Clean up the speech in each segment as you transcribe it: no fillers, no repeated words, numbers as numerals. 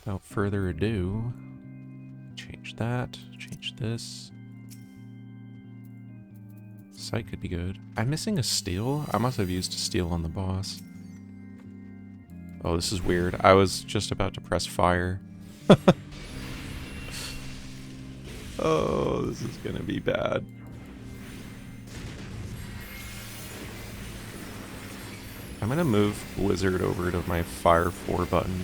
without further ado, change that, change this. Sight could be good. I'm missing a steel. I must have used a steel on the boss. Oh, this is weird. I was just about to press fire. Oh, this is gonna be bad. I'm gonna move Blizzard over to my Fire 4 button.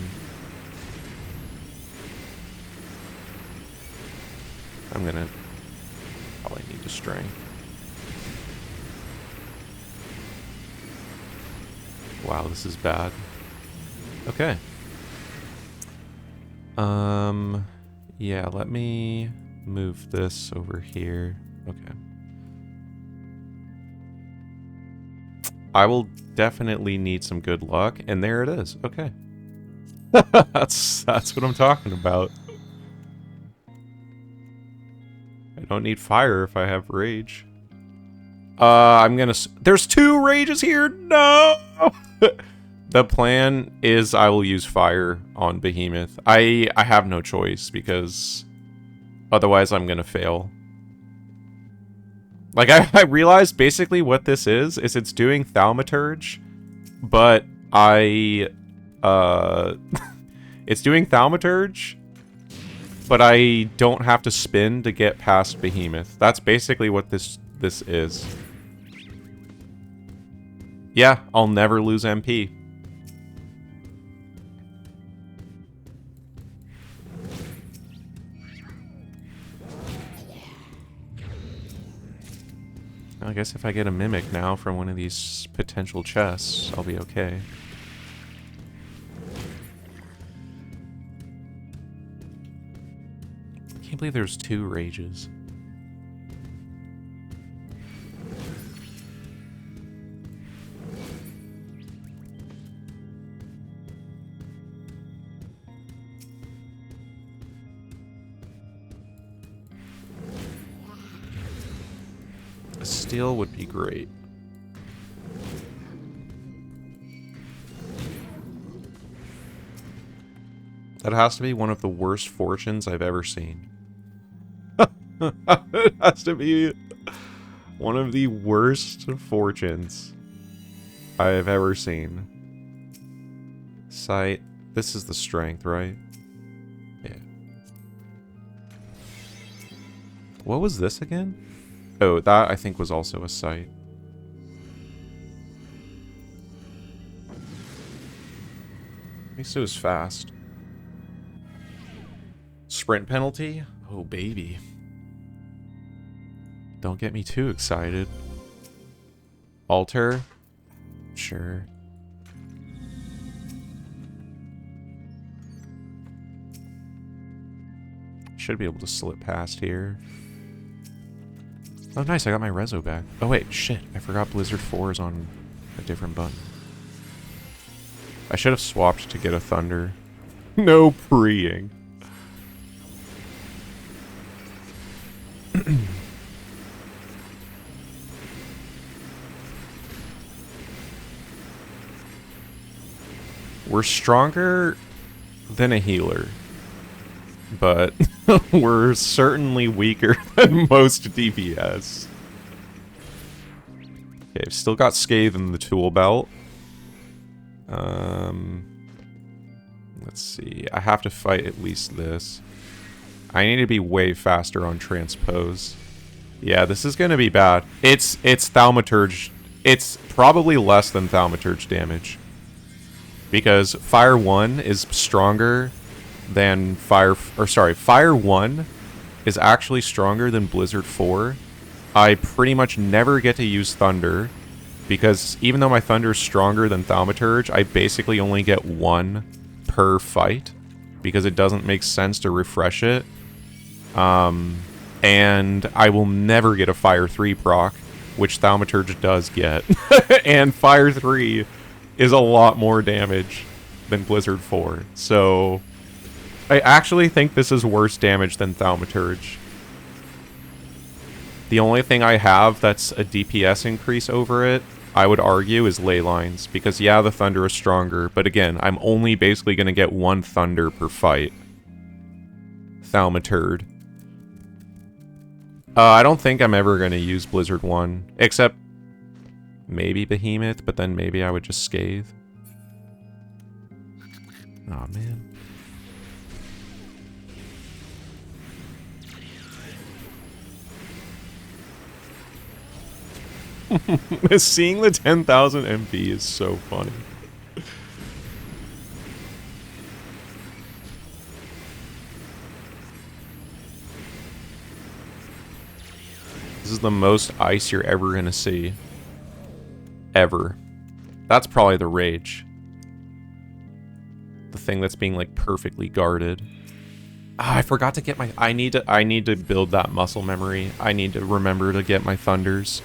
I'm gonna probably need to string. Wow, this is bad. Okay. Yeah, let me move this over here. Okay. I will definitely need some good luck, and there it is. Okay. That's what I'm talking about. I don't need fire if I have rage. I'm gonna... There's 2 rages here! No! The plan is I will use fire on Behemoth. I have no choice, because otherwise I'm gonna fail. Like, I realized basically what this is it's doing Thaumaturge, but it's doing Thaumaturge, but I don't have to spin to get past Behemoth. That's basically what this is. Yeah, I'll never lose MP. I guess if I get a Mimic now from one of these potential chests, I'll be okay. I can't believe there's 2 rages. A steel would be great. That has to be one of the worst fortunes I've ever seen. It has to be one of the worst fortunes I have ever seen. Sight. This is the strength, right? Yeah. What was this again? Oh, that I think was also a sight. At least it was fast. Sprint penalty? Oh, baby. Don't get me too excited. Alter? Sure. Should be able to slip past here. Oh, nice, I got my reso back. Oh, wait, shit. I forgot Blizzard 4 is on a different button. I should have swapped to get a Thunder. No preing. We're stronger than a healer, but we're certainly weaker than most DPS. Okay, I've still got Scathe in the tool belt. Let's see. I have to fight at least this. I need to be way faster on transpose. Yeah, this is gonna be bad. It's Thaumaturge. It's probably less than Thaumaturge damage. Because Fire 1 is stronger than Fire 1 is actually stronger than Blizzard 4. I pretty much never get to use Thunder, because even though my Thunder is stronger than Thaumaturge, I basically only get 1 per fight, because it doesn't make sense to refresh it. And I will never get a Fire 3 proc, which Thaumaturge does get. And Fire 3 is a lot more damage than Blizzard 4. So I actually think this is worse damage than Thaumaturge. The only thing I have that's a DPS increase over it I would argue, is ley lines. Because, yeah, the thunder is stronger. But again, I'm only basically going to get one thunder per fight. Thaumaturd. I don't think I'm ever going to use Blizzard 1. Except maybe Behemoth, but then maybe I would just Scathe. Aw, man. Seeing the 10,000 MP is so funny. This is the most ice you're ever gonna see. Ever. That's probably the rage. The thing that's being like perfectly guarded. Ah, I forgot to get my... I need to build that muscle memory. I need to remember to get my thunders.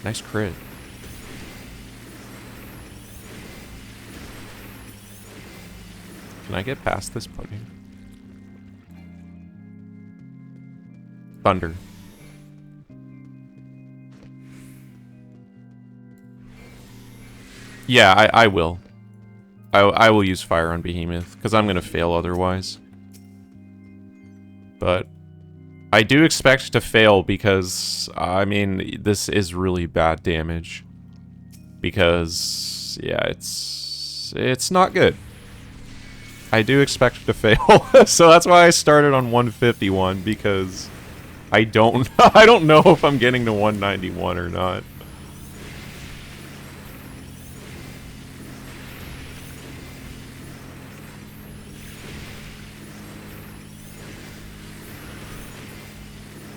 Nice crit. Can I get past this plugin? Thunder. Yeah, I will. I will use fire on Behemoth, because I'm going to fail otherwise. But I do expect to fail because, I mean, this is really bad damage. Because, yeah, it's not good. I do expect to fail, so that's why I started on 151, because I don't know if I'm getting to 191 or not.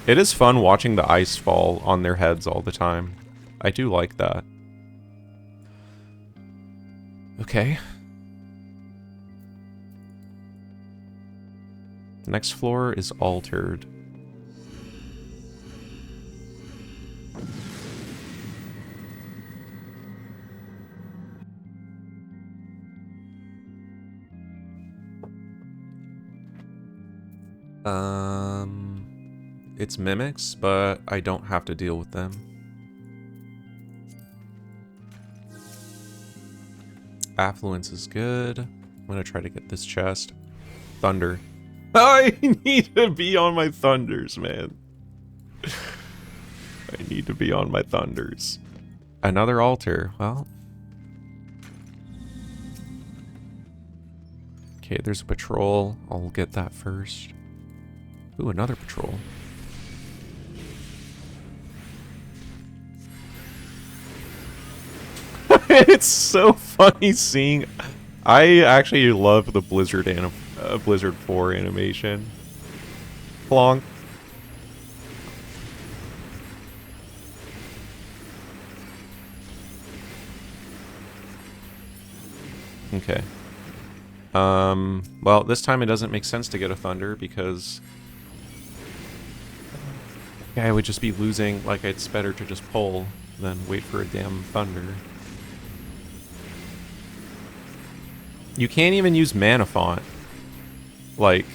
It is fun watching the ice fall on their heads all the time. I do like that. Okay. The next floor is altered. It's mimics, but I don't have to deal with them. Affluence is good. I'm gonna try to get this chest. Thunder. I need to be on my thunders, man. I need to be on my thunders. Another altar. Well. Okay, there's a patrol. I'll get that first. Ooh, another patrol. It's so funny seeing... I actually love the Blizzard Blizzard 4 animation. Plonk. Okay. Well, this time it doesn't make sense to get a Thunder because... I would just be losing, like, it's better to just pull than wait for a damn Thunder. You can't even use Mana Font. Like,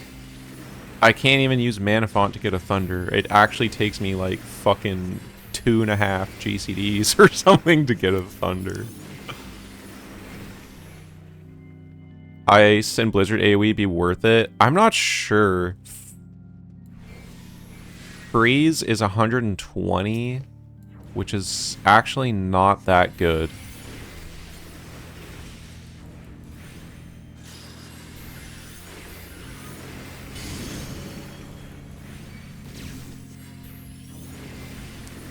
I can't even use Mana Font to get a Thunder. It actually takes me, like, fucking 2.5 GCDs or something to get a Thunder. Ice and Blizzard AoE be worth it? I'm not sure. Freeze is 120, which is actually not that good.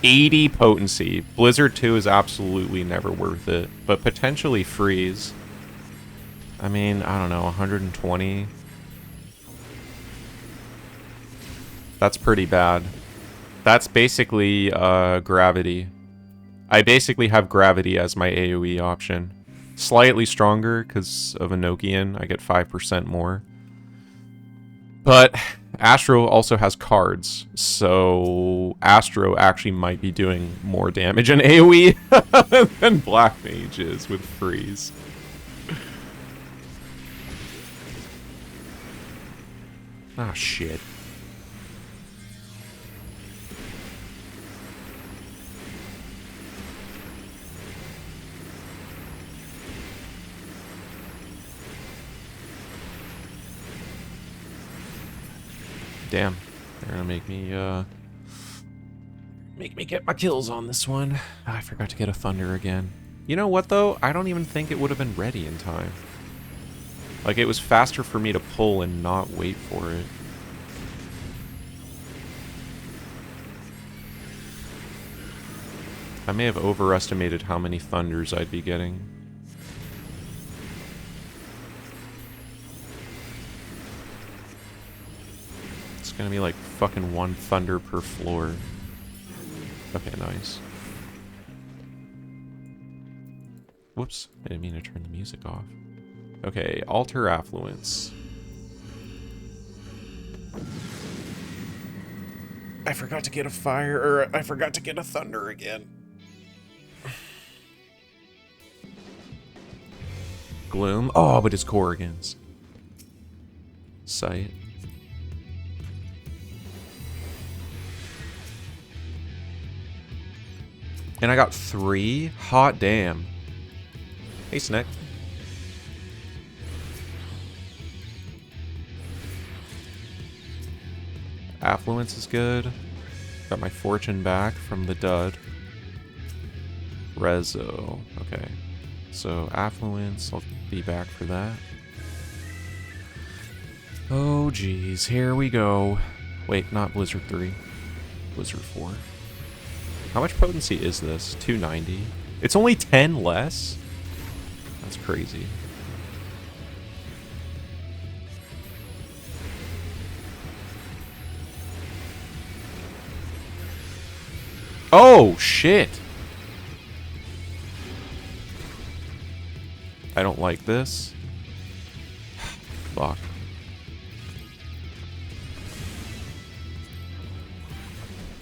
$80 potency. Blizzard 2 is absolutely never worth it, but potentially Freeze. I mean, I don't know, 120. That's pretty bad. That's basically Gravity. I basically have Gravity as my AoE option. Slightly stronger because of Enochian. I get 5% more. But Astro also has cards, so Astro actually might be doing more damage in AoE than Black Mage is with Freeze. Ah, shit. Damn. They're gonna make me get my kills on this one. I forgot to get a thunder again. You know what, though? I don't even think it would have been ready in time. Like, it was faster for me to pull and not wait for it. I may have overestimated how many thunders I'd be getting. It's gonna be like fucking 1 thunder per floor. Okay, nice. Whoops, I didn't mean to turn the music off. Okay, alter affluence. I forgot to get a fire, or I forgot to get a thunder again. Gloom. Oh, but it's Corrigan's. Sight. And I got 3? Hot damn. Hey, Snick. Affluence is good. Got my fortune back from the dud. Rezo. Okay. So, affluence, I'll be back for that. Oh, geez. Here we go. Wait, not Blizzard 3. Blizzard 4. How much potency is this? 290. It's only 10 less? That's crazy. Oh, shit! I don't like this. Fuck.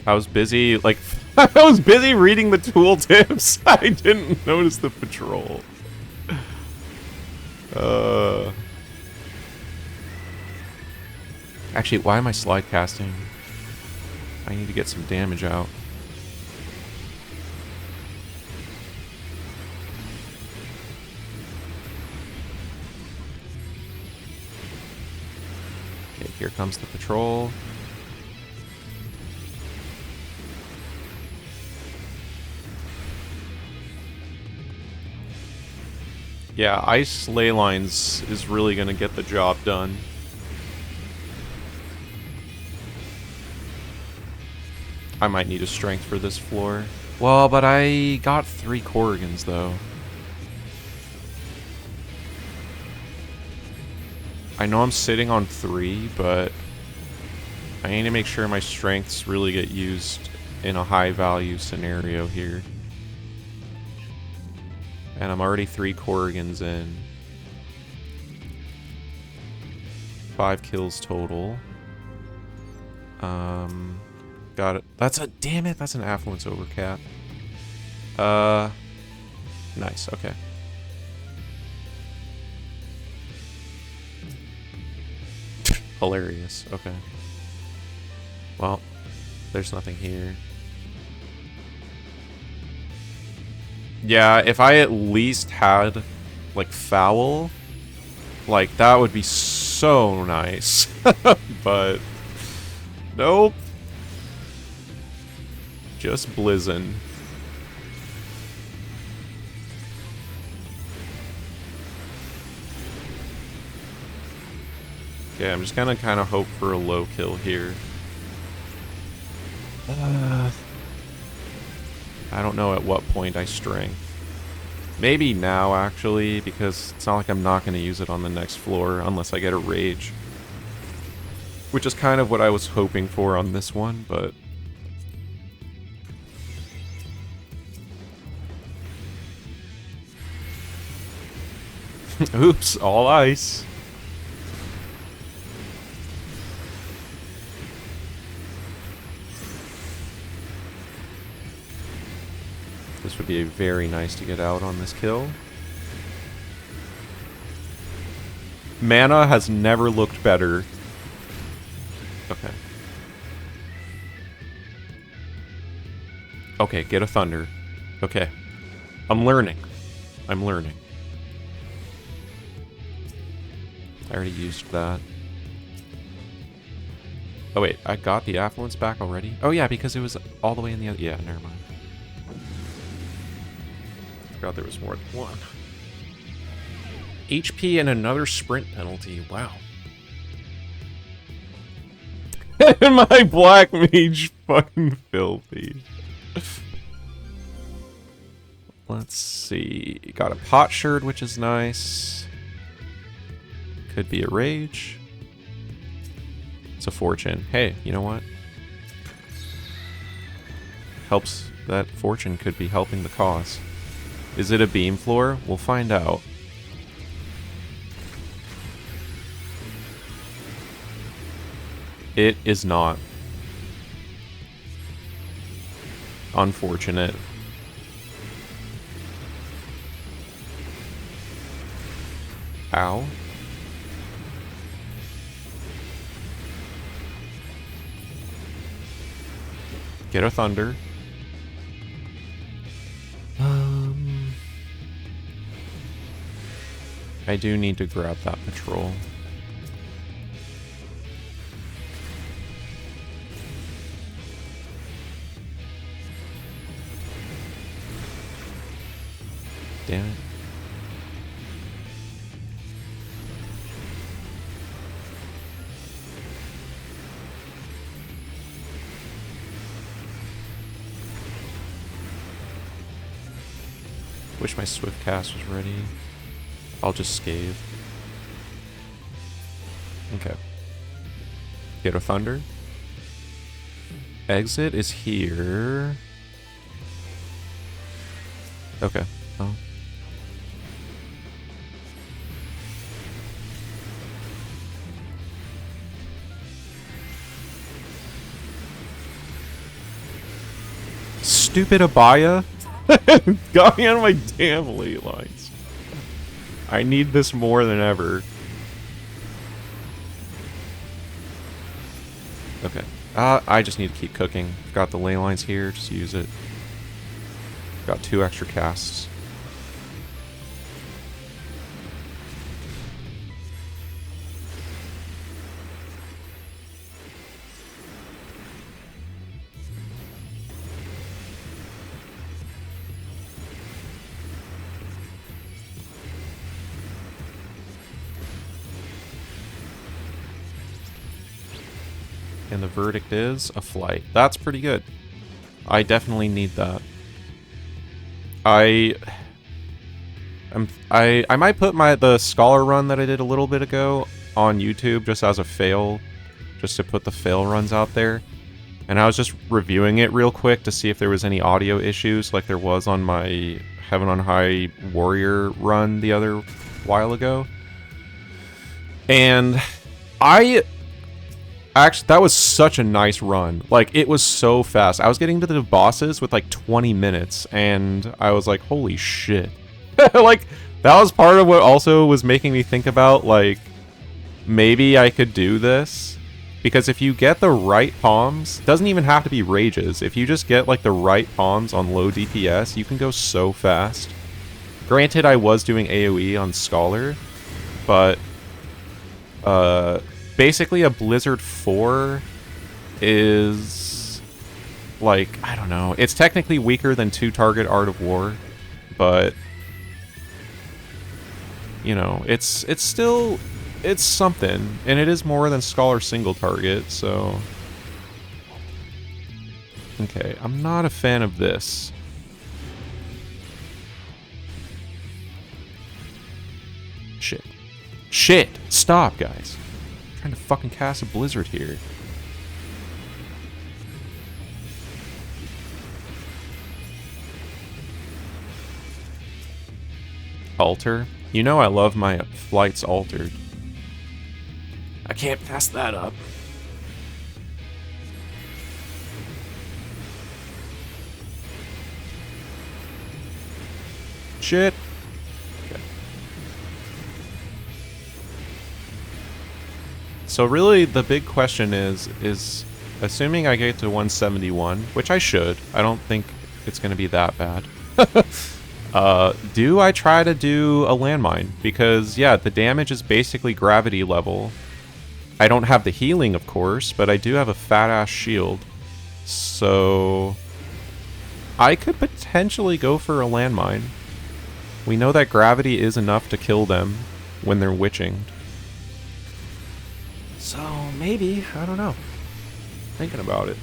I was busy, like, I was busy reading the tooltips. I didn't notice the patrol. Actually, why am I slide casting? I need to get some damage out. Okay, here comes the patrol. Yeah, ice ley lines is really gonna get the job done. I might need a strength for this floor. Well, but I got 3 Corrigans, though. I know I'm sitting on 3, but I need to make sure my strengths really get used in a high-value scenario here. And I'm already 3 Corrigans in. 5 kills total. Got it. That's a... Damn it, that's an affluence overcap. Nice, okay. Hilarious, okay. Well, there's nothing here. Yeah, if I at least had, like, foul, like, that would be so nice. But, nope. Just blizzin'. Okay, I'm just gonna kind of hope for a low kill here. I don't know at what point I strength. Maybe now, actually, because it's not like I'm not going to use it on the next floor unless I get a rage. Which is kind of what I was hoping for on this one, but... Oops, all ice. This would be very nice to get out on this kill. Mana has never looked better Okay. Okay, get a thunder. Okay. I'm learning. I'm learning. I already used that. Oh wait, I got the affluence back already? Oh yeah, because it was all the way in the other... Yeah, never mind. Forgot there was more than one. HP and another sprint penalty. Wow. My black mage fucking filthy. Let's see. Got a potsherd, which is nice. Could be a rage. It's a fortune. Hey, you know what? Helps. That fortune could be helping the cause. Is it a beam floor? We'll find out. It is not. Unfortunate. Ow. Get a thunder. I do need to grab that patrol. Damn it. Wish my swift cast was ready. I'll just scathe. Okay. Get a thunder. Exit is here. Okay. Oh. Stupid Abaya. Got me on my damn ley lines. I need this more than ever. Okay. I just need to keep cooking. Got the ley lines here, just use it. Got 2 extra casts. And the verdict is a flight. That's pretty good. I definitely need that. I might put the scholar run that I did a little bit ago on YouTube just as a fail, just to put the fail runs out there. And I was just reviewing it real quick to see if there was any audio issues like there was on my Heaven on High Warrior run the other while ago. And actually, that was such a nice run. Like, it was so fast. I was getting to the bosses with like 20 minutes, and I was like, holy shit. Like, that was part of what also was making me think about, like, maybe I could do this. Because if you get the right palms, doesn't even have to be rages. If you just get, like, the right palms on low DPS, you can go so fast. Granted, I was doing AoE on Scholar, but basically a Blizzard 4 is, like, I don't know. It's technically weaker than 2-target Art of War, but, you know, it's still, it's something. And it is more than Scholar single target, so. Okay, I'm not a fan of this. Shit. Shit! Stop, guys. I'm trying to fucking cast a Blizzard here. Alter? You know I love my flights altered. I can't pass that up. Shit. Okay. So really, the big question is assuming I get to 171, which I should. I don't think it's going to be that bad. Do I try to do a landmine? Because, yeah, the damage is basically gravity level. I don't have the healing, of course, but I do have a fat-ass shield. So I could potentially go for a landmine. We know that gravity is enough to kill them when they're witching. So maybe, I don't know. Thinking about it.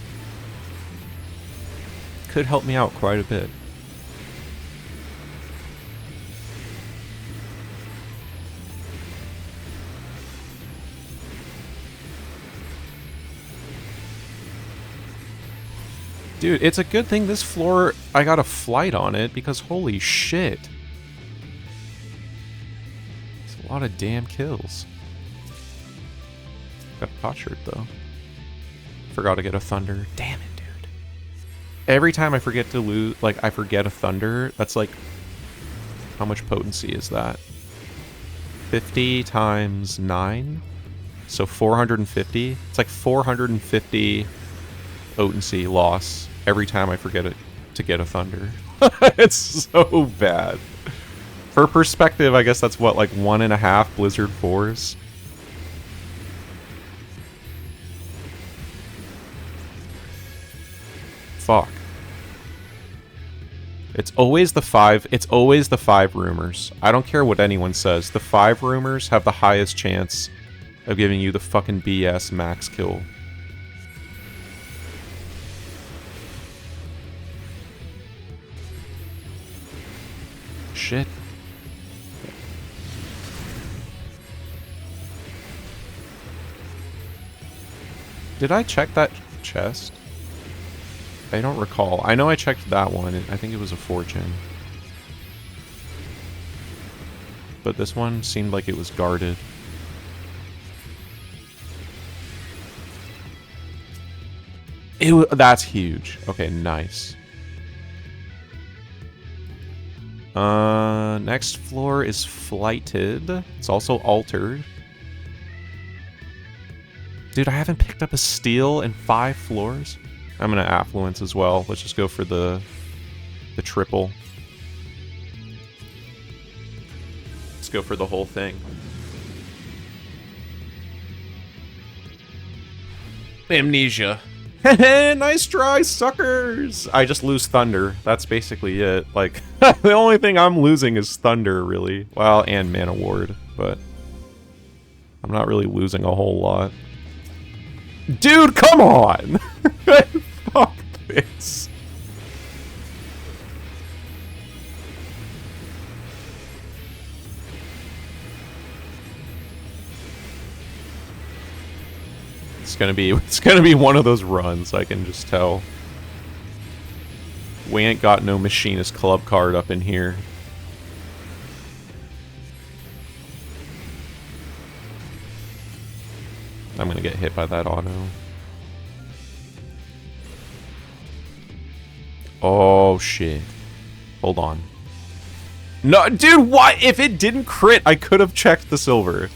Could help me out quite a bit. Dude, it's a good thing this floor, I got a flight on it, because holy shit. It's a lot of damn kills. Got a potsherd, though. Forgot to get a thunder. Damn it, dude. Every time I forget to lose, like, I forget a thunder, that's like, how much potency is that? 50 times 9? So 450? It's like 450 potency loss every time I forget it to get a thunder. It's so bad. For perspective, I guess that's what, like 1.5 Blizzard 4s? Fuck. It's always the 5 rumors. I don't care what anyone says. The 5 rumors have the highest chance of giving you the fucking BS max kill. Shit. Did I check that chest? I don't recall. I know I checked that one. I think it was a fortune. But this one seemed like it was guarded. That's huge. Okay, nice. Next floor is flighted. It's also altered. Dude, I haven't picked up a steel in 5 floors. I'm gonna affluence as well. Let's just go for the triple. Let's go for the whole thing. Amnesia. Nice try, suckers! I just lose thunder. That's basically it. Like, the only thing I'm losing is thunder, really. Well, and mana ward, but I'm not really losing a whole lot. Dude, come on! Fuck this. It's gonna be one of those runs, I can just tell. We ain't got no Machinist Club card up in here. I'm gonna get hit by that auto. Oh shit. Hold on. No, dude, what? If it didn't crit, I could have checked the silver.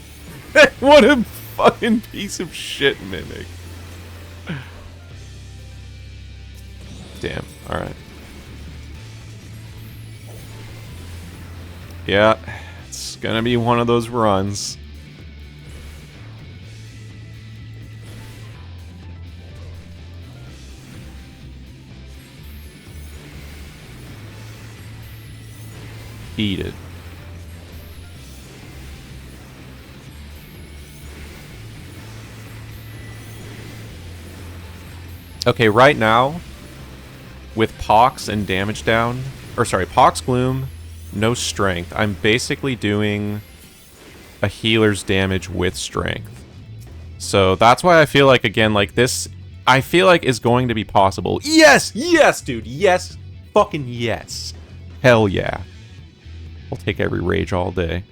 What a fucking piece of shit, Mimic. Damn, alright. Yeah, it's gonna be one of those runs. Eat it. Okay, right now, with Pox and damage down, or sorry, Pox Gloom, no strength, I'm basically doing a healer's damage with strength. So that's why I feel like, again, like this, I feel like is going to be possible. Yes! Yes, dude! Yes! Fucking yes! Hell yeah. I'll take every rage all day.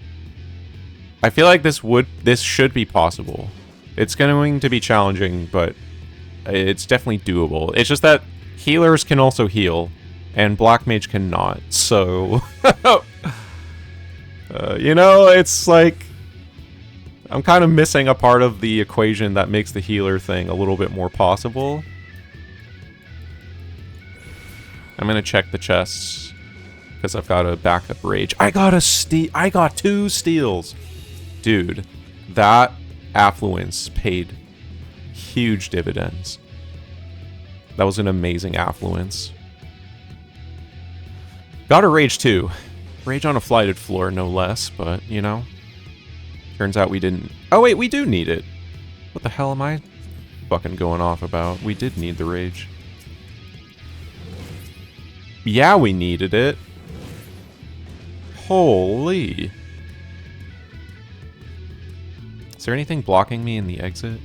I feel like this should be possible. It's going to be challenging, but it's definitely doable. It's just that healers can also heal, and Black Mage cannot. So, you know, it's like, I'm kind of missing a part of the equation that makes the healer thing a little bit more possible. I'm gonna check the chests because I've got a backup rage. I got two steals. Dude, that affluence paid huge dividends. That was an amazing affluence. Got a rage too. Rage on a flighted floor, no less, but, you know. Turns out we didn't... Oh wait, we do need it. What the hell am I fucking going off about? We did need the rage. Yeah, we needed it. Holy. Is there anything blocking me in the exit?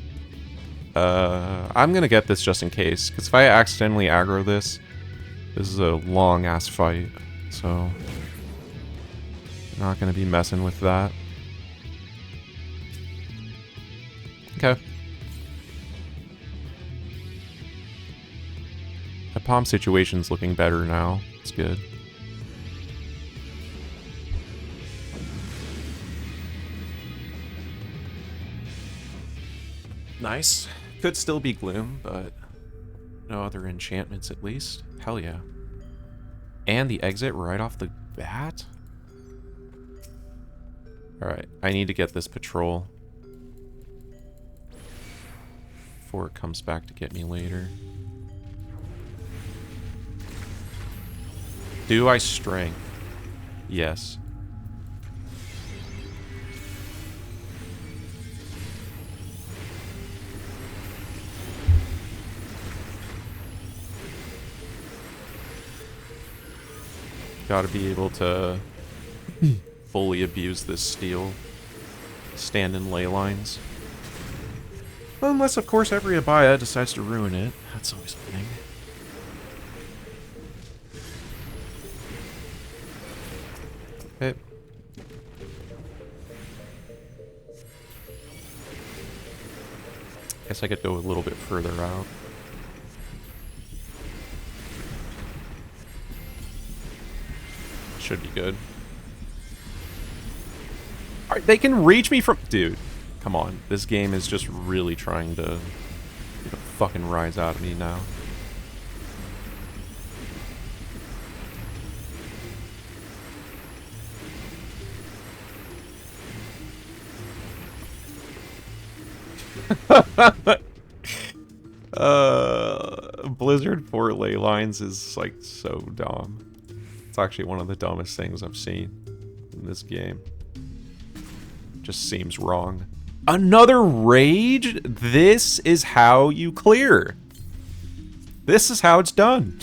I'm gonna get this just in case, because if I accidentally aggro this is a long-ass fight, so... Not gonna be messing with that. Okay. The palm situation's looking better now. It's good. Nice. Could still be gloom, but no other enchantments at least. Hell yeah. And the exit right off the bat? Alright, I need to get this patrol before it comes back to get me later. Do I strength? Yes. Gotta be able to fully abuse this steel. Stand in ley lines. Unless, of course, every Abaya decides to ruin it. That's always a thing. Okay. Guess I could go a little bit further out. Should be good. Alright, they can reach me from... Dude, come on. This game is just really trying to get a fucking rise out of me now. Blizzard for ley lines is like so dumb. It's actually one of the dumbest things I've seen in this game. Just seems wrong. Another rage? This is how you clear. This is how it's done.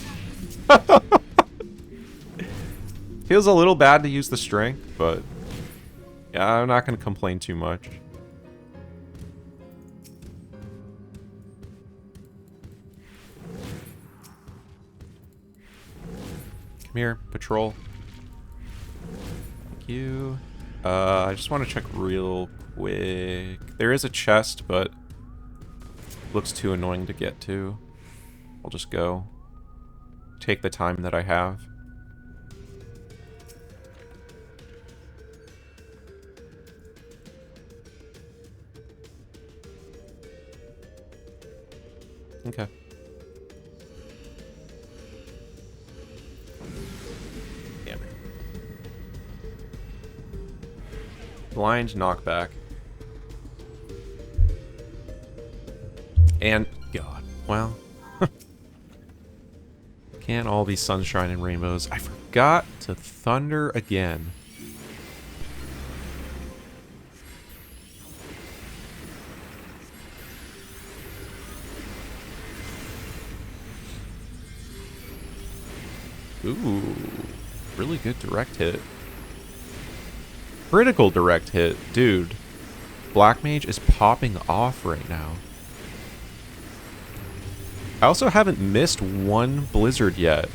Feels a little bad to use the strength, but yeah, I'm not going to complain too much. Come here, patrol. Thank you. I just want to check real quick. There is a chest, but looks too annoying to get to. I'll just go. Take the time that I have. Okay. Damn it. Blind knockback. And God, well. Can't all be sunshine and rainbows. I forgot to thunder again. Ooh, really good direct hit. Critical direct hit. Dude, Black Mage is popping off right now. I also haven't missed one Blizzard yet.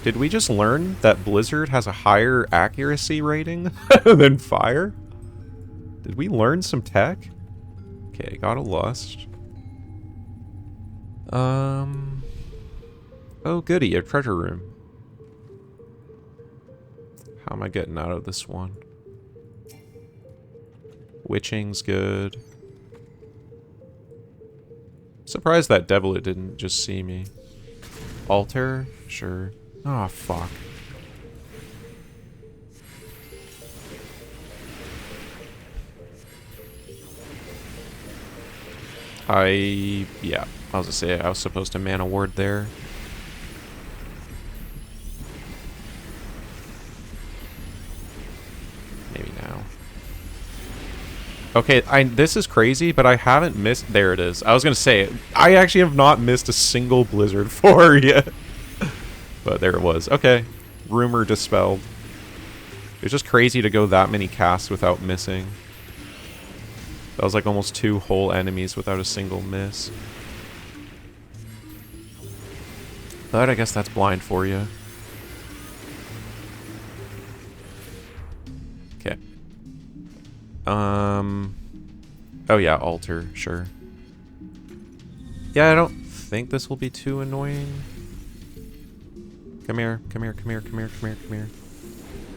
Did we just learn that Blizzard has a higher accuracy rating than Fire? Did we learn some tech? Okay, got a Lust. Oh goody, a treasure room. How am I getting out of this one? Witching's good. Surprised that devil it didn't just see me. Altar? Sure. Oh, fuck. Yeah, I was gonna say I was supposed to mana ward there. Maybe now. Okay, this is crazy, but I haven't missed. There it is. I was gonna say I actually have not missed a single Blizzard 4 yet, but there it was. Okay, rumor dispelled. It's just crazy to go that many casts without missing. That was like almost 2 whole enemies without a single miss. But I guess that's blind for you. Okay. Oh yeah, altar, sure. Yeah, I don't think this will be too annoying. Come here, come here, come here, come here, come here, come here.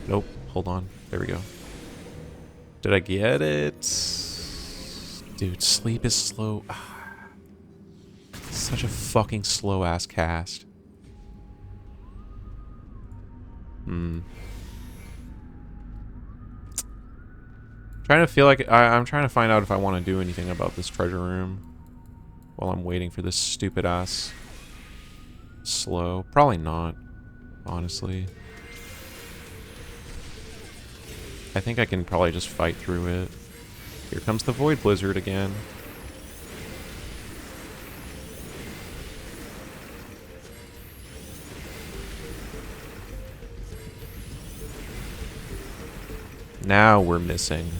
Nope, hold on. There we go. Did I get it? Dude, sleep is slow. Such a fucking slow ass cast. Trying to feel like I'm trying to find out if I want to do anything about this treasure room while I'm waiting for this stupid ass slow. Probably not, honestly. I think I can probably just fight through it. Here comes the Void Blizzard again. Now we're missing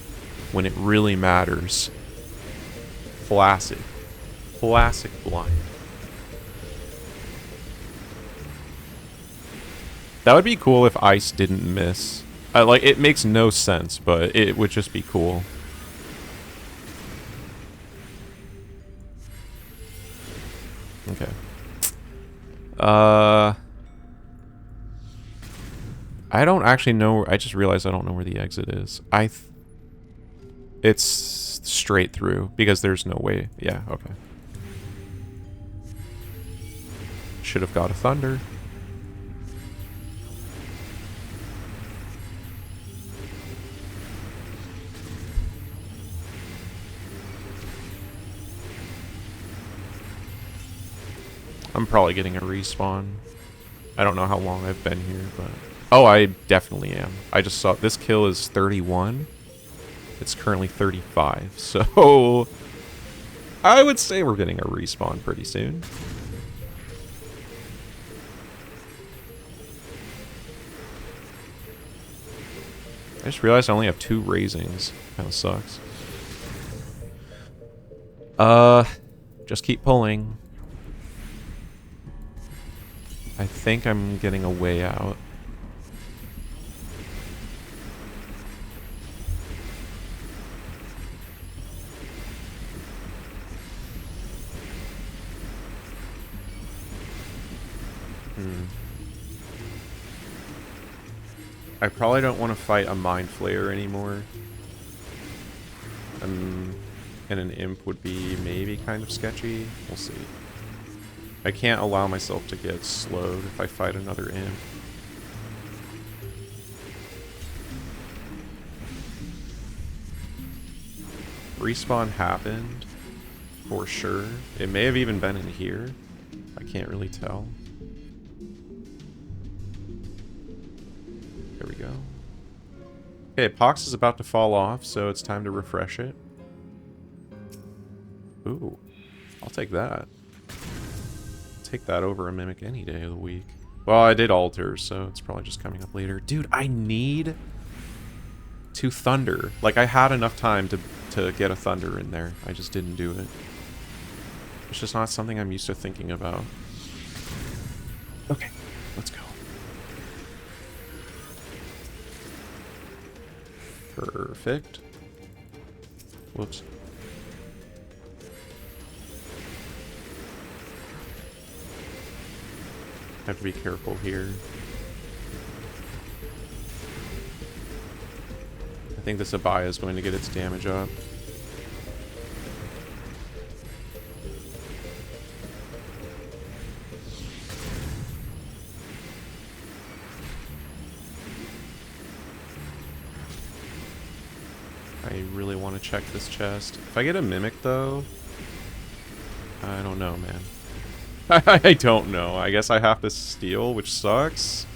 when it really matters. Classic. Classic blind. That would be cool if ice didn't miss. Like, it makes no sense, but it would just be cool. Okay. I don't actually know. I just realized I don't know where the exit is. It's straight through because there's no way. Yeah, okay. Should have got a thunder. I'm probably getting a respawn. I don't know how long I've been here, but... Oh, I definitely am. I just saw... This kill is 31. It's currently 35, so... I would say we're getting a respawn pretty soon. I just realized I only have 2 raisings. Kinda sucks. Just keep pulling. I think I'm getting a way out. I probably don't want to fight a Mind Flayer anymore. And an Imp would be maybe kind of sketchy. We'll see. I can't allow myself to get slowed if I fight another Imp. Respawn happened, for sure. It may have even been in here. I can't really tell. There we go. Okay, Pox is about to fall off, so it's time to refresh it. Ooh, I'll take that. Take that over a Mimic any day of the week. Well, I did Alter, so it's probably just coming up later. Dude, I need to Thunder. Like, I had enough time to get a Thunder in there. I just didn't do it. It's just not something I'm used to thinking about. Okay, let's go. Perfect. Whoops. Have to be careful here. I think this Abaya is going to get its damage up. I really want to check this chest. If I get a Mimic, though... I don't know, man. I don't know. I guess I have to steal, which sucks.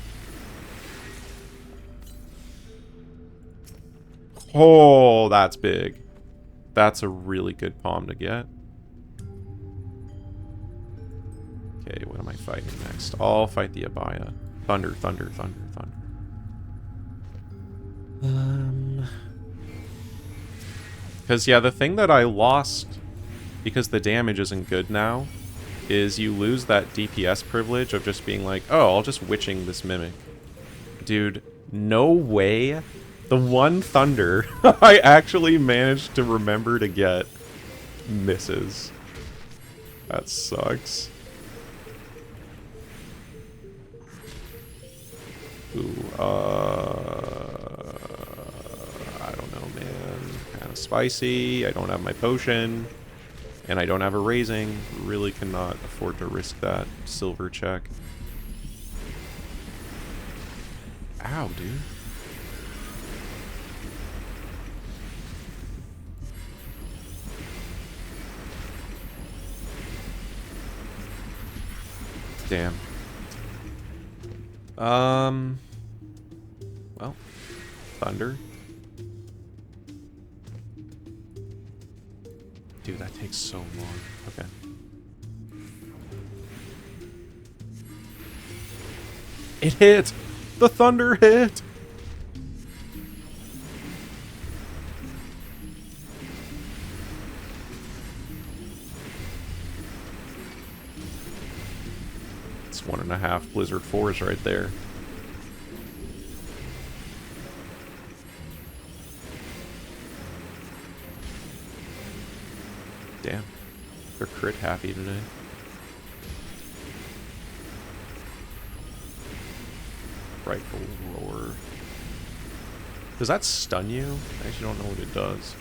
Oh, that's big. That's a really good palm to get. Okay, what am I fighting next? I'll fight the Abaya. Thunder, thunder, thunder, thunder. Because, yeah, the thing that I lost, because the damage isn't good now, is you lose that DPS privilege of just being like, oh, I'll just witching this Mimic. Dude, no way. The one Thunder I actually managed to remember to get misses. That sucks. Ooh, I don't know, man. Kind of spicy. I don't have my potion. And I don't have a raising. Really cannot afford to risk that silver check. Ow, dude. Damn. Well, thunder. Dude, that takes so long. Okay. It hit! The thunder hit! It's 1.5 Blizzard 4s right there. Damn. They're crit happy today. Rifle roar. Does that stun you? I actually don't know what it does.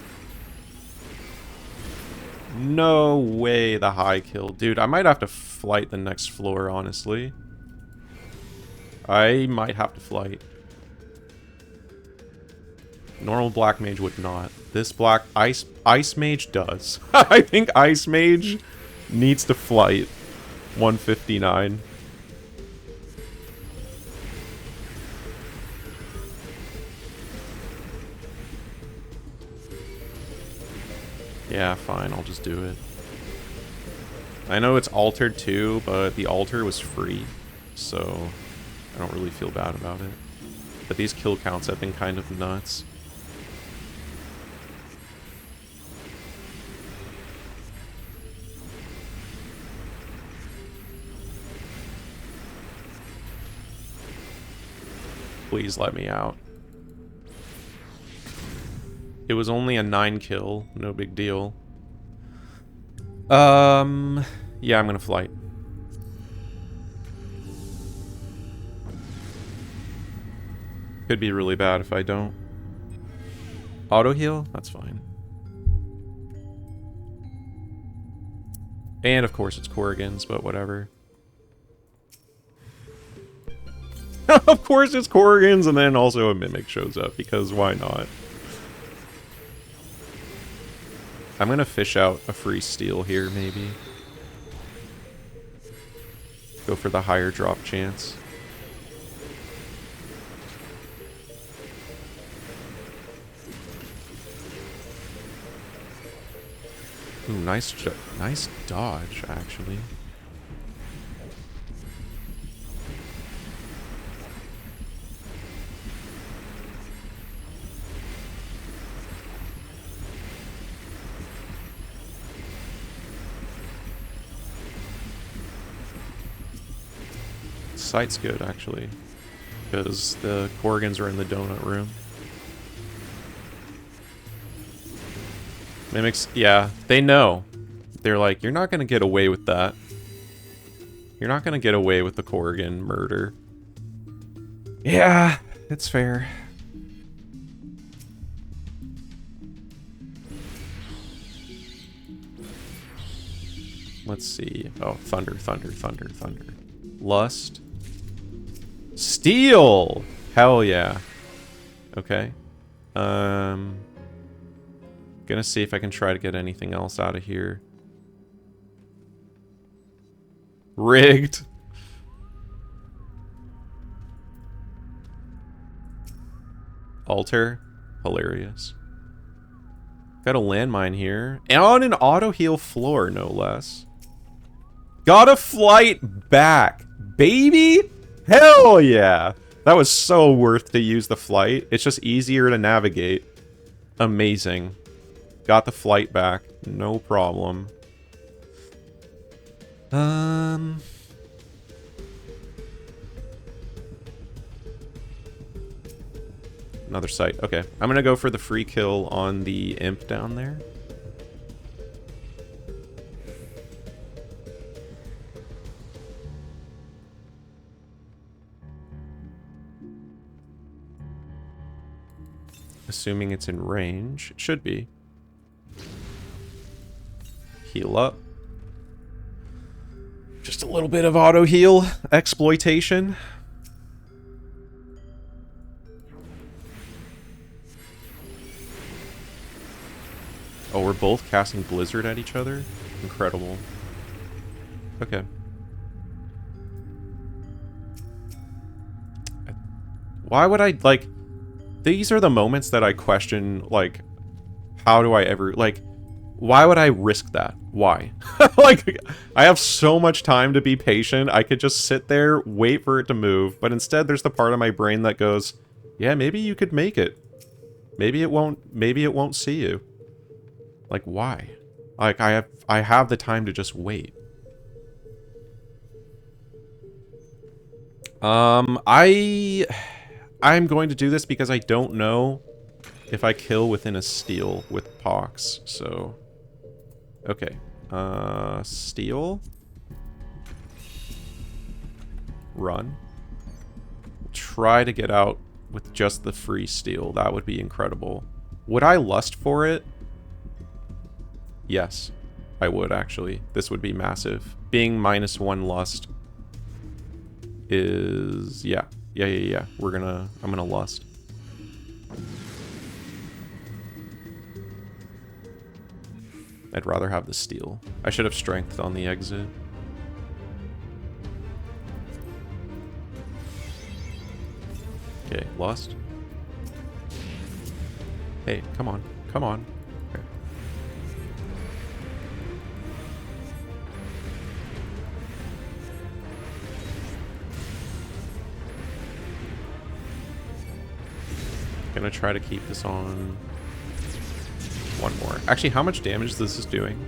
No way the high kill. Dude, I might have to flight the next floor, honestly. I might have to flight. Normal Black Mage would not. This Black Ice Mage does. I think Ice Mage needs to flight 159. Yeah, fine, I'll just do it. I know it's altered too, but the altar was free, so I don't really feel bad about it. But these kill counts have been kind of nuts. Please let me out. It was only a 9 kill, no big deal. Yeah, I'm gonna flight. Could be really bad if I don't. Auto heal? That's fine. And of course it's Corrigan's, but whatever. Of course it's Corrigan's, and then also a Mimic shows up, because why not? I'm gonna fish out a free steal here, maybe. Go for the higher drop chance. Ooh, nice dodge, actually. Sight's good, actually, because the Corrigans are in the donut room. Mimics, yeah, they know. They're like, you're not gonna get away with that. You're not gonna get away with the Corrigan murder. Yeah, it's fair. Let's see. Oh, thunder, thunder, thunder, thunder. Lust. Steel! Hell yeah. Okay. Gonna see if I can try to get anything else out of here. Rigged. Altar. Hilarious. Got a landmine here. And on an auto-heal floor, no less. Got a flight back. Baby! Hell yeah! That was so worth to use the flight. It's just easier to navigate. Amazing. Got the flight back. No problem. Another site. Okay. I'm gonna go for the free kill on the imp down there. Assuming it's in range. It should be. Heal up. Just a little bit of auto heal exploitation. Oh, we're both casting Blizzard at each other? Incredible. Okay. Why would I, like... These are the moments that I question, like... How do I ever, like... Why would I risk that? Why? Like, I have so much time to be patient. I could just sit there, wait for it to move. But instead, there's the part of my brain that goes, yeah, maybe you could make it. Maybe it won't see you. Like, why? Like, I have the time to just wait. I'm going to do this because I don't know if I kill within a steal with Pox, so... Okay. Steal. Run. Try to get out with just the free steal. That would be incredible. Would I lust for it? Yes, I would actually. This would be massive. Being -1 lust is... Yeah. Yeah. I'm gonna lust. I'd rather have the steal. I should have strength on the exit. Okay, lust. Hey, come on. Come on. Okay. Gonna try to keep this on. One more. Actually, how much damage this is doing?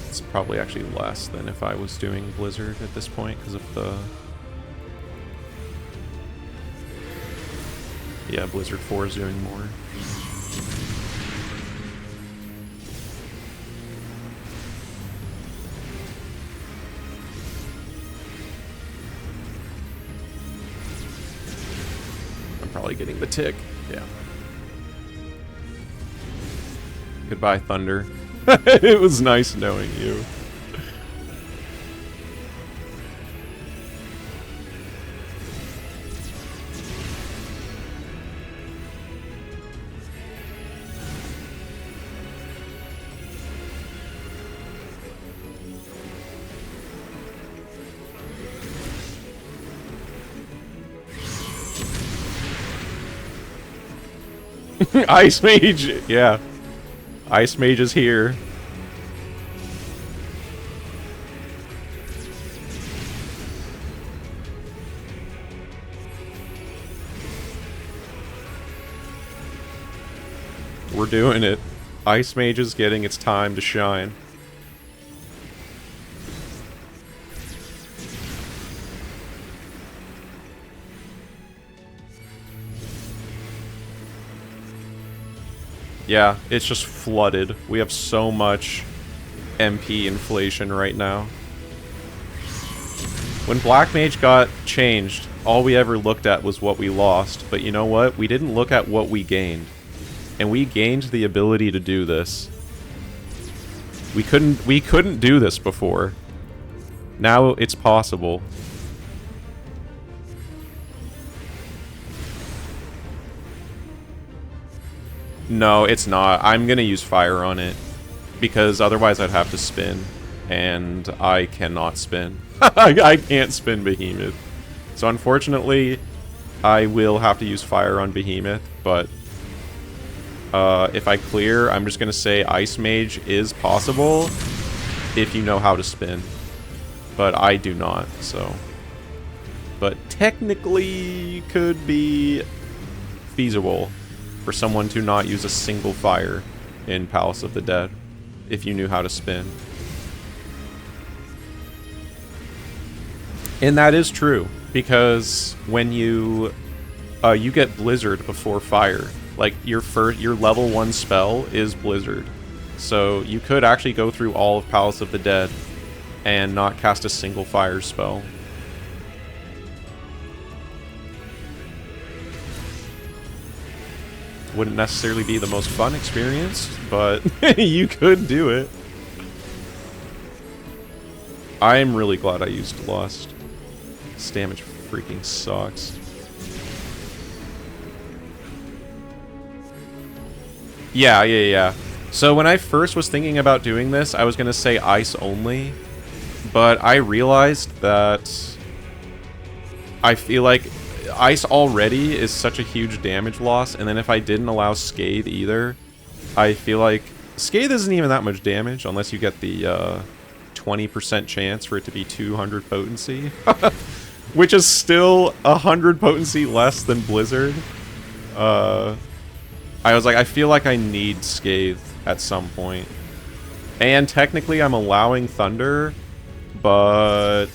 It's probably actually less than if I was doing Blizzard at this point because of the... Yeah, Blizzard 4 is doing more. I'm probably getting the tick. Yeah. Goodbye, Thunder. It was nice knowing you. Ice Mage, yeah. Ice Mage is here. We're doing it. Ice Mage is getting its time to shine. Yeah, it's just flooded. We have so much MP inflation right now. When Black Mage got changed, all we ever looked at was what we lost. But you know what? We didn't look at what we gained. And we gained the ability to do this. We couldn't do this before. Now it's possible. No, it's not. I'm gonna use fire on it. Because otherwise I'd have to spin. And I cannot spin. I can't spin Behemoth. So unfortunately, I will have to use fire on Behemoth, but if I clear, I'm just gonna say Ice Mage is possible if you know how to spin. But I do not, so. But technically could be feasible for someone to not use a single fire in Palace of the Dead if you knew how to spin. And that is true, because when you get Blizzard before fire. Like your level 1 spell is Blizzard. So you could actually go through all of Palace of the Dead and not cast a single fire spell. Wouldn't necessarily be the most fun experience, but you could do it. I'm really glad I used Lust. This damage freaking sucks. Yeah. So when I first was thinking about doing this, I was going to say ice only. But I realized that I feel like ice already is such a huge damage loss. And then if I didn't allow Scathe either, I feel like Scathe isn't even that much damage unless you get the 20% chance for it to be 200 potency. Which is still 100 potency less than Blizzard. I was like, I feel like I need Scathe at some point. And technically I'm allowing Thunder, but...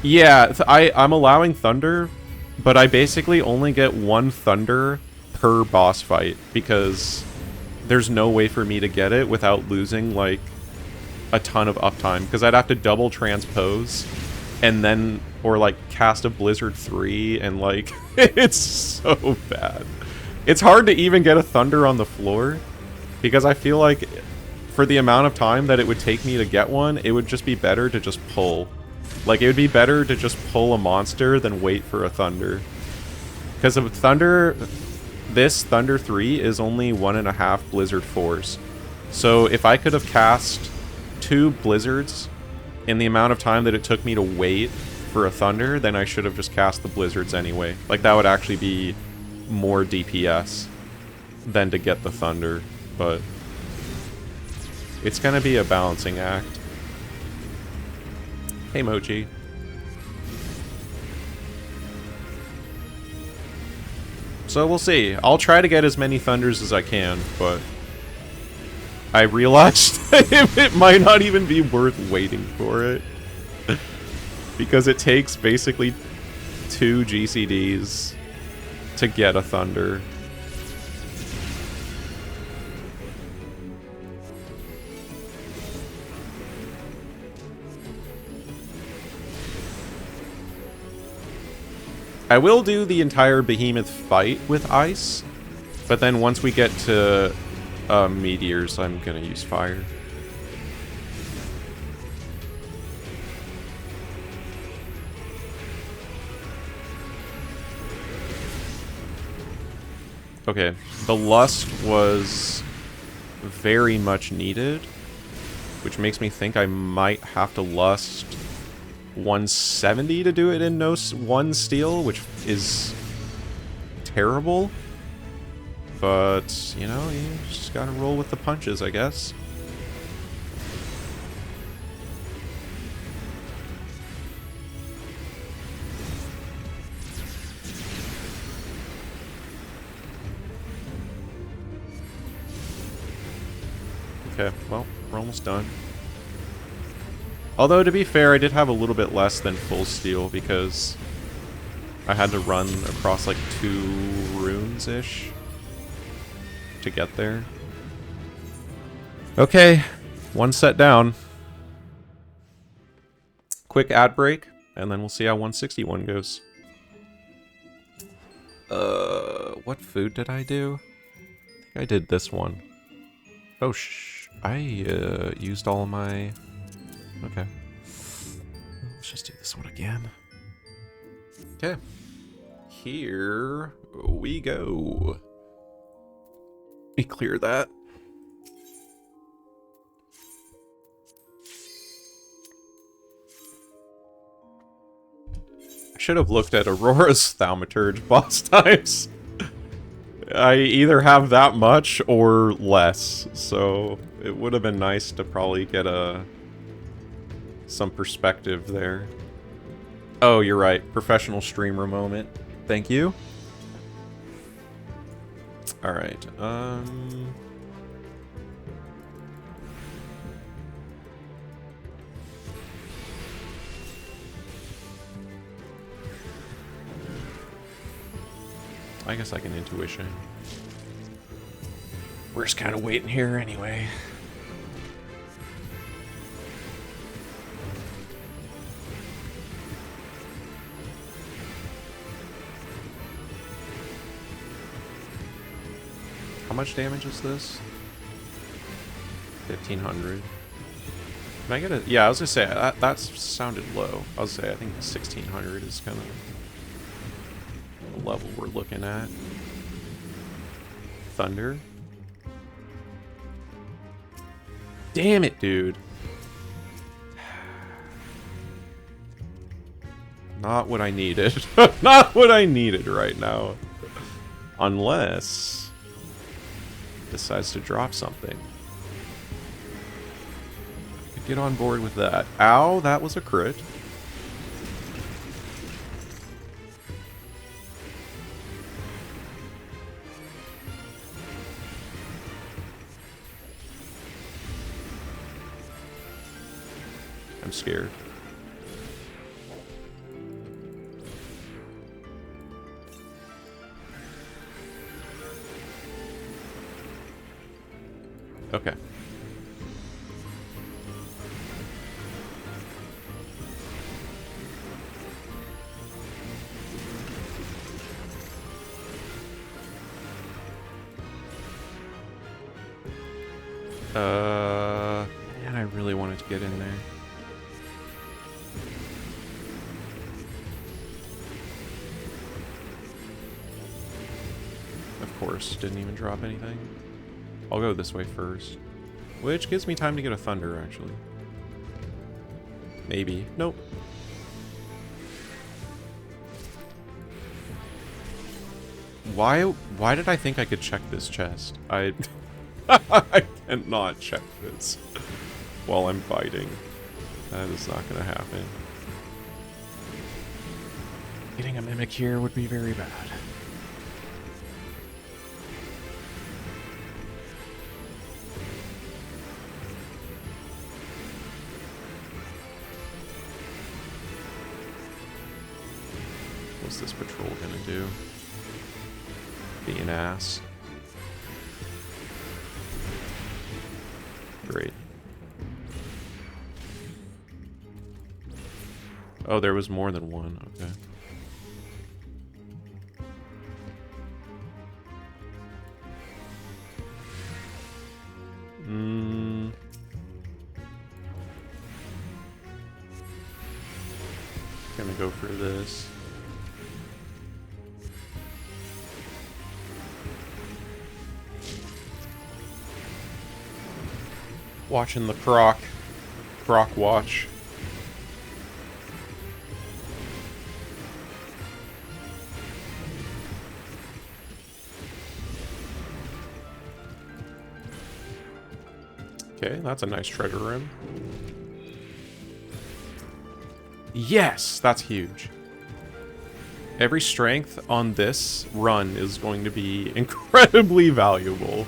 Yeah, I'm allowing Thunder, but I basically only get 1 Thunder per boss fight, because there's no way for me to get it without losing, like, a ton of uptime, because I'd have to double transpose, and then, or, like, cast a Blizzard 3, and, like, it's so bad. It's hard to even get a Thunder on the floor, because I feel like for the amount of time that it would take me to get one, it would just be better to just pull. Like, it would be better to just pull a monster than wait for a Thunder. Because of Thunder, this Thunder 3 is only 1.5 Blizzard 4s. So if I could have cast 2 Blizzards in the amount of time that it took me to wait for a Thunder, then I should have just cast the Blizzards anyway. Like, that would actually be more DPS than to get the Thunder, but it's gonna be a balancing act. Hey, Mochi. So we'll see. I'll try to get as many Thunders as I can, but I realized it might not even be worth waiting for it. Because it takes basically 2 GCDs to get a Thunder. I will do the entire Behemoth fight with ice, but then once we get to meteors, I'm gonna use fire. Okay, the Lust was very much needed, which makes me think I might have to Lust 170 to do it in no 1 steel, which is terrible. But, you know, you just gotta roll with the punches, I guess. Okay, well, we're almost done. Although, to be fair, I did have a little bit less than full steel because I had to run across like 2 runes-ish to get there. Okay, 1 set down. Quick ad break, and then we'll see how 161 goes. What food did I do? I think I did this one. Oh, I used all of my... Okay. Let's just do this one again. Okay. Here we go. We clear that. I should have looked at Aurora's Thaumaturge boss times. I either have that much or less, so it would have been nice to probably get some perspective there. Oh, you're right. Professional streamer moment. Thank you. Alright, I guess I can intuition. We're just kind of waiting here anyway. How much damage is this? 1,500. Can I get a... Yeah, I was gonna say, that sounded low. I was gonna say, I think 1,600 is kind of the level we're looking at. Thunder. Damn it, dude. Not what I needed. Not what I needed right now. Unless... decides to drop something. Could get on board with that. Ow, that was a crit. I'm scared. Okay. Man, I really wanted to get in there. Of course, didn't even drop anything. I'll go this way first. Which gives me time to get a thunder, actually. Maybe. Nope. Why did I think I could check this chest? I cannot check this while I'm fighting. That is not gonna happen. Getting a mimic here would be very bad. What's this patrol gonna do? Be an ass. Great. Oh, there was more than one. Okay. Gonna go for this. Watching the Croc watch. Okay, that's a nice treasure room. Yes, that's huge. Every strength on this run is going to be incredibly valuable.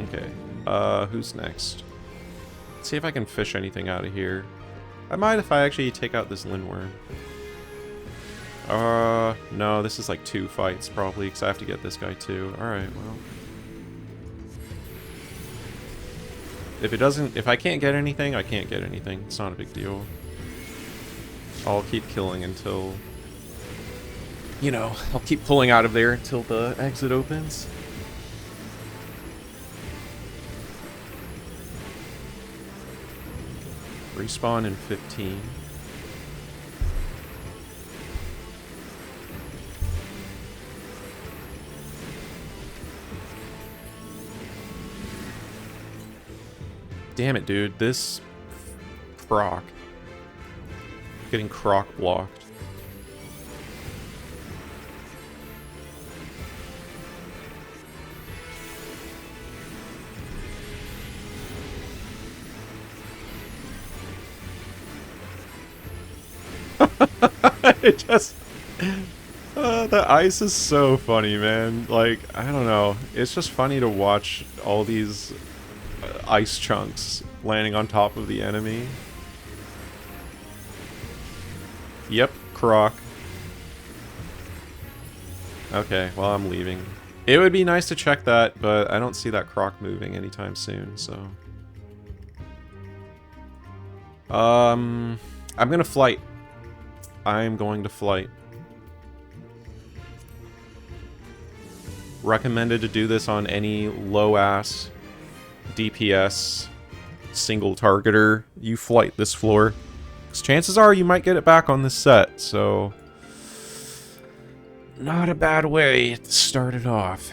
Okay, who's next? Let's see if I can fish anything out of here. I might if I actually take out this Lindworm. No, this is like 2 fights probably, because I have to get this guy too. Alright, well. If I can't get anything, I can't get anything. It's not a big deal. I'll keep killing until, you know, I'll keep pulling out of there until the exit opens. Respawn in 15. Damn it, dude. This croc. Getting croc blocked. It just... the ice is so funny, man. Like, I don't know. It's just funny to watch all these ice chunks landing on top of the enemy. Yep, croc. Okay, well, I'm leaving. It would be nice to check that, but I don't see that croc moving anytime soon, so... I'm gonna flight. I'm going to flight. Recommended to do this on any low-ass DPS single targeter. You flight this floor. Because chances are you might get it back on this set, so... Not a bad way to start it off.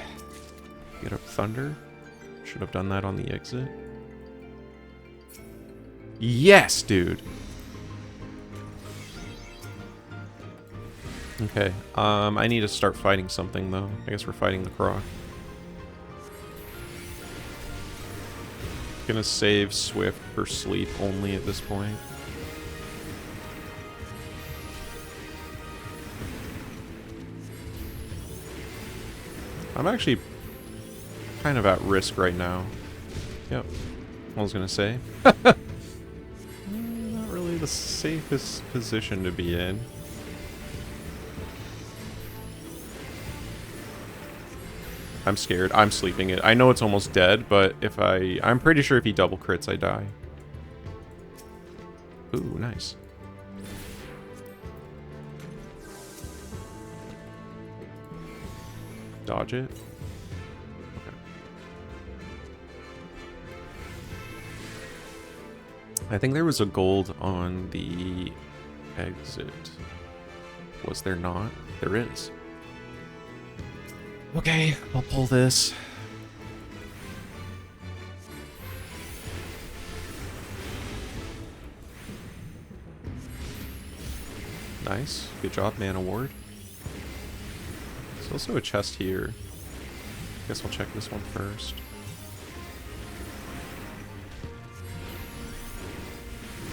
Get up Thunder. Should have done that on the exit. Yes, dude! Okay, I need to start fighting something, though. I guess we're fighting the croc. Gonna save Swift for sleep only at this point. I'm actually kind of at risk right now. Yep. I was gonna say. Not really the safest position to be in. I'm scared. I'm sleeping it. I know it's almost dead, but if I'm pretty sure if he double crits, I die. Ooh, nice. Dodge it. Okay. I think there was a gold on the exit. Was there not? There is. Okay, I'll pull this. Nice. Good job, man award. There's also a chest here. Guess I'll check this one first.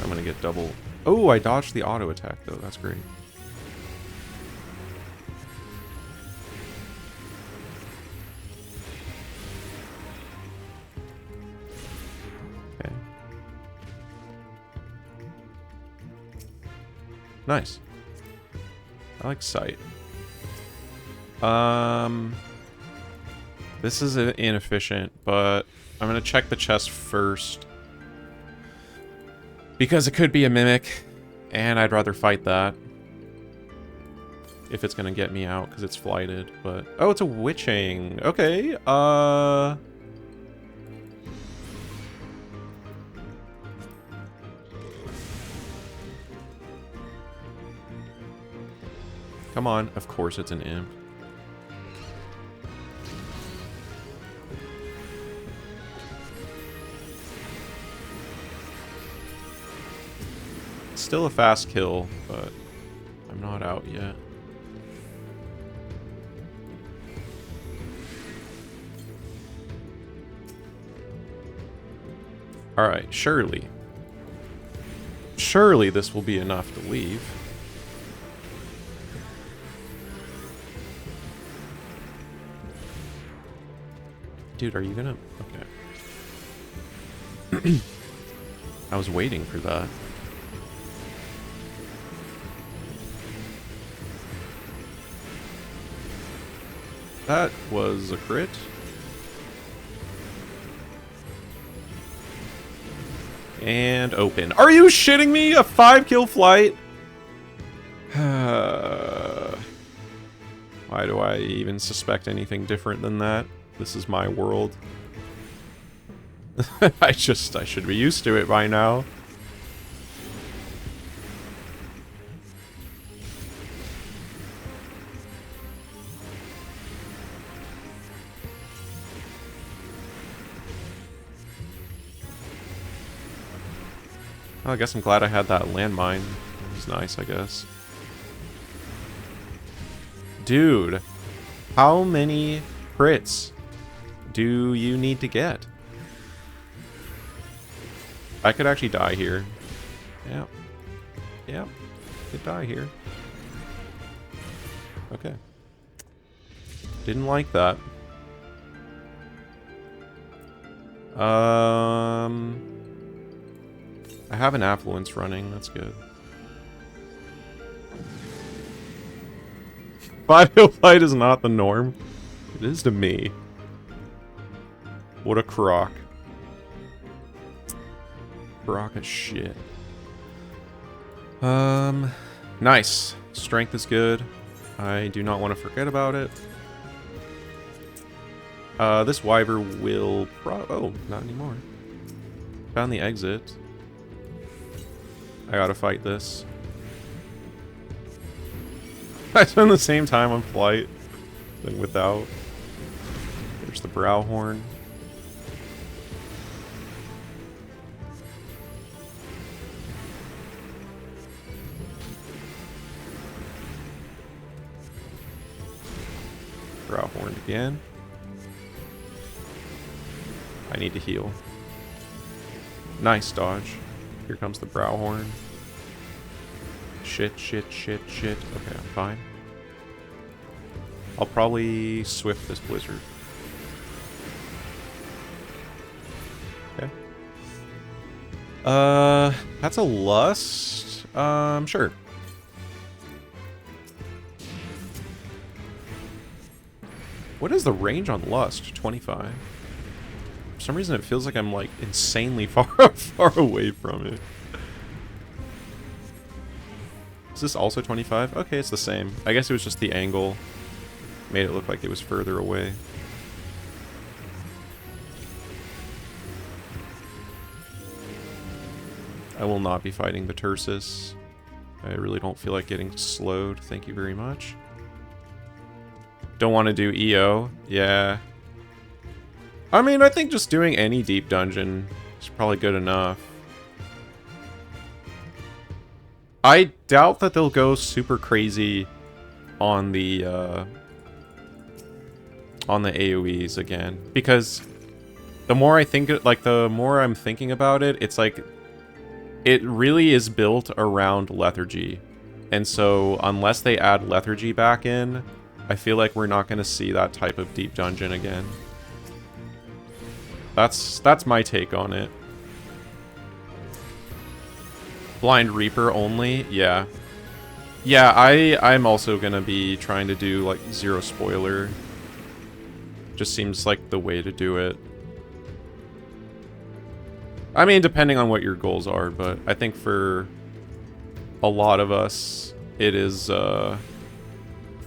I'm gonna get double... Oh, I dodged the auto attack, though. That's great. Nice. I like sight. This is inefficient, but I'm gonna check the chest first. Because it could be a mimic, and I'd rather fight that. If it's gonna get me out, because it's flighted, but... Oh, it's a witching! Okay, Come on. Of course it's an imp. Still a fast kill, but I'm not out yet. Alright, surely. Surely this will be enough to leave. Dude, are you gonna... Okay. I was waiting for that. That was a crit. And open. Are you shitting me? A 5-kill flight? Why do I even suspect anything different than that? This is my world. I should be used to it by now. Well, I guess I'm glad I had that landmine. It's nice, I guess. Dude, how many crits do you need to get? I could actually die here. Yeah. Yeah. Could die here. Okay. Didn't like that. I have an affluence running. That's good. 5-hill fight is not the norm. It is to me. What a crock. Crock of shit. Nice. Strength is good. I do not want to forget about it. This wyver will oh, not anymore. Found the exit. I gotta fight this. I spend the same time on flight than without. There's the brow horn. Brow horn again. I need to heal. Nice dodge. Here comes the brow horn. Shit, shit, shit, shit. Okay, I'm fine. I'll probably swift this blizzard. Okay. That's a lust? Sure. What is the range on lust? 25. For some reason it feels like I'm like insanely far away from it. Is this also 25? Okay, it's the same. I guess it was just the angle made it look like it was further away. I will not be fighting the Tursus. I really don't feel like getting slowed. Thank you very much. Don't want to do EO. Yeah. I mean, I think just doing any deep dungeon is probably good enough. I doubt that they'll go super crazy on the AoEs again, because the more I think, like, the more I'm thinking about it, it's like it really is built around lethargy, and so unless they add lethargy back in, I feel like we're not going to see that type of deep dungeon again. That's my take on it. Blind Reaper only? Yeah. Yeah, I'm also gonna be trying to do, like, zero spoiler. Just seems like the way to do it. I mean, depending on what your goals are, but I think for a lot of us, it is,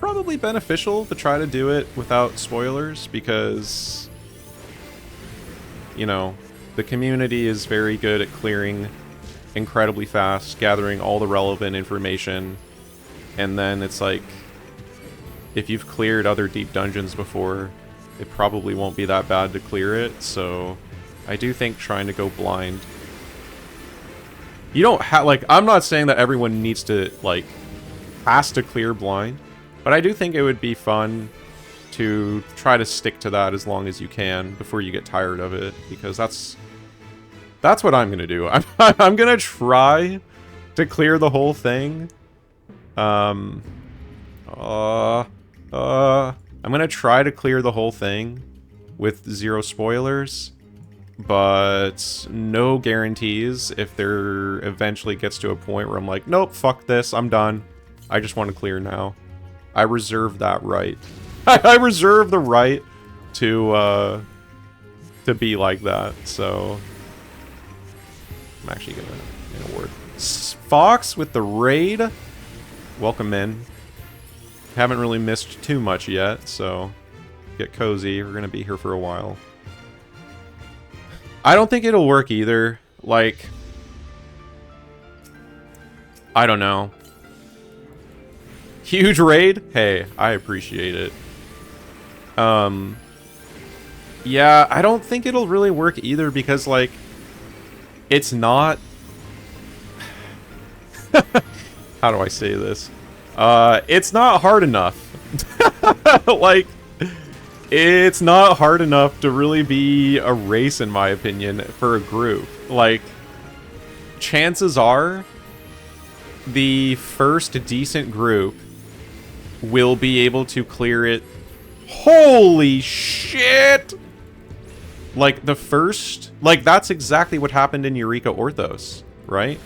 probably beneficial to try to do it without spoilers, because, you know, the community is very good at clearing incredibly fast, gathering all the relevant information, and then it's like, if you've cleared other deep dungeons before, it probably won't be that bad to clear it, so I do think trying to go blind... You don't have, like, I'm not saying that everyone needs to, like, has to clear blind, but I do think it would be fun to try to stick to that as long as you can before you get tired of it, because that's what I'm gonna do. I'm gonna try to clear the whole thing. I'm gonna try to clear the whole thing with zero spoilers, but no guarantees if there eventually gets to a point where I'm like, nope, fuck this, I'm done. I just want to clear now. I reserve that right. I reserve the right to be like that, so... I'm actually gonna award Fox with the raid. Welcome in. Haven't really missed too much yet, so get cozy. We're gonna be here for a while. I don't think it'll work either. Like, I don't know. Huge raid? Hey, I appreciate it. Yeah, I don't think it'll really work either, because, like, it's not how do I say this? It's not hard enough. Like, it's not hard enough to really be a race, in my opinion, for a group. Like, chances are, the first decent group will be able to clear it. Holy shit! Like, the first... Like, that's exactly what happened in Eureka Orthos, right?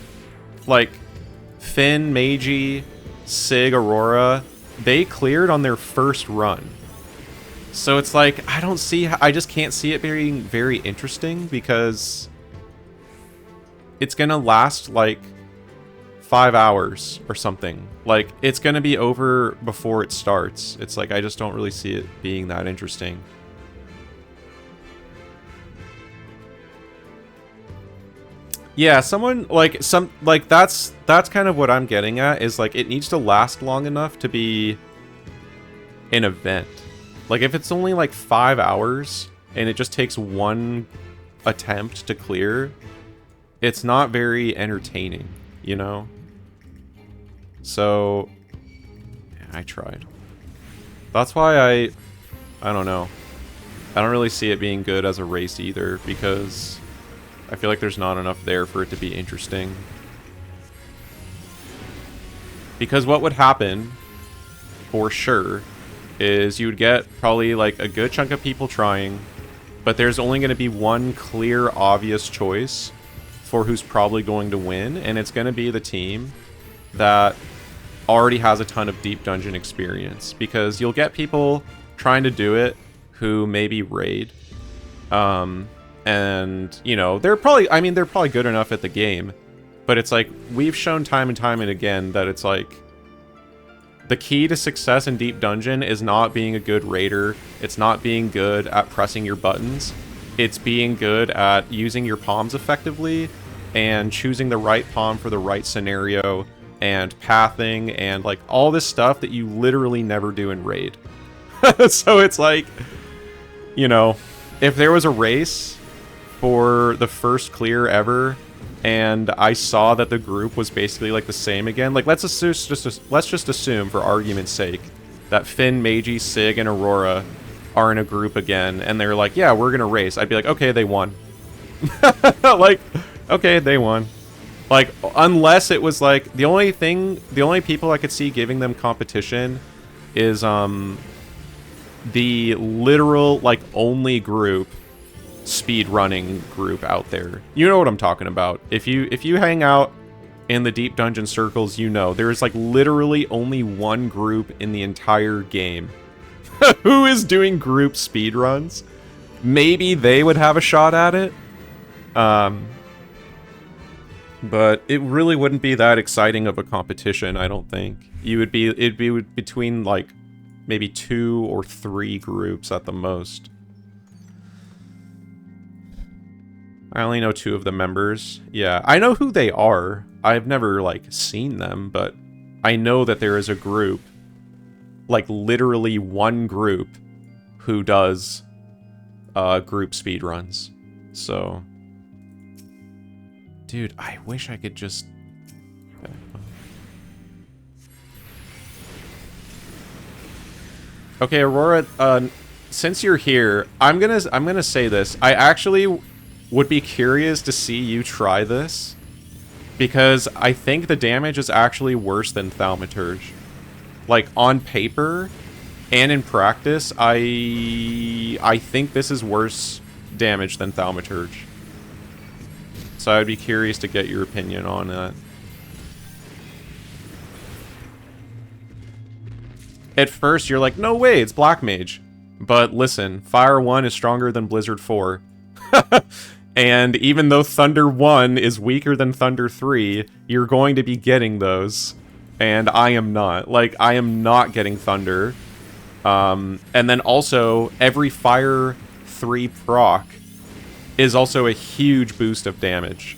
Like, Finn, Meiji, Sig, Aurora, they cleared on their first run. So it's like, I just can't see it being very interesting because it's gonna last like 5 hours or something. Like, it's gonna be over before it starts. It's like, I just don't really see it being that interesting. Yeah, someone like that's kind of what I'm getting at, is like, it needs to last long enough to be an event. Like, if it's only like 5 hours and it just takes one attempt to clear, it's not very entertaining, you know? So, yeah, I tried. That's why I don't know. I don't really see it being good as a race either, because I feel like there's not enough there for it to be interesting. Because what would happen, for sure, is you would get probably like a good chunk of people trying, but there's only going to be one clear, obvious choice for who's probably going to win, and it's going to be the team that already has a ton of deep dungeon experience. Because you'll get people trying to do it who maybe raid, and, you know, they're probably good enough at the game, but it's like, we've shown time and time and again that it's like, the key to success in Deep Dungeon is not being a good raider. It's not being good at pressing your buttons. It's being good at using your palms effectively and choosing the right palm for the right scenario and pathing and like all this stuff that you literally never do in raid. So it's like, you know, if there was a race for the first clear ever, and I saw that the group was basically like the same again, like let's just assume for argument's sake that Finn, Meiji, Sig, and Aurora are in a group again, and they're like, yeah, we're gonna race. I'd be like, okay, they won. Like, okay, they won. Like, unless it was like, the only people I could see giving them competition is the literal like only group, speed running group out there. You know what I'm talking about. If you hang out in the Deep Dungeon circles, you know there is like literally only one group in the entire game who is doing group speed runs. Maybe they would have a shot at it, but it really wouldn't be that exciting of a competition, I don't think. It'd be between like maybe 2 or 3 groups at the most. I only know 2 of the members. Yeah, I know who they are. I've never, like, seen them, but I know that there is a group, like, literally one group, who does group speedruns. So, dude, I wish I could just... Okay, Aurora, since you're here, I'm gonna say this. I actually would be curious to see you try this, because I think the damage is actually worse than Thaumaturge. Like, on paper and in practice, I think this is worse damage than Thaumaturge. So I'd be curious to get your opinion on that. At first, you're like, no way, it's Black Mage. But listen, Fire 1 is stronger than Blizzard 4. And even though Thunder 1 is weaker than Thunder 3, you're going to be getting those. And I am not. Like, I am not getting Thunder. And then also, every Fire 3 proc is also a huge boost of damage.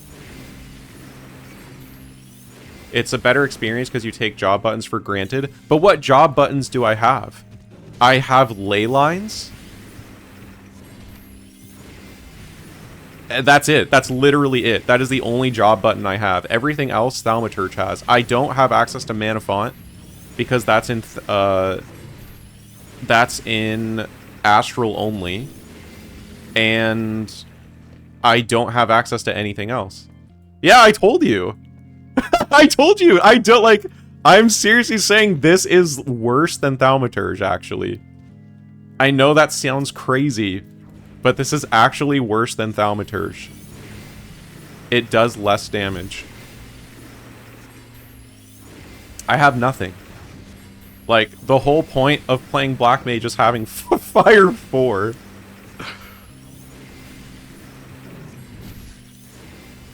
It's a better experience because you take job buttons for granted. But what job buttons do I have? I have ley lines. That's it. That's literally it. That is the only job button I have. Everything else Thaumaturge has. I don't have access to Mana Font because that's in Astral only, and I don't have access to anything else. Yeah, I told you. I told you. I don't like. I'm seriously saying this is worse than Thaumaturge. Actually, I know that sounds crazy. But this is actually worse than Thaumaturge. It does less damage. I have nothing. Like, the whole point of playing Black Mage is having Fire 4.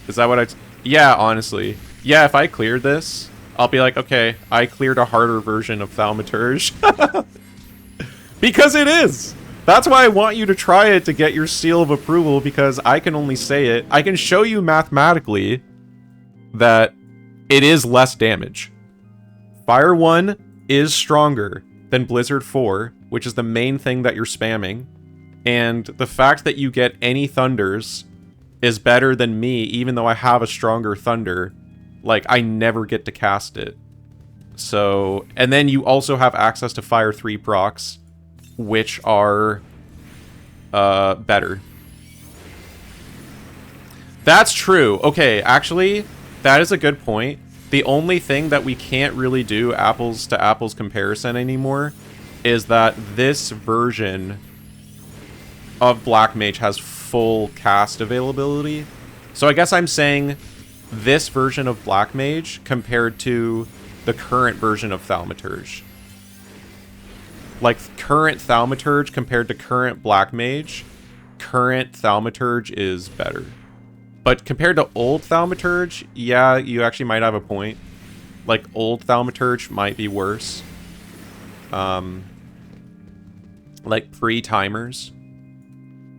Is that what yeah, honestly. Yeah, if I cleared this, I'll be like, okay, I cleared a harder version of Thaumaturge. Because it is! That's why I want you to try it to get your seal of approval, because I can only say it. I can show you mathematically that it is less damage. Fire 1 is stronger than Blizzard 4, which is the main thing that you're spamming. And the fact that you get any Thunders is better than me, even though I have a stronger Thunder. Like, I never get to cast it. So, and then you also have access to Fire 3 procs, which are better. That's true. Okay, actually, that is a good point. The only thing that we can't really do apples to apples comparison anymore is that this version of Black Mage has full cast availability. So I guess I'm saying this version of Black Mage compared to the current version of Thaumaturge. Like, current Thaumaturge compared to current Black Mage, current Thaumaturge is better. But compared to old Thaumaturge, yeah, you actually might have a point. Like, old Thaumaturge might be worse. Like, pre-timers.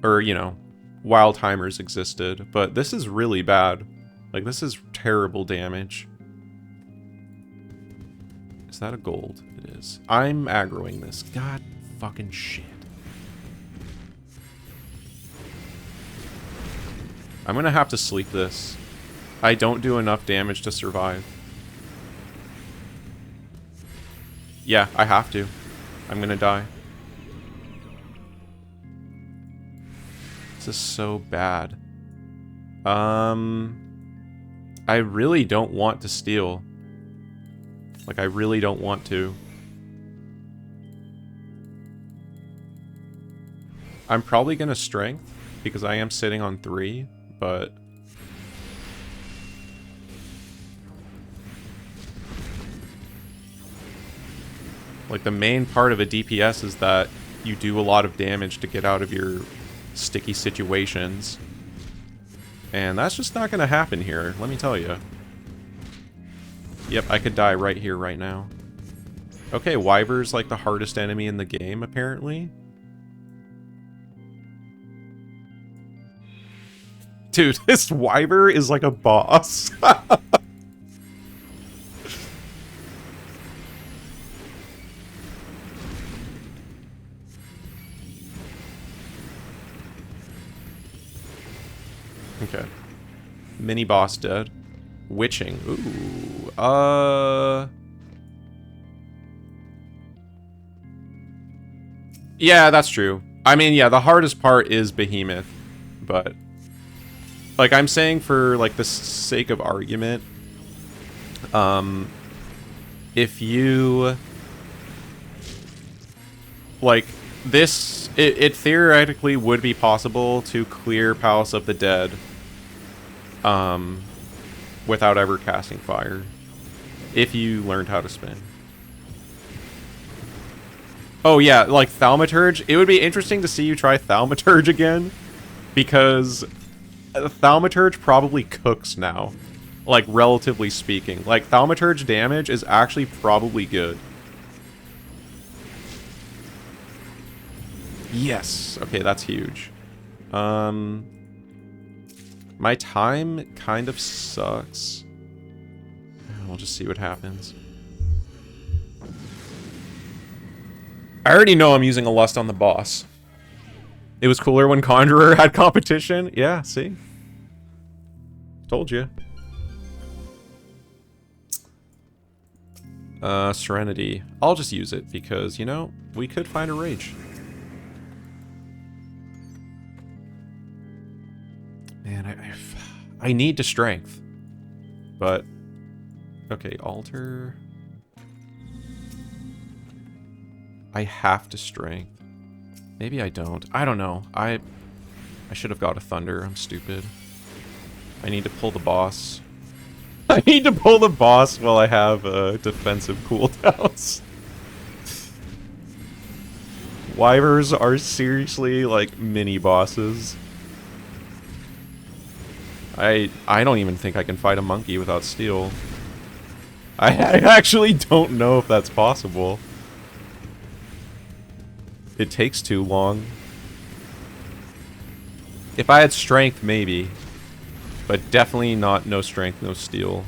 Or, you know, while timers existed. But this is really bad. Like, this is terrible damage. Is that a gold? It is. I'm aggroing this. God fucking shit. I'm gonna have to sleep this. I don't do enough damage to survive. Yeah, I have to. I'm gonna die. This is so bad. I really don't want to steal. Like, I really don't want to. I'm probably gonna strength, because I am sitting on 3, but... Like, the main part of a DPS is that you do a lot of damage to get out of your sticky situations. And that's just not gonna happen here, let me tell you. Yep, I could die right here, right now. Okay, Wyver's like the hardest enemy in the game, apparently. Dude, this Wyver is like a boss. Okay. Mini boss dead. Witching. Ooh. Yeah, that's true. I mean, yeah, the hardest part is Behemoth. But... Like, I'm saying for, like, the sake of argument... if you... Like, this... It theoretically would be possible to clear Palace of the Dead... without ever casting fire, if you learned how to spin. Oh yeah, like Thaumaturge, it would be interesting to see you try Thaumaturge again, because Thaumaturge probably cooks now, like, relatively speaking. Like, Thaumaturge damage is actually probably good. Yes, okay, that's huge. My time kind of sucks. We'll just see what happens. I already know I'm using a Lust on the boss. It was cooler when Conjurer had competition. Yeah, see? Told you. Serenity. I'll just use it because, you know, we could find a rage. Man, I need to strength. But, okay, alter. I have to strength. Maybe I don't. I don't know. I should have got a thunder. I'm stupid. I need to pull the boss. I need to pull the boss while I have defensive cooldowns. Wyvers are seriously like mini bosses. I don't even think I can fight a monkey without steel. I actually don't know if that's possible. It takes too long. If I had strength, maybe. But definitely not no strength, no steel.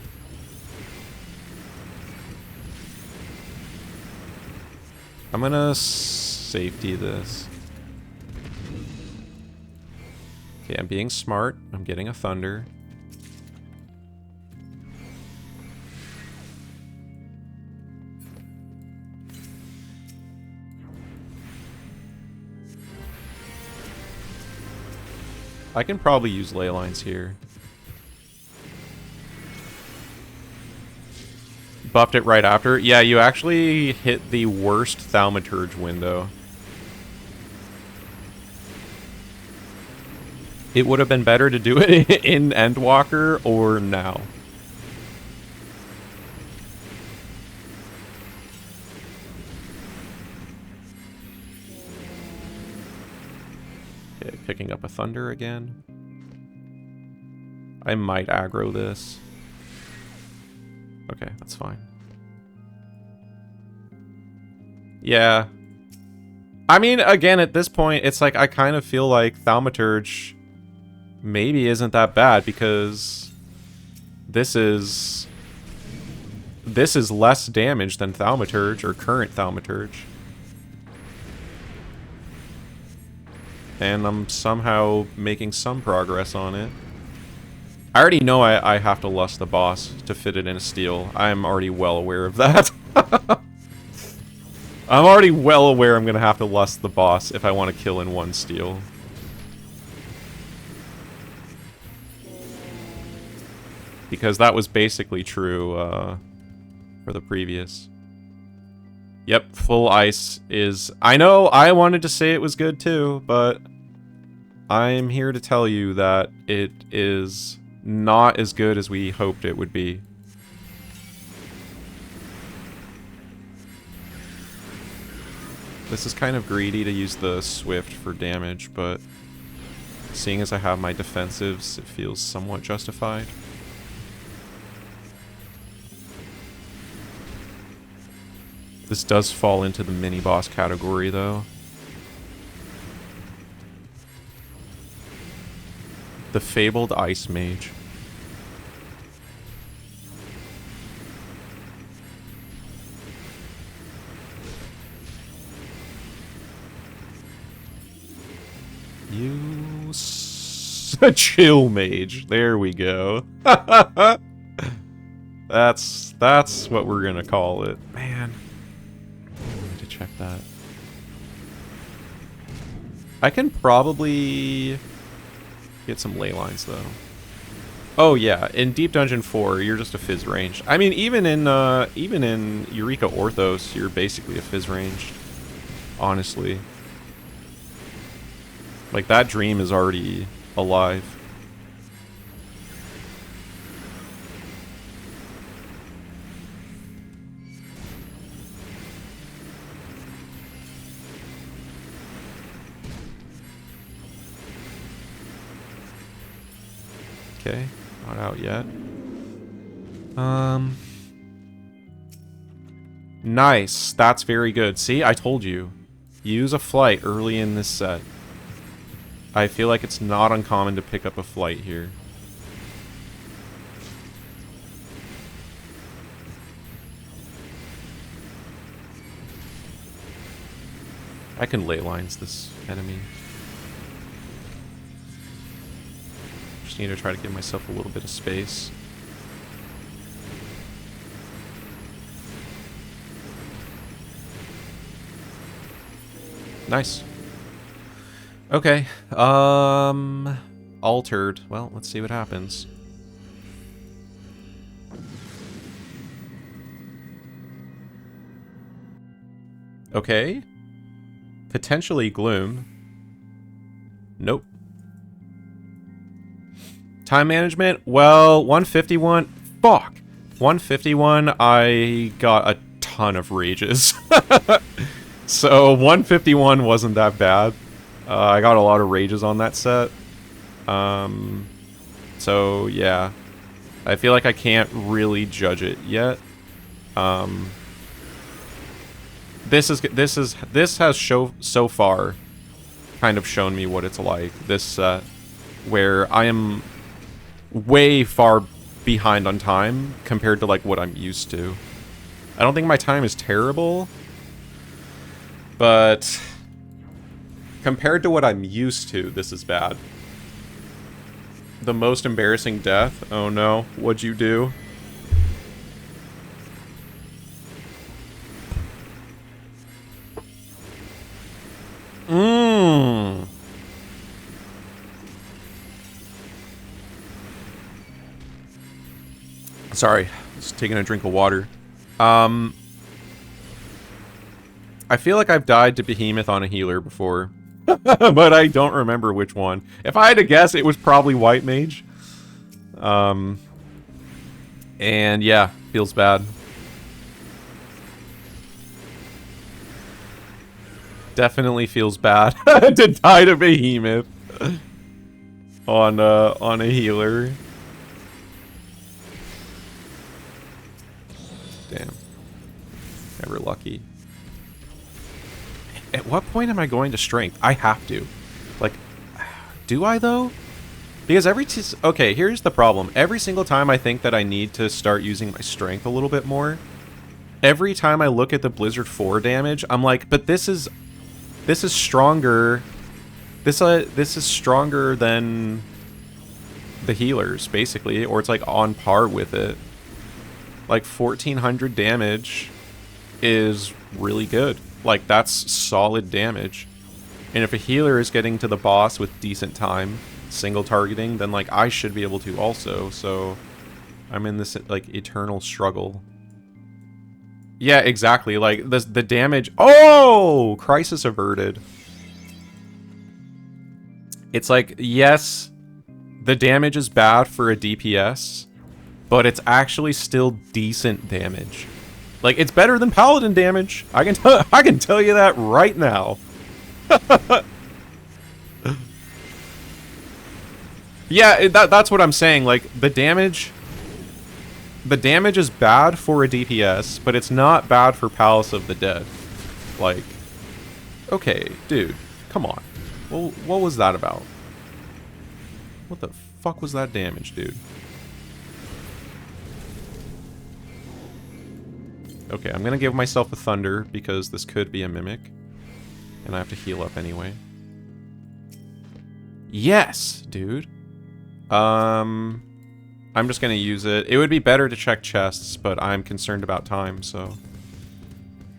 I'm gonna safety this. Okay, I'm being smart. I'm getting a thunder. I can probably use ley lines here. Buffed it right after. Yeah, you actually hit the worst Thaumaturge window. It would have been better to do it in Endwalker or now. Okay, picking up a thunder again. I might aggro this. Okay, that's fine. Yeah. I mean, again, at this point, it's like I kind of feel like Thaumaturge maybe isn't that bad because this is less damage than Thaumaturge or current Thaumaturge. And I'm somehow making some progress on it. I already know I have to lust the boss to fit it in a steel. I'm already well aware of that. I'm already well aware I'm going to have to lust the boss if I want to kill in one steel. Because that was basically true for the previous. Yep, full ice is... I know I wanted to say it was good too, but I'm here to tell you that it is not as good as we hoped it would be. This is kind of greedy to use the Swift for damage, but seeing as I have my defensives, it feels somewhat justified. This does fall into the mini-boss category, though. The Fabled Ice Mage. You... Chill Mage. There we go. That's what we're gonna call it. Man. I need to check that. I can probably get some ley lines, though. Oh, yeah. In Deep Dungeon 4, you're just a Fizz ranged. I mean, even in Eureka Orthos, you're basically a Fizz ranged. Honestly. Like, that dream is already alive. Okay, not out yet. Nice. That's very good. See, I told you. Use a flight early in this set. I feel like it's not uncommon to pick up a flight here. I can ley lines this enemy. Just need to try to give myself a little bit of space. Nice. Okay. Altered. Well, let's see what happens. Okay. Potentially gloom. Nope. Time management? Well, 151. Fuck. 151, I got a ton of rages. So 151 wasn't that bad. I got a lot of rages on that set. So yeah. I feel like I can't really judge it yet. This has so far kind of shown me what it's like. This set where I am way far behind on time compared to like what I'm used to. I don't think my time is terrible, but compared to what I'm used to, this is bad. The most embarrassing death? Oh no, what'd you do? Sorry, just taking a drink of water. I feel like I've died to Behemoth on a healer before. But I don't remember which one. If I had to guess, it was probably White Mage. And yeah, feels bad. Definitely feels bad to die to Behemoth on a healer. Damn. Never lucky. At what point am I going to strength? I have to. Like, do I though? Because okay, here's the problem. Every single time I think that I need to start using my strength a little bit more, every time I look at the Blizzard 4 damage, I'm like, but this is stronger. This is stronger than the healers, basically, or it's like on par with it. Like 1400 damage is really good. Like, that's solid damage. And if a healer is getting to the boss with decent time, single targeting, then like I should be able to also. So I'm in this like eternal struggle. Yeah, exactly. Like the damage. Oh, crisis averted. It's like, yes, the damage is bad for a DPS, but it's actually still decent damage. Like, it's better than Paladin damage. I can tell you that right now. Yeah, that's what I'm saying. Like, the damage is bad for a DPS, but it's not bad for Palace of the Dead. Like, okay, dude, come on. Well, what was that about? What the fuck was that damage, dude? Okay, I'm gonna give myself a Thunder because this could be a Mimic. And I have to heal up anyway. Yes, dude. I'm just gonna use it. It would be better to check chests, but I'm concerned about time, so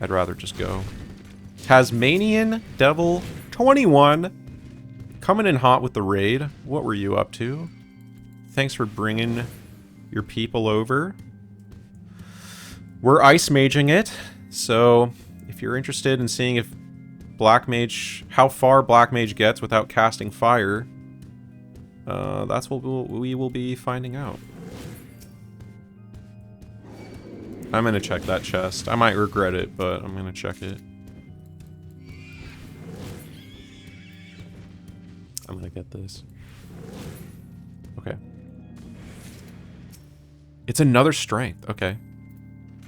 I'd rather just go. Tasmanian Devil 21. Coming in hot with the raid. What were you up to? Thanks for bringing your people over. We're ice maging it, so if you're interested in seeing if Black Mage, how far Black Mage gets without casting fire, that's what we will be finding out. I'm gonna check that chest. I might regret it, but I'm gonna check it. I'm gonna get this. Okay. It's another strength. Okay.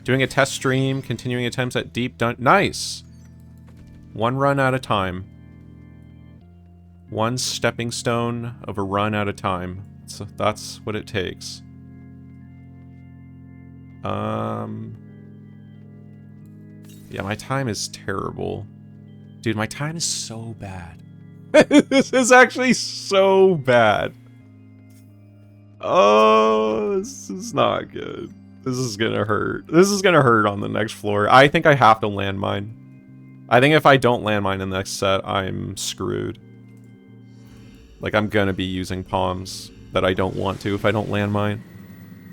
Doing a test stream, continuing attempts at deep dun- Nice! One run at a time. One stepping stone of a run at a time. So that's what it takes. Yeah, my time is terrible. Dude, my time is so bad. This is actually so bad. Oh, this is not good. This is gonna hurt. This is gonna hurt on the next floor. I think I have to landmine. I think if I don't landmine in the next set, I'm screwed. Like, I'm gonna be using palms that I don't want to if I don't landmine.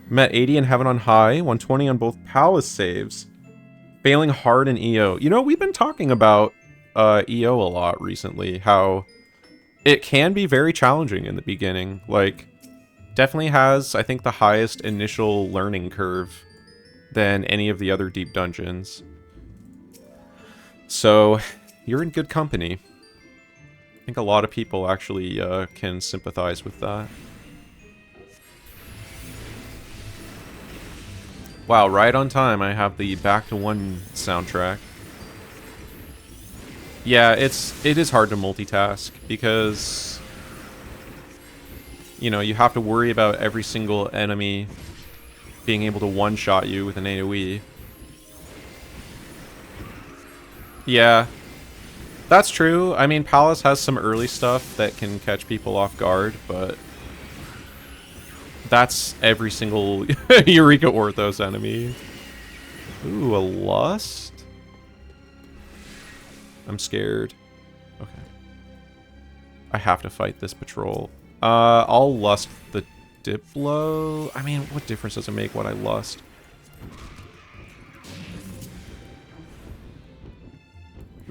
I'm at 80 in Heaven on High, 120 on both Palace saves. Failing hard in EO. You know, we've been talking about EO a lot recently, how it can be very challenging in the beginning. Like, definitely has, I think, the highest initial learning curve than any of the other deep dungeons. So, you're in good company. I think a lot of people actually can sympathize with that. Wow, right on time I have the Back to One soundtrack. Yeah, it is hard to multitask because, you know, you have to worry about every single enemy being able to one-shot you with an AoE. Yeah, that's true. I mean, Palace has some early stuff that can catch people off guard, but that's every single Eureka Orthos enemy. Ooh, a Lust? I'm scared. Okay. I have to fight this patrol. I'll Lust the Diplo. I mean, what difference does it make what I Lust?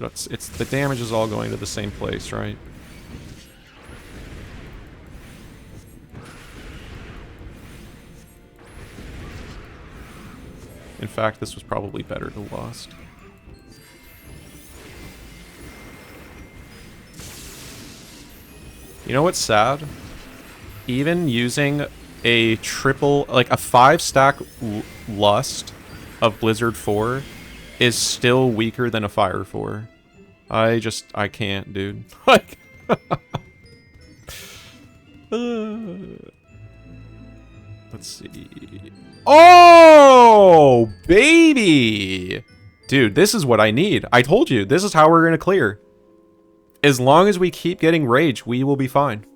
It's the damage is all going to the same place, right? In fact, this was probably better to Lust. You know what's sad? Even using a triple, like a 5-stack Lust of Blizzard 4 is still weaker than a Fire 4. I can't, dude. Like, let's see. Oh, baby! Dude, this is what I need. I told you, this is how we're gonna clear. As long as we keep getting rage, we will be fine.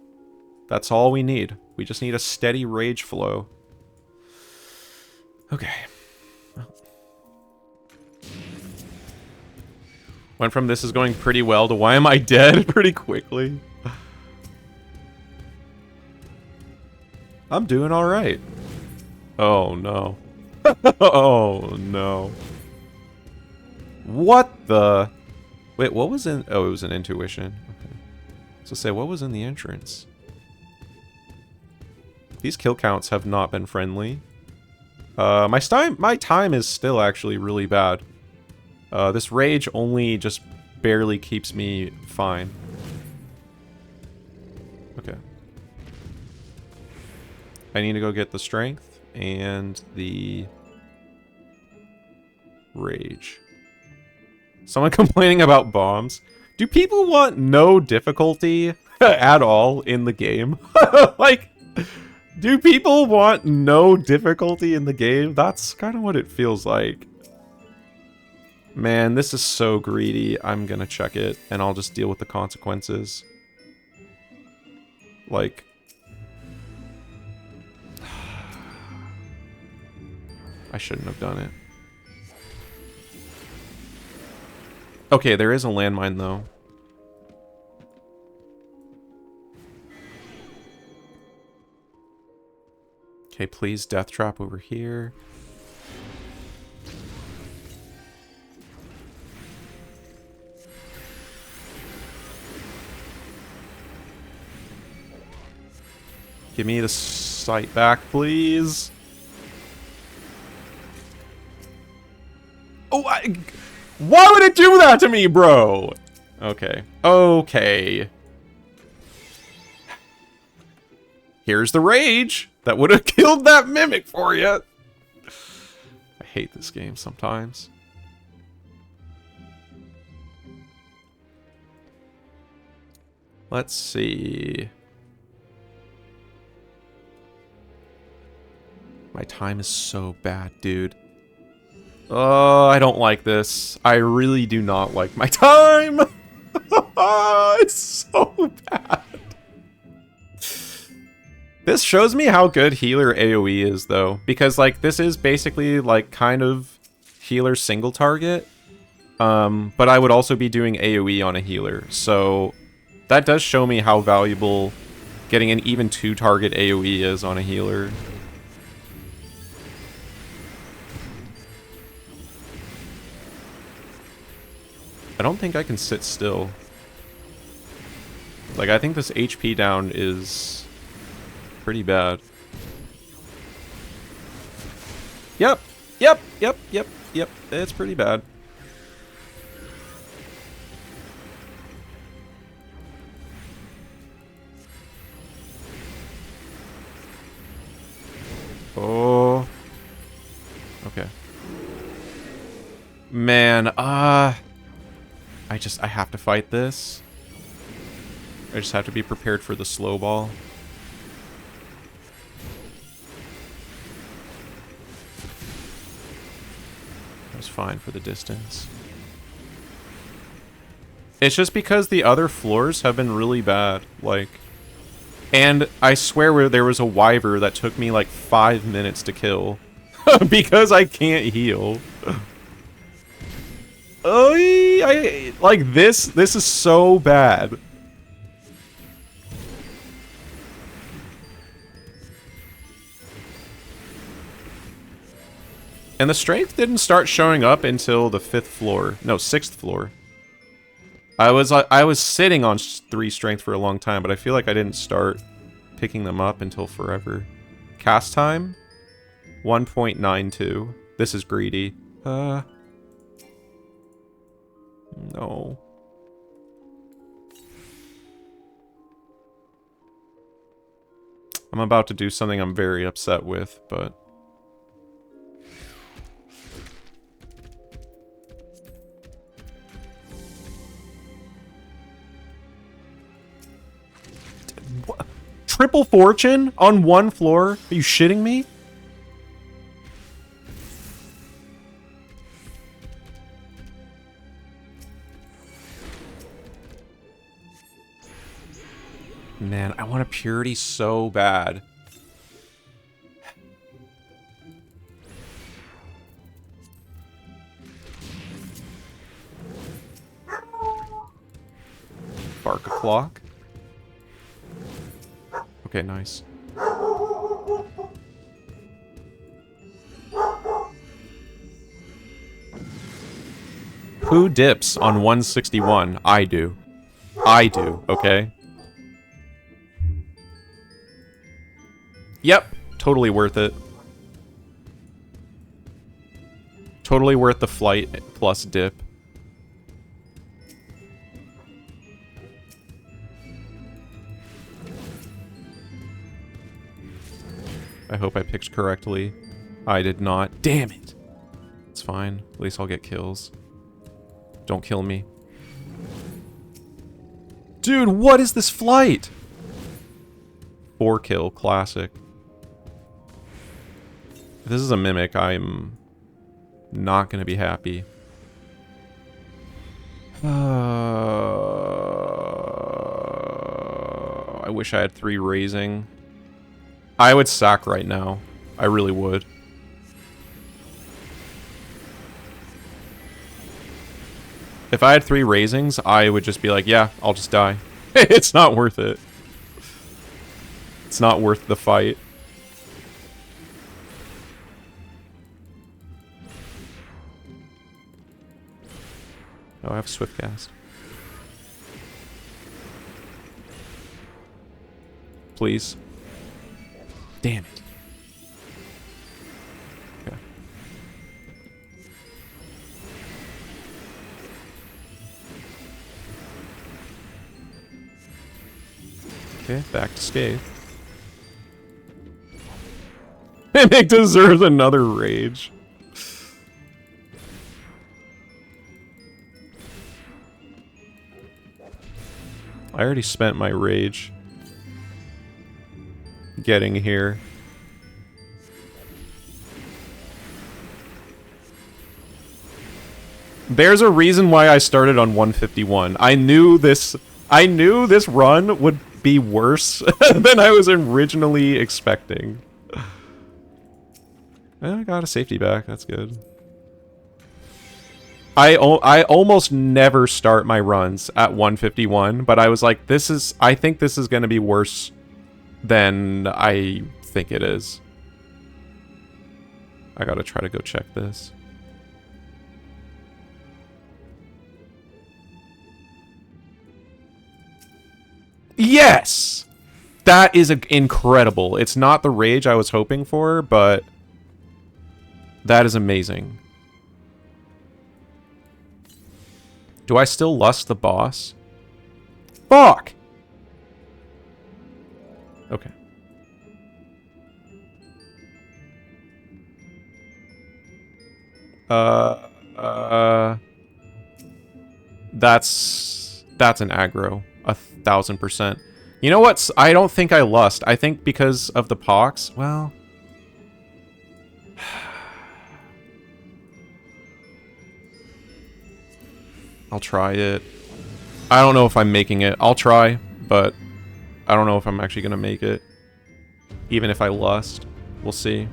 That's all we need. We just need a steady rage flow. Okay. Went from this is going pretty well to why am I dead pretty quickly. I'm doing all right. Oh, no. Oh, no. What the... Wait, what was in... Oh, it was an intuition. Okay. So say, what was in the entrance? These kill counts have not been friendly. My time is still actually really bad. This rage only just barely keeps me fine. Okay. I need to go get the strength and the rage. Someone complaining about bombs. Do people want no difficulty at all in the game? Like, do people want no difficulty in the game? That's kind of what it feels like. Man, this is so greedy. I'm gonna check it, and I'll just deal with the consequences. Like... I shouldn't have done it. Okay, there is a landmine, though. Okay, please, death trap over here. Give me the sight back, please. Oh, why would it do that to me, bro? Okay. Okay. Here's the rage. That would have killed that mimic for you. I hate this game sometimes. Let's see. My time is so bad, dude. Oh, I don't like this. I really do not like my time. It's so bad. This shows me how good healer AoE is, though. Because, like, this is basically, like, kind of healer single target. But I would also be doing AoE on a healer. So, that does show me how valuable getting an even 2-target AoE is on a healer. I don't think I can sit still. Like, I think this HP down is pretty bad. Yep. It's pretty bad. Oh. Okay. Man, I have to fight this. I just have to be prepared for the slow ball. That was fine for the distance. It's just because the other floors have been really bad, like... And I swear there was a wyver that took me like 5 minutes to kill. Because I can't heal. Oh, like this is so bad. And the strength didn't start showing up until the 5th floor. No, 6th floor. I was sitting on 3 strength for a long time, but I feel like I didn't start picking them up until forever. Cast time? 1.92. This is greedy. No. I'm about to do something I'm very upset with, but... What? Triple fortune on 1 floor? Are you shitting me? Man, I want a purity so bad. Bark a clock. Okay, nice. Who dips on 161? I do. I do, okay? Yep, totally worth it. Totally worth the flight plus dip. I hope I picked correctly. I did not. Damn it! It's fine. At least I'll get kills. Don't kill me. Dude, what is this flight? 4 kill, classic. If this is a mimic, I'm not gonna be happy. I wish I had 3 raising. I would sack right now. I really would. If I had 3 raisings, I would just be like, yeah, I'll just die. It's not worth it. It's not worth the fight. Oh, I have swift cast. Please. Damn it. Okay. Okay, back to Scathe. Mimic deserves another rage. I already spent my rage getting here. There's a reason why I started on 151. I knew this run would be worse than I was originally expecting. I got a safety back. That's good. I almost never start my runs at 151, but I was like, I think this is going to be worse than I think it is. I gotta try to go check this. Yes! That is incredible. It's not the rage I was hoping for, but that is amazing. Do I still lust the boss? Fuck! Okay. That's an aggro. 1000%. You know what? I don't think I lust. I think because of the pox. Well... I'll try it. I don't know if I'm making it. I'll try, but I don't know if I'm actually gonna make it. Even if I lust. We'll see.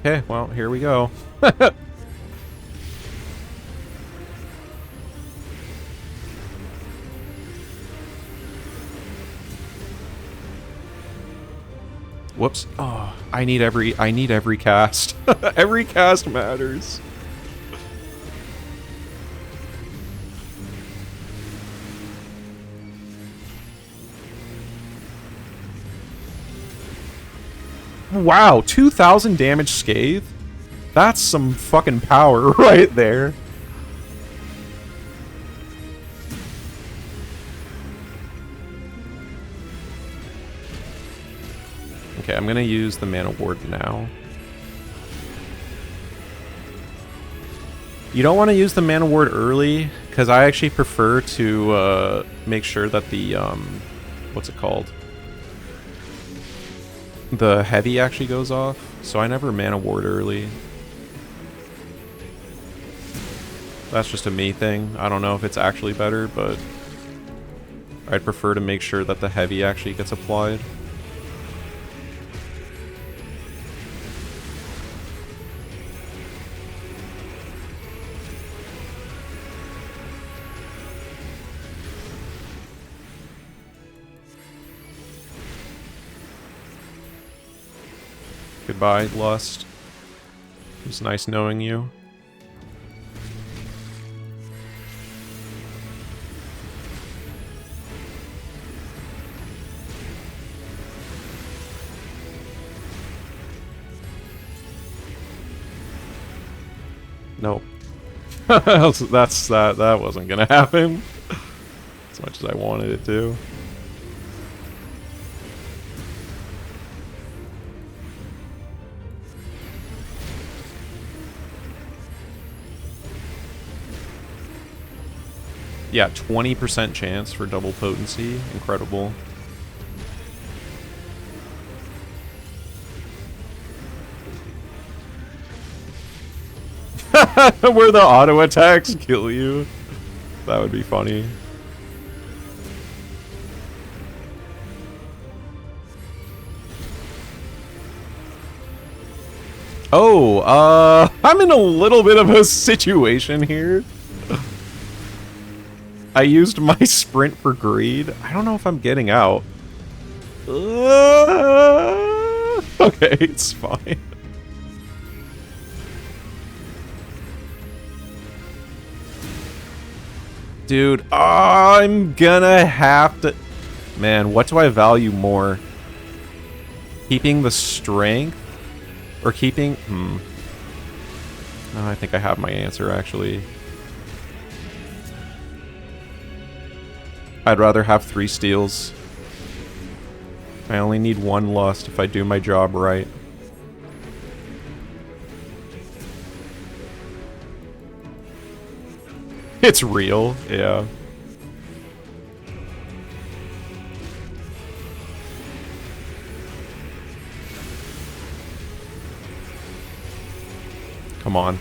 Okay, well, here we go. Whoops. Oh, I need every cast. Every cast matters. Wow, 2,000 damage scathe? That's some fucking power right there. Okay, I'm gonna use the mana ward now. You don't want to use the mana ward early, because I actually prefer to make sure that the, what's it called? The heavy actually goes off, so I never mana ward early. That's just a me thing. I don't know if it's actually better, but I'd prefer to make sure that the heavy actually gets applied. Goodbye, Lust. It was nice knowing you. Nope. That wasn't gonna happen. As much as I wanted it to. Yeah, 20% chance for double potency. Incredible. Where the auto attacks kill you. That would be funny. Oh, I'm in a little bit of a situation here. I used my sprint for greed. I don't know if I'm getting out. Okay, it's fine. Dude, I'm gonna have to... Man, what do I value more? Keeping the strength? Or keeping... No, I think I have my answer, actually. I'd rather have 3 steals. I only need 1 lust if I do my job right. It's real, yeah. Come on.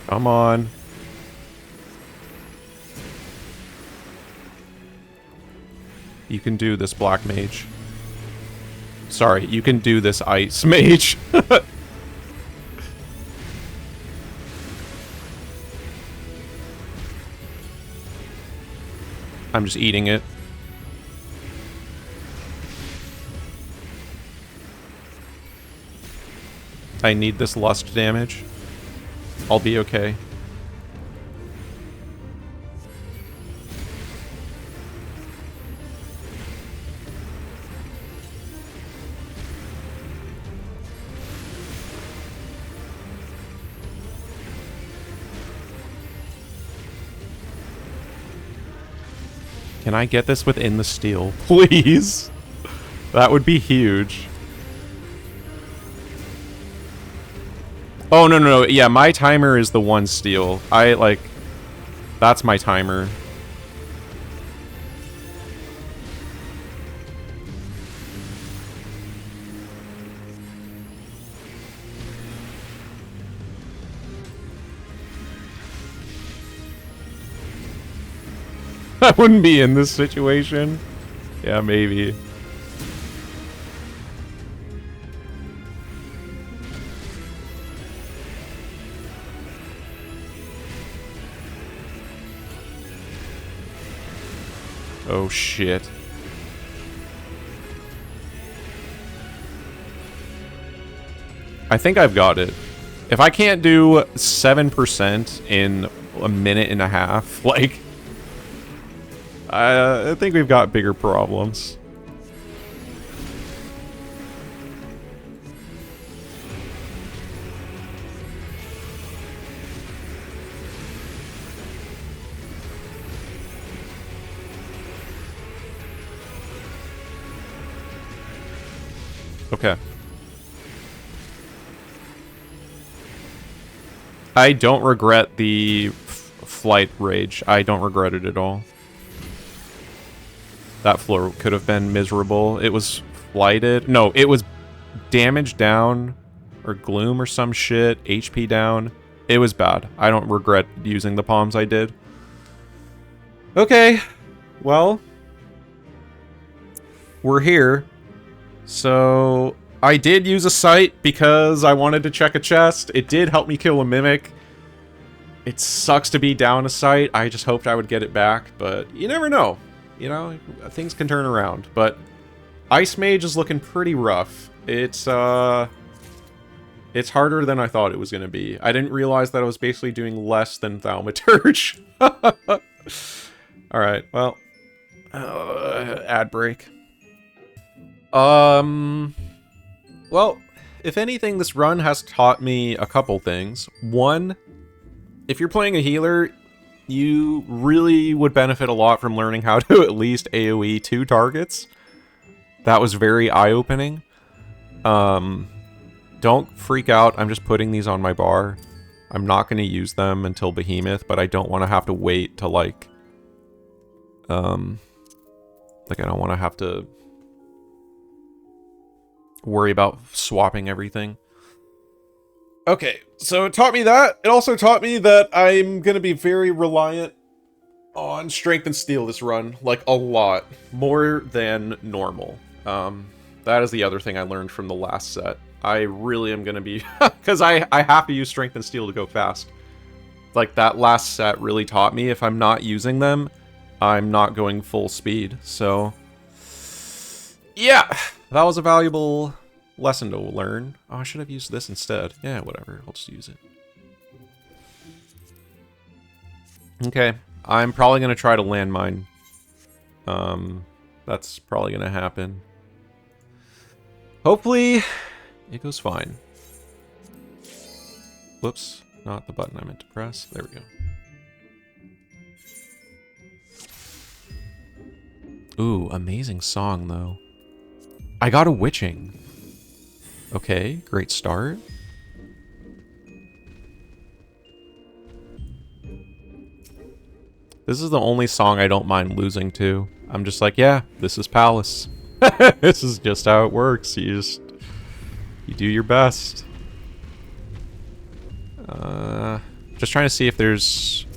Come on. You can do this, Black Mage. Sorry, you can do this, Ice Mage. I'm just eating it. I need this lust damage. I'll be okay. Can I get this within the steel? Please? That would be huge. Oh, no, no, no. Yeah, my timer is the 1 steel. That's my timer. I wouldn't be in this situation. Yeah, maybe. Oh, shit. I think I've got it. If I can't do 7% in a minute and a half, like... I think we've got bigger problems. Okay. I don't regret the flight rage. I don't regret it at all. That floor could have been miserable. It was flighted. No, it was damage down or gloom or some shit. HP down. It was bad. I don't regret using the palms I did. Okay. Well, we're here. So I did use a sight because I wanted to check a chest. It did help me kill a mimic. It sucks to be down a sight. I just hoped I would get it back, but you never know. You know, things can turn around. But Ice Mage is looking pretty rough. It's harder than I thought it was going to be. I didn't realize that I was basically doing less than Thaumaturge. Alright, well. Ad break. Well, if anything, this run has taught me a couple things. One, if you're playing a healer, you really would benefit a lot from learning how to at least AoE 2 targets. That was very eye-opening. Don't freak out. I'm just putting these on my bar. I'm not going to use them until Behemoth, but I don't want to have to wait to, I don't want to have to worry about swapping everything. Okay, so it taught me that. It also taught me that I'm going to be very reliant on strength and steel this run. Like, a lot. More than normal. That is the other thing I learned from the last set. I really am going to be... Because I have to use strength and steel to go fast. Like, that last set really taught me if I'm not using them, I'm not going full speed. So, yeah, that was a valuable lesson to learn. Oh, I should have used this instead. Yeah, whatever. I'll just use it. Okay. I'm probably going to try to landmine. That's probably going to happen. Hopefully, it goes fine. Whoops. Not the button I meant to press. There we go. Ooh, amazing song, though. I got a witching. Okay, great start. This is the only song I don't mind losing to. I'm just like, yeah, this is Palace. This is just how it works. You do your best. Just trying to see if there's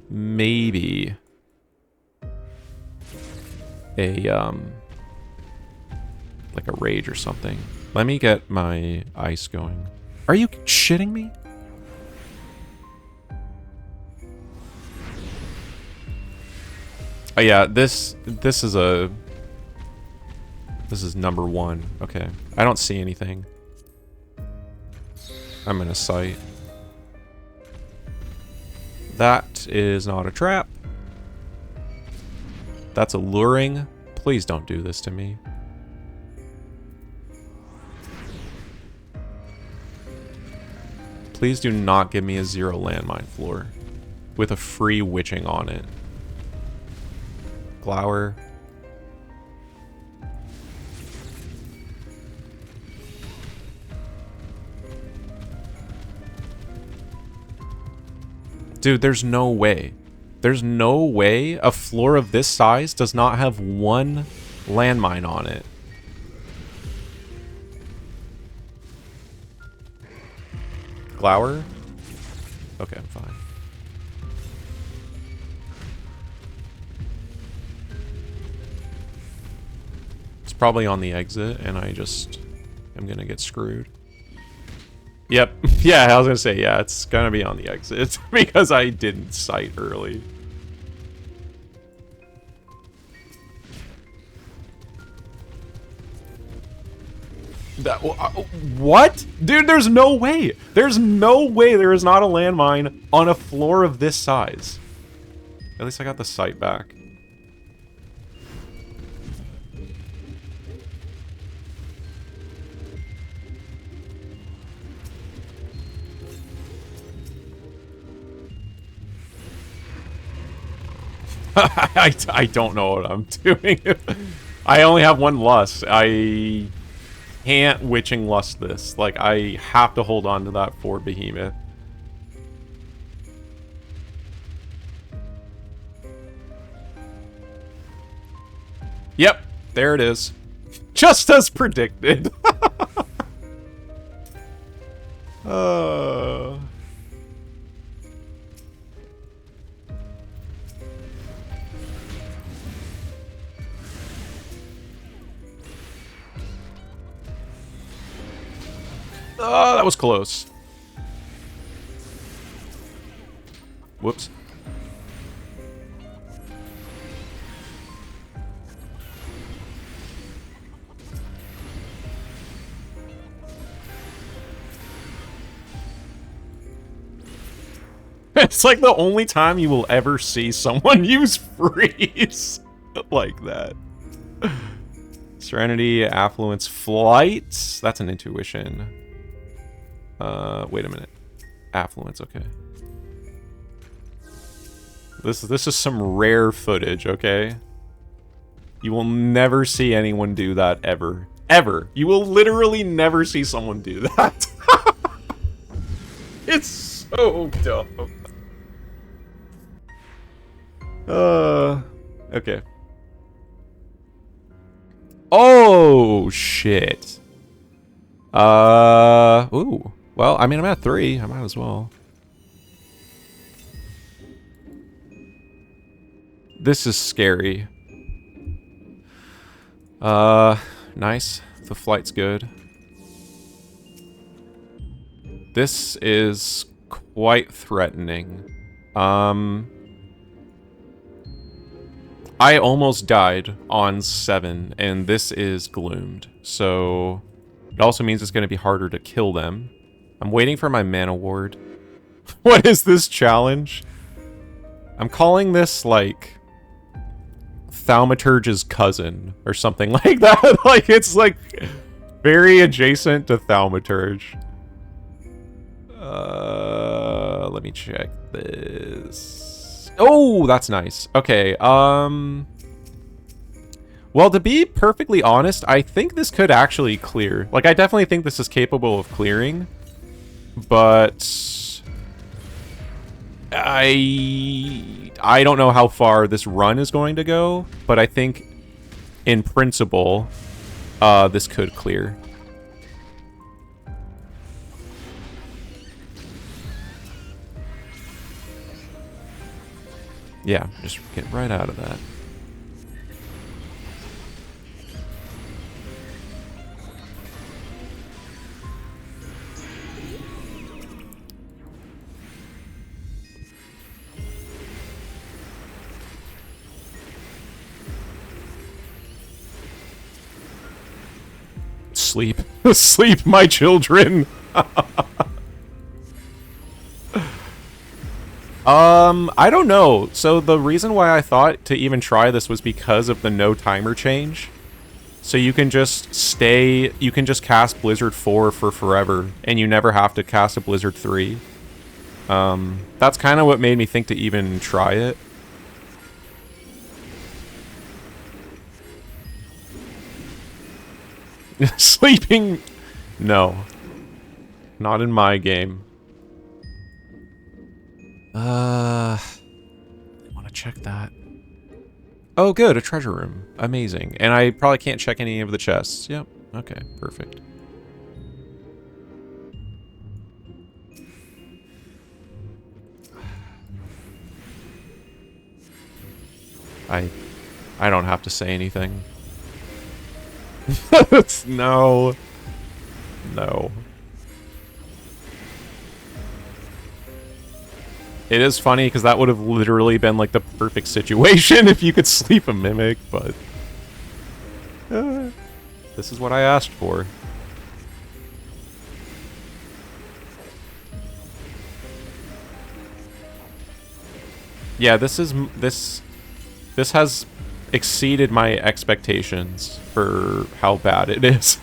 maybe a like a rage or something. Let me get my ice going. Are you shitting me? Oh yeah, this is number 1. Okay. I don't see anything. I'm in a sight. That is not a trap. That's alluring. Please don't do this to me. Please do not give me a 0 landmine floor with a free witching on it. Glower. Dude, there's no way. There's no way a floor of this size does not have 1 landmine on it. Glower? Okay, I'm fine. It's probably on the exit, and I just am gonna get screwed. Yep. Yeah, I was gonna say, yeah, it's gonna be on the exit because I didn't sight early. That, what? Dude, there's no way. There's no way there is not a landmine on a floor of this size. At least I got the sight back. I don't know what I'm doing. I only have 1 lust. I can't witching lust this. Like, I have to hold on to that for Behemoth. Yep, there it is. Just as predicted. Oh, that was close. Whoops. It's like the only time you will ever see someone use freeze like that. Serenity, Affluence, Flight. That's an intuition. Wait a minute. Affluence, okay. This is some rare footage, okay? You will never see anyone do that ever. Ever. You will literally never see someone do that. It's so dumb. Okay. Oh, shit. Ooh. Well, I mean, I'm at 3. I might as well. This is scary. Nice. The flight's good. This is quite threatening. I almost died on 7, and this is gloomed. So it also means it's going to be harder to kill them. I'm waiting for my mana ward. What is this challenge? I'm calling this, like, Thaumaturge's cousin or something like that. Like, it's, like, very adjacent to Thaumaturge. Let me check this. Oh, that's nice. Okay, well, to be perfectly honest, I think this could actually clear. Like, I definitely think this is capable of clearing. But I don't know how far this run is going to go, but I think in principle, this could clear. Yeah, just get right out of that. Sleep. Sleep, my children! I don't know. So the reason why I thought to even try this was because of the no timer change. So you can just stay, you can just cast Blizzard 4 for forever, and you never have to cast a Blizzard 3. That's kind of what made me think to even try it. Sleeping? No. Not in my game. I want to check that. Oh, good, a treasure room. Amazing. And I probably can't check any of the chests. Yep. Okay, perfect. I don't have to say anything. No. No. It is funny because that would have literally been like the perfect situation if you could sleep a mimic, but this is what I asked for. Yeah, this has exceeded my expectations for how bad it is.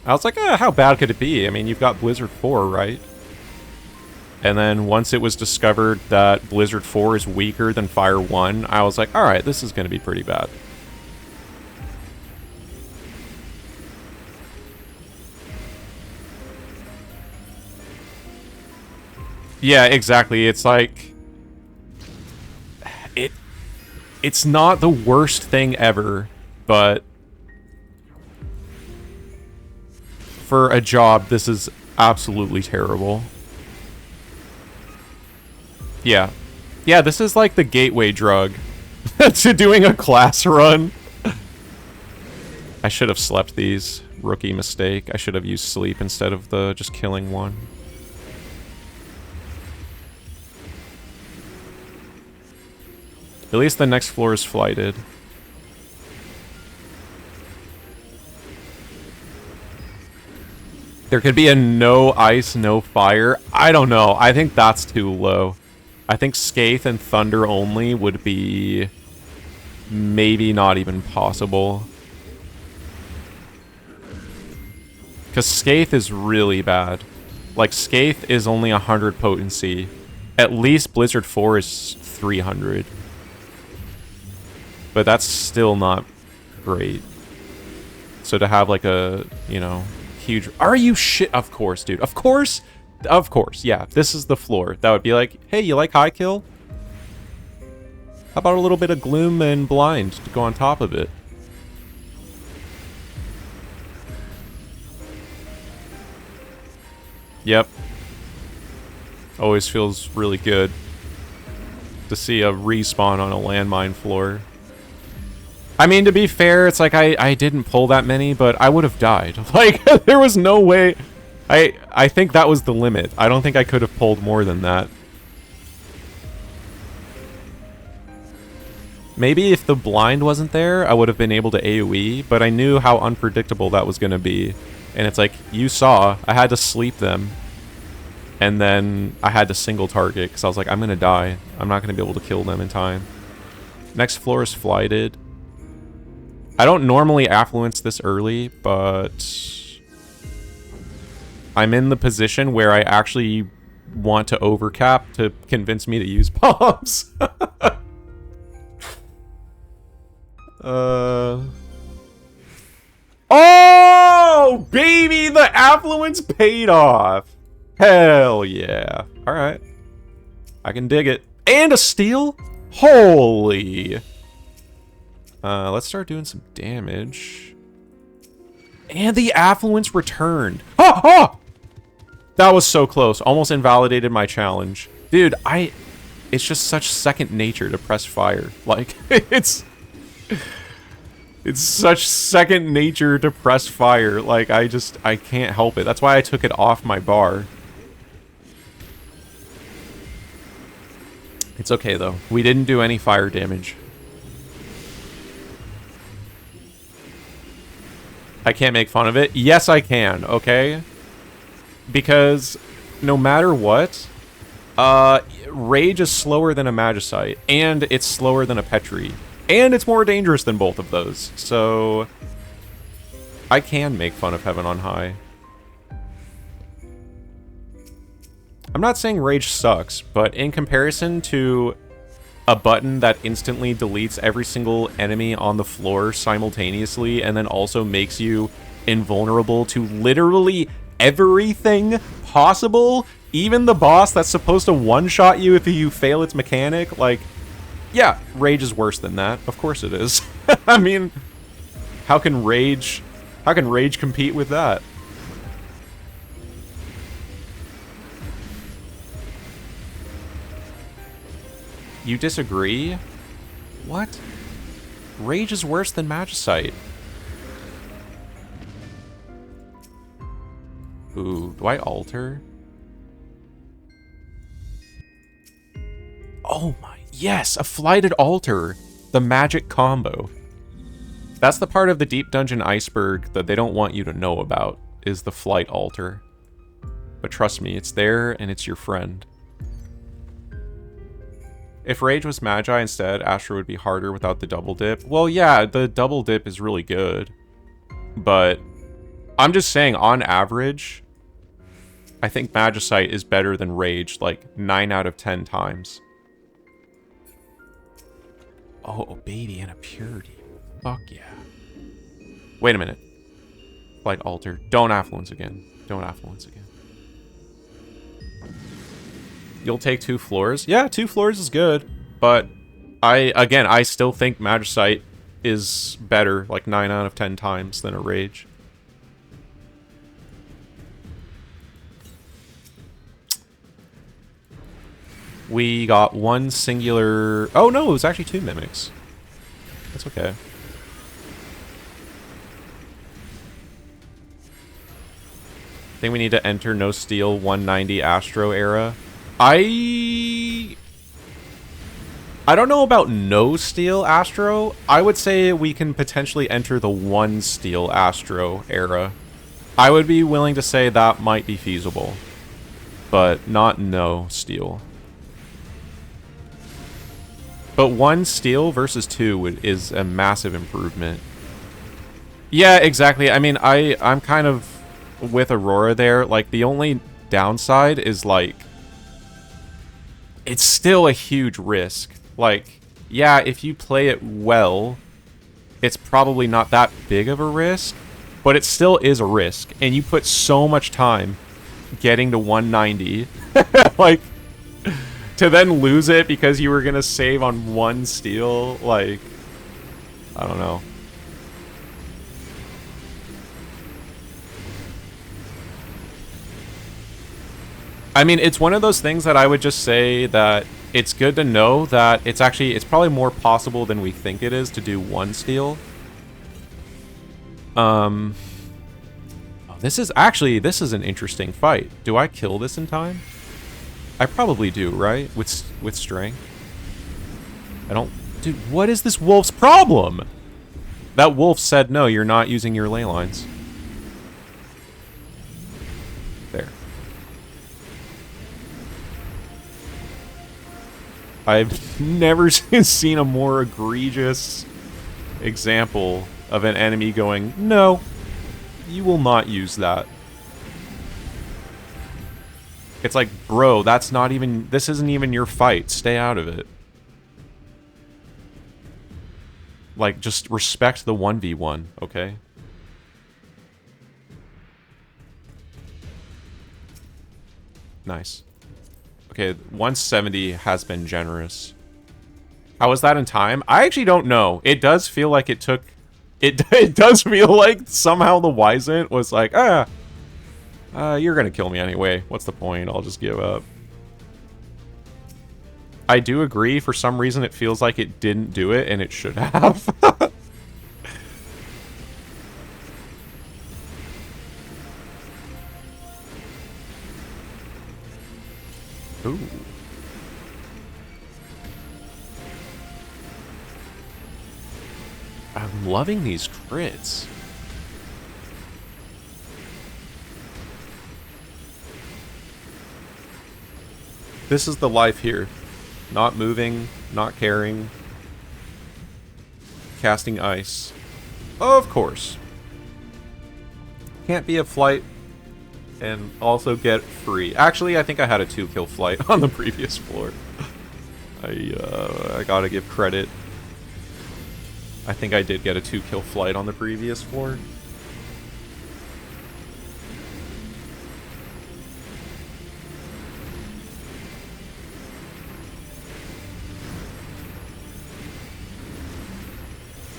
I was like, how bad could it be? I mean, you've got Blizzard 4, right? And then once it was discovered that Blizzard 4 is weaker than Fire 1, I was like, alright, this is going to be pretty bad. Yeah, exactly. It's like... It's not the worst thing ever, but... for a job, this is absolutely terrible. Yeah. Yeah, this is like the gateway drug to doing a class run. I should have slept these. Rookie mistake. I should have used sleep instead of the just killing one. At least the next floor is flighted. There could be a no ice, no fire. I don't know. I think that's too low. I think Scathe and Thunder only would be maybe not even possible. Because Scathe is really bad. Like, Scathe is only 100 potency. At least Blizzard 4 is 300. But that's still not great. So to have like a, you know, huge... Are you shit? Of course, dude. Of course. Of course. Yeah, this is the floor. That would be like, hey, you like high kill? How about a little bit of gloom and blind to go on top of it? Yep. Always feels really good to see a respawn on a landmine floor. I mean, to be fair, it's like I didn't pull that many, but I would have died. Like, there was no way... I think that was the limit. I don't think I could have pulled more than that. Maybe if the blind wasn't there, I would have been able to AoE, but I knew how unpredictable that was going to be. And it's like, you saw, I had to sleep them. And then I had to single target, because I was like, I'm going to die. I'm not going to be able to kill them in time. Next floor is flighted. I don't normally affluence this early, but... I'm in the position where I actually want to overcap to convince me to use bombs. Oh, baby, the affluence paid off. Hell yeah. Alright. I can dig it. And a steal? Holy. Let's start doing some damage. And the affluence returned. Oh, oh! That was so close. Almost invalidated my challenge. Dude, it's just such second nature to press fire. Like, it's such second nature to press fire. Like, I can't help it. That's why I took it off my bar. It's okay, though. We didn't do any fire damage. I can't make fun of it. Yes, I can, okay? Because no matter what, Rage is slower than a Magicite, and it's slower than a Petri, and it's more dangerous than both of those, so I can make fun of Heaven on High. I'm not saying Rage sucks, but in comparison to a button that instantly deletes every single enemy on the floor simultaneously and then also makes you invulnerable to literally everything possible, even the boss that's supposed to one-shot you if you fail its mechanic, like, yeah, Rage is worse than that. Of course it is. I mean, how can Rage compete with that? You disagree? What? Rage is worse than Magicite. Ooh, do I alter? Oh my, yes, a flighted altar. The magic combo. That's the part of the Deep Dungeon iceberg that they don't want you to know about, is the flight altar. But trust me, it's there and it's your friend. If Rage was Magi instead, Astro would be harder without the double dip. Well, yeah, the double dip is really good. But I'm just saying, on average, I think Magicite is better than Rage, like, 9 out of 10 times. Oh, baby, and a purity. Fuck yeah. Wait a minute. Flight altar. Don't affluence again. Don't affluence again. You'll take 2 floors? Yeah, 2 floors is good. But, I still think Magicite is better, like 9 out of 10 times than a Rage. We got one singular... Oh, no, it was actually 2 Mimics. That's okay. I think we need to enter No Steel 190 Astro era. I don't know about No Steel Astro. I would say we can potentially enter the 1 Steel Astro era. I would be willing to say that might be feasible. But not No Steel. But 1 Steel versus 2 is a massive improvement. Yeah, exactly. I mean, I'm kind of with Aurora there. Like, the only downside is, like, it's still a huge risk. Like, yeah, if you play it well, it's probably not that big of a risk, but it still is a risk. And you put so much time getting to 190. Like, to then lose it because you were going to save on 1 Steel, like, I don't know. I mean, it's one of those things that I would just say that it's good to know that it's probably more possible than we think it is to do 1 Steel. Oh, this is an interesting fight. Do I kill this in time? I probably do, right? With strength. I don't... Dude, what is this wolf's problem? That wolf said, no, you're not using your ley lines. There. I've never seen a more egregious example of an enemy going, no, you will not use that. It's like, bro, this isn't even your fight. Stay out of it. Like, just respect the 1v1, okay? Nice. Okay, 170 has been generous. How was that in time? I actually don't know. It does feel like it took... It does feel like somehow the Wyzant was like, you're gonna kill me anyway. What's the point? I'll just give up. I do agree. For some reason, it feels like it didn't do it, and it should have. Ooh. I'm loving these crits. This is the life here. Not moving, not caring. Casting ice. Of course. Can't be a flight and also get free. Actually, I think I had a 2-kill flight on the previous floor. I gotta give credit. I think I did get a 2-kill flight on the previous floor.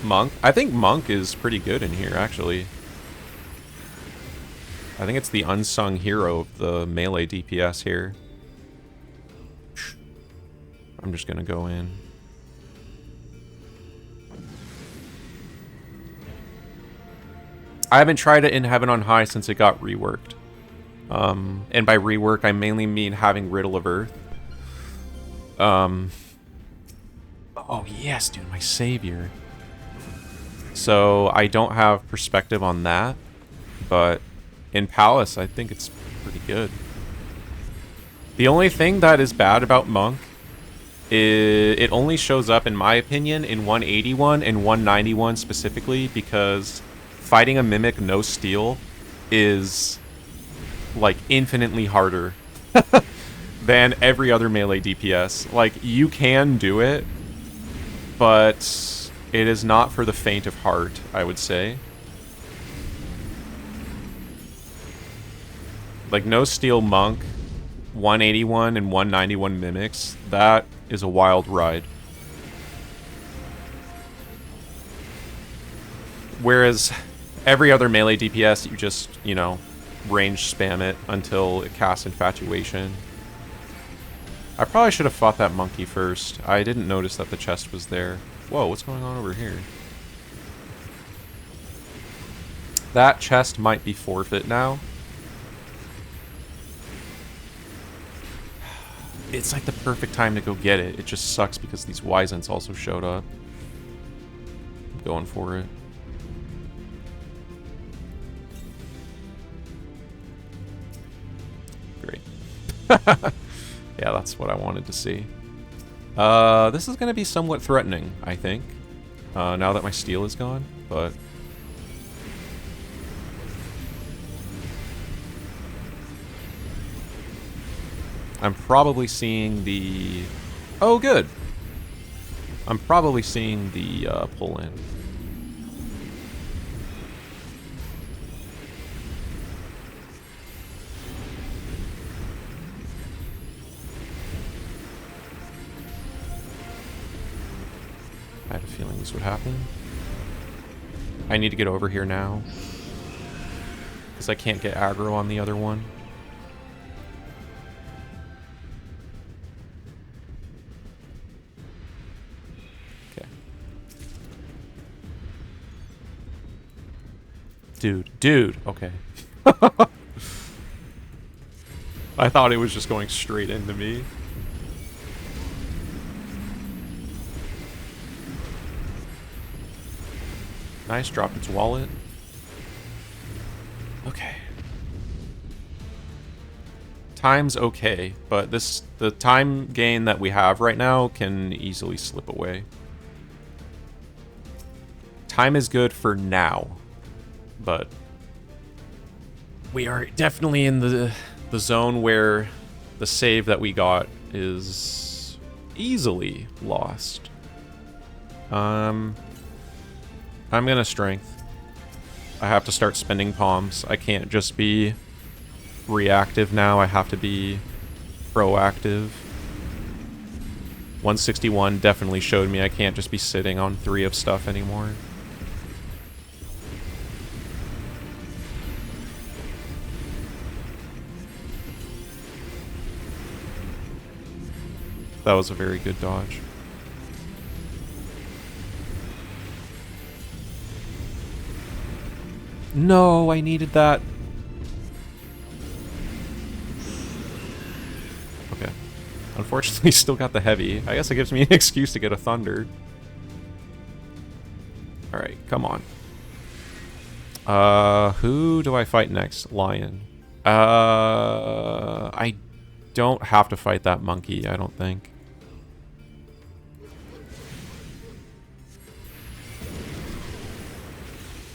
Monk? I think Monk is pretty good in here, actually. I think it's the unsung hero of the melee DPS here. I'm just gonna go in. I haven't tried it in Heaven on High since it got reworked. And by rework, I mainly mean having Riddle of Earth. Oh, yes, dude, my savior. So I don't have perspective on that, but in Palace, I think it's pretty good. The only thing that is bad about Monk is it only shows up, in my opinion, in 181 and 191 specifically, because fighting a Mimic no steel is like infinitely harder than every other melee DPS. Like, you can do it, but it is not for the faint of heart, I would say. Like, no steel Monk, 181 and 191 Mimics, that is a wild ride. Whereas every other melee DPS, you just, you know, range spam it until it casts Infatuation. I probably should have fought that monkey first. I didn't notice that the chest was there. Whoa, what's going on over here? That chest might be forfeit now. It's like the perfect time to go get it. It just sucks because these Wyzants also showed up. I'm going for it. Great. Yeah, that's what I wanted to see. This is going to be somewhat threatening, I think. Now that my steel is gone, but... I'm probably seeing the... Oh, good! I'm probably seeing the pull-in. I had a feeling this would happen. I need to get over here now, because I can't get aggro on the other one. Dude, okay. I thought it was just going straight into me. Nice, dropped its wallet. Okay. Time's okay, but the time gain that we have right now can easily slip away. Time is good for now. But we are definitely in the zone where the save that we got is easily lost. I'm gonna strength. I have to start spending palms. I can't just be reactive now. I have to be proactive. 161 definitely showed me I can't just be sitting on 3 of stuff anymore. That was a very good dodge. No, I needed that. Okay. Unfortunately, still got the heavy. I guess it gives me an excuse to get a thunder. Alright, come on. Who do I fight next? Lion. I don't have to fight that monkey, I don't think.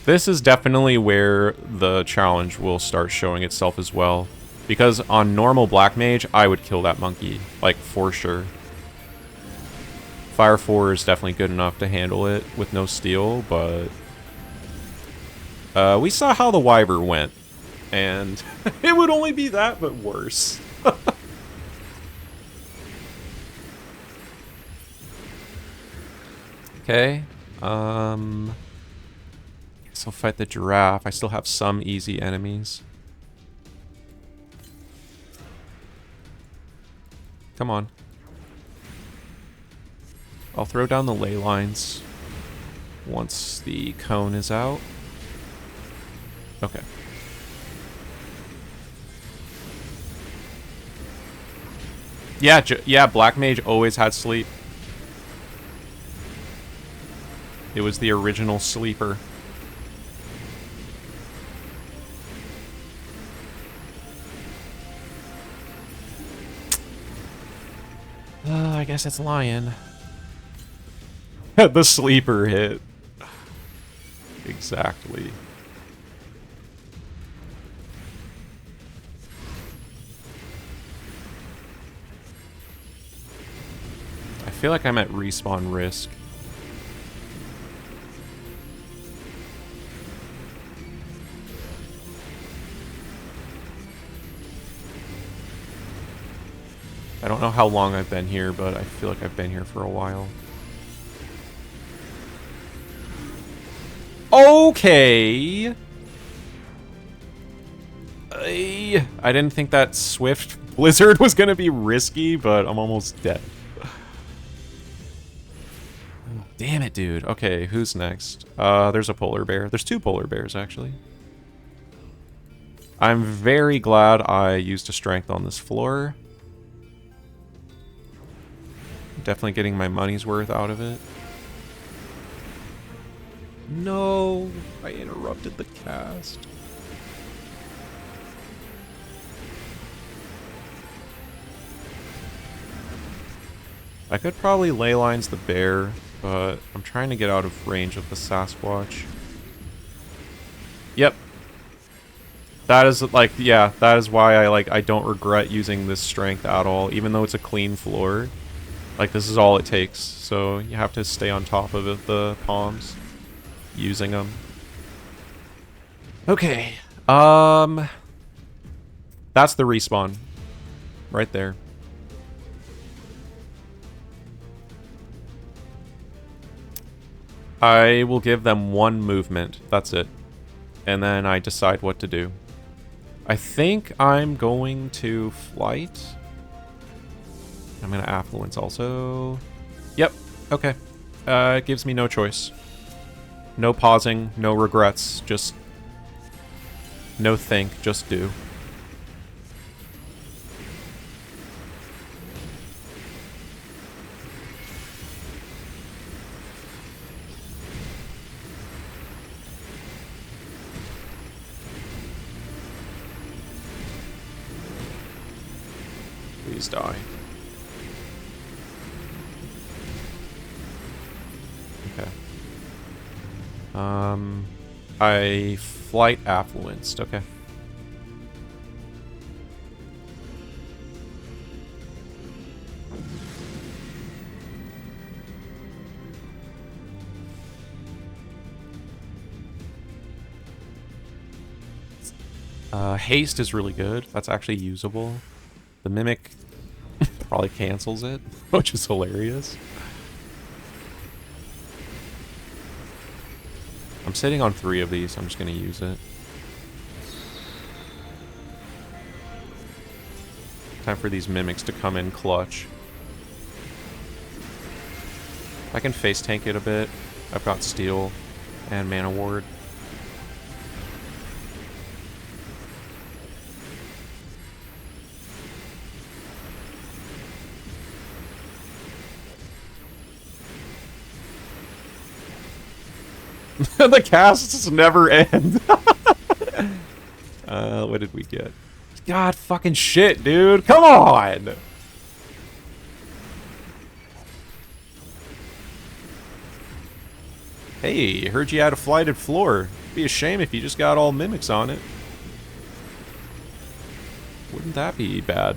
This is definitely where the challenge will start showing itself as well. Because on normal Black Mage, I would kill that monkey. Like, for sure. Fire 4 is definitely good enough to handle it with no steel, but... we saw how the Wyvern went. And it would only be that, but worse. Okay. Guess I'll fight the giraffe. I still have some easy enemies. Come on. I'll throw down the ley lines once the cone is out. Okay. Yeah, yeah, Black Mage always had sleep. It was the original sleeper. I guess it's Lion. The sleeper hit. Exactly. I feel like I'm at respawn risk. I don't know how long I've been here, but I feel like I've been here for a while. Okay. I didn't think that Swift Blizzard was going to be risky, but I'm almost dead. Damn it, dude. Okay, who's next? There's a polar bear. There's 2 polar bears, actually. I'm very glad I used a strength on this floor. Definitely getting my money's worth out of it. No, I interrupted the cast. I could probably ley lines the bear, but I'm trying to get out of range of the Sasquatch. Yep. That is like, yeah, that is why I don't regret using this strength at all, even though it's a clean floor. Like, this is all it takes, so you have to stay on top of it, the palms, using them. Okay, that's the respawn, right there. I will give them 1 movement, that's it, and then I decide what to do. I think I'm going to flight. I'm going to affluence also. Yep, okay. It gives me no choice. No pausing, no regrets, just no think, just do. Please die. Okay. I flight affluenced. Okay. Haste is really good. That's actually usable. The Mimic Probably cancels it, which is hilarious. I'm sitting on 3 of these. I'm just going to use it. Time for these mimics to come in clutch. I can face tank it a bit. I've got steel and mana ward. The casts never end. What did we get? God fucking shit, dude. Come on. Hey, heard you had a flighted floor. It'd be a shame if you just got all mimics on it. Wouldn't that be bad?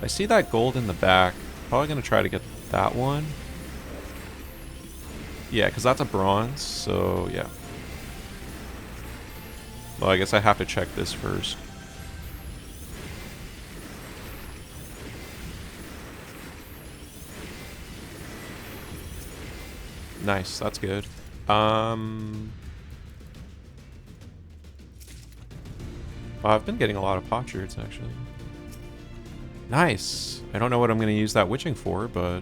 I see that gold in the back. Probably gonna try to get that one. Yeah, because that's a bronze, so yeah. Well, I guess I have to check this first. Nice, that's good. Well, I've been getting a lot of potsherds, actually. Nice. I don't know what I'm going to use that witching for, but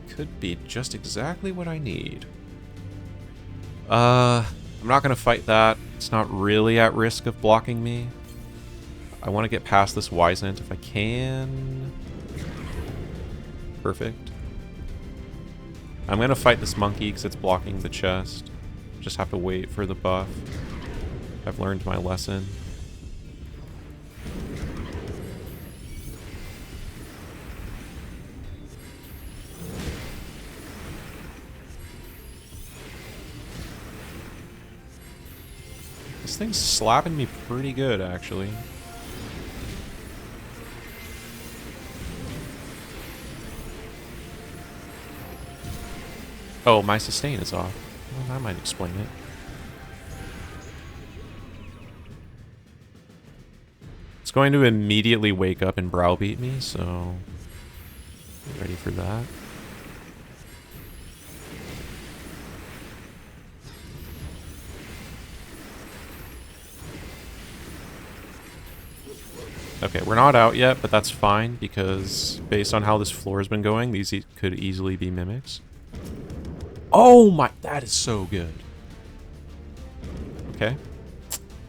could be just exactly what I need. I'm not going to fight that. It's not really at risk of blocking me. I want to get past this Wizened if I can. Perfect. I'm going to fight this monkey because it's blocking the chest. Just have to wait for the buff. I've learned my lesson. This thing's slapping me pretty good, actually. Oh, my sustain is off. Well, that might explain it. It's going to immediately wake up and browbeat me, so get ready for that. Okay, we're not out yet, but that's fine, because based on how this floor has been going, these could easily be mimics. Oh my, that is so good. Okay.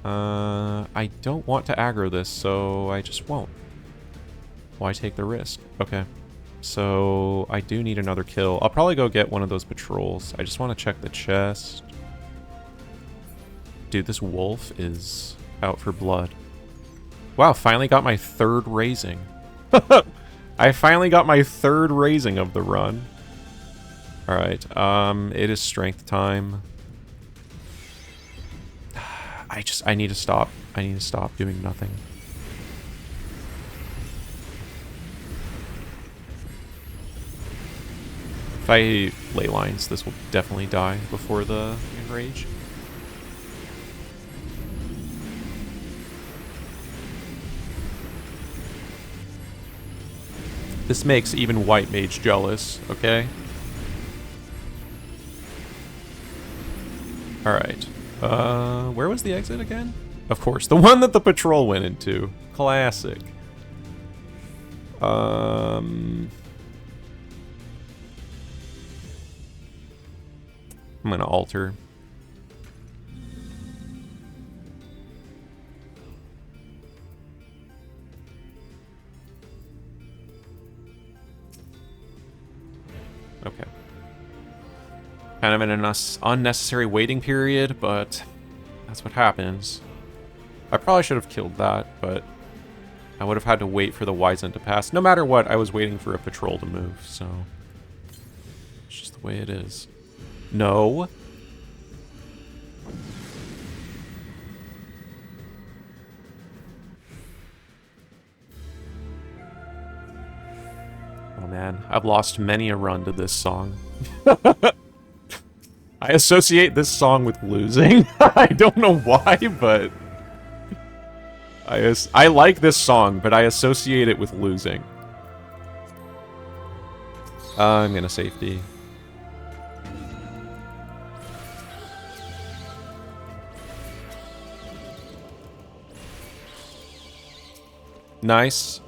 I don't want to aggro this, so I just won't. Why take the risk? Okay. So, I do need another kill. I'll probably go get one of those patrols. I just want to check the chest. Dude, this wolf is out for blood. Wow, finally got my 3rd raising. I finally got my 3rd raising of the run. Alright, it is strength time. I need to stop. I need to stop doing nothing. If I ley lines, this will definitely die before the enrage. This makes even White Mage jealous, okay? Alright. Where was the exit again? Of course, the one that the patrol went into. Classic. I'm gonna alter. Okay. Kind of in an unnecessary waiting period, but that's what happens. I probably should have killed that, but I would have had to wait for the Wizened to pass. No matter what, I was waiting for a patrol to move, so it's just the way it is. No. Oh man, I've lost many a run to this song. I associate this song with losing. I don't know why, but I like this song, but I associate it with losing. I'm gonna safety. Nice.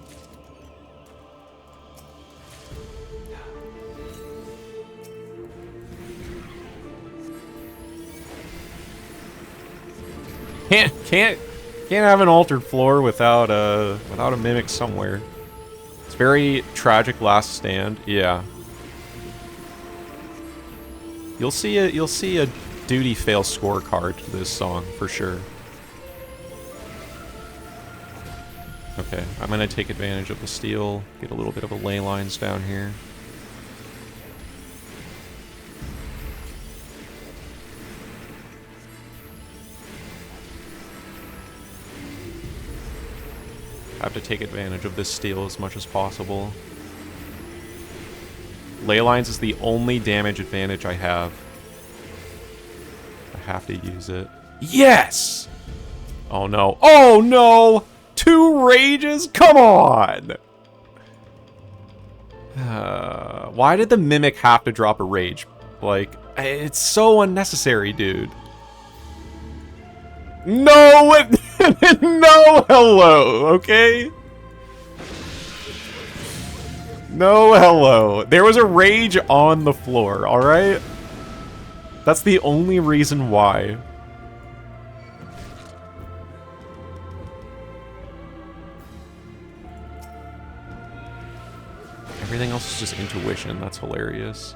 Can't have an altered floor without a mimic somewhere. It's very tragic last stand. Yeah. You'll see a duty fail scorecard to this song for sure. Okay, I'm gonna take advantage of the steal, get a little bit of a ley lines down here. Have to take advantage of this steal as much as possible. Ley lines is the only damage advantage I have. I have to use it. Yes! Oh no. Oh no! 2 rages? Come on! Why did the Mimic have to drop a rage? Like, it's so unnecessary, dude. No! No hello, okay? No hello. There was a rage on the floor, alright? That's the only reason why. Everything else is just intuition. That's hilarious.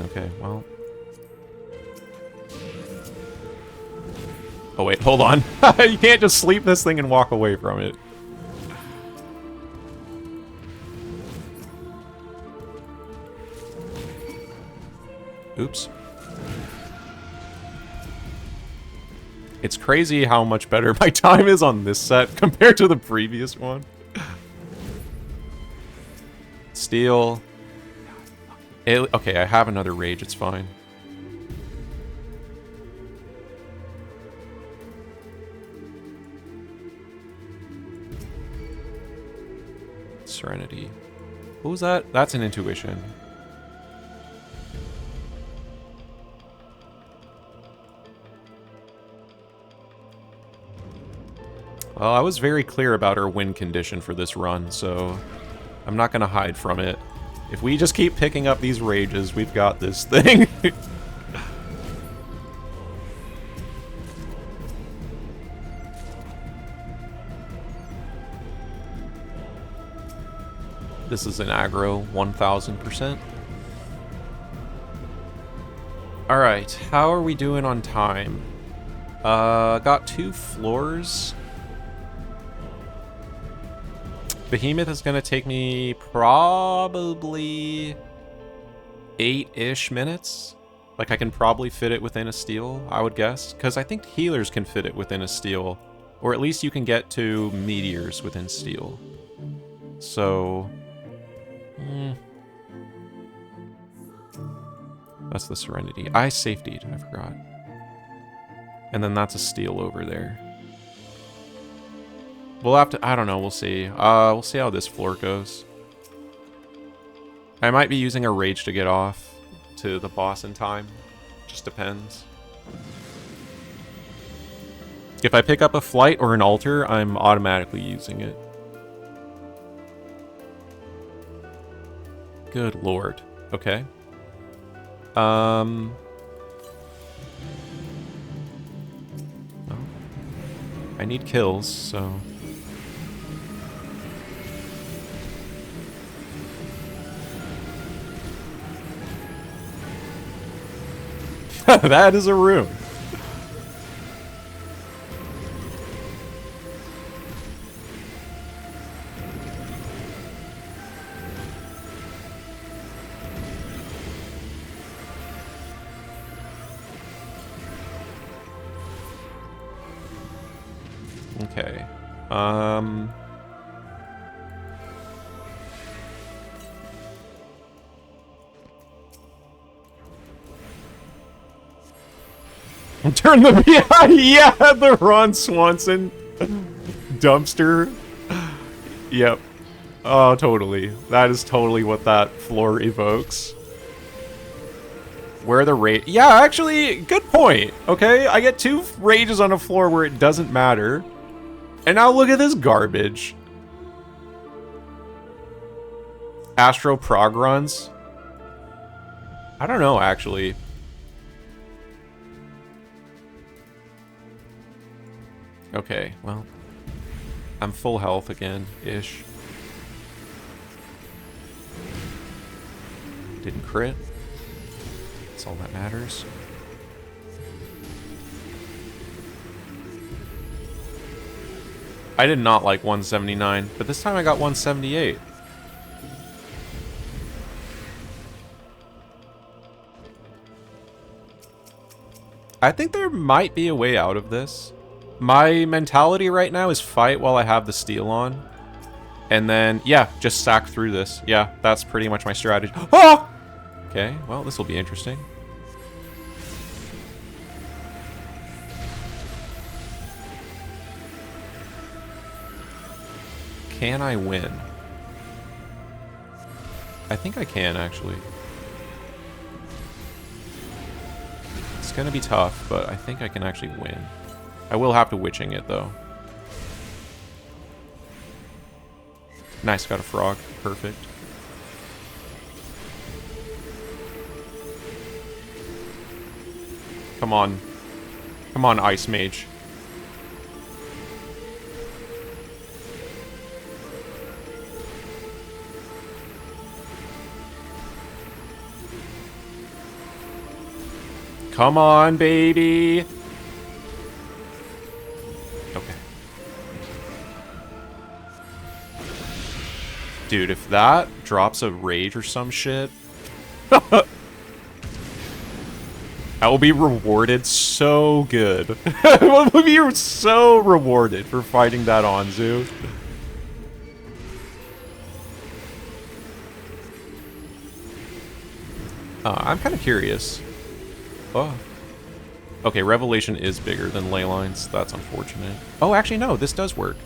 Okay, well. Oh wait, hold on. You can't just sleep this thing and walk away from it. Oops. It's crazy how much better my time is on this set compared to the previous one. Steal. Okay, I have another rage, it's fine. Serenity. What was that? That's an intuition. Well, I was very clear about our win condition for this run, so I'm not going to hide from it. If we just keep picking up these rages, we've got this thing. This is an aggro 1000%. Alright, how are we doing on time? Got 2 floors. Behemoth is going to take me probably 8-ish minutes. Like, I can probably fit it within a steal, I would guess. Because I think healers can fit it within a steal. Or at least you can get to meteors within steal. So... That's the Serenity. I safetied, I forgot. And then that's a steal over there. We'll have to, I don't know, we'll see. We'll see how this floor goes. I might be using a rage to get off to the boss in time. Just depends. If I pick up a flight or an altar, I'm automatically using it. Good lord. Okay. Well, I need kills, so... That is a room. Okay. Turn the yeah, the Ron Swanson dumpster. Yep. Oh, totally. That is totally what that floor evokes. Where the rage? Yeah, actually, good point. Okay, I get 2 rages on a floor where it doesn't matter. And now look at this garbage. Astro prog runs? I don't know, actually. Okay, well. I'm full health again-ish. Didn't crit. That's all that matters. I did not like 179, but this time I got 178. I think there might be a way out of this. My mentality right now is fight while I have the steel on. And then, yeah, just sack through this. Yeah, that's pretty much my strategy. Ah! Okay, well, this will be interesting. Can I win? I think I can, actually. It's gonna be tough, but I think I can actually win. I will have to witching it, though. Nice, got a frog. Perfect. Come on. Come on, Ice Mage. Come on, baby. Okay. Dude, if that drops a rage or some shit, I will be rewarded so good. I will be so rewarded for fighting that Anzu. I'm kind of curious. Oh. Okay, Revelation is bigger than Ley Lines. That's unfortunate. Oh, actually, no. This does work.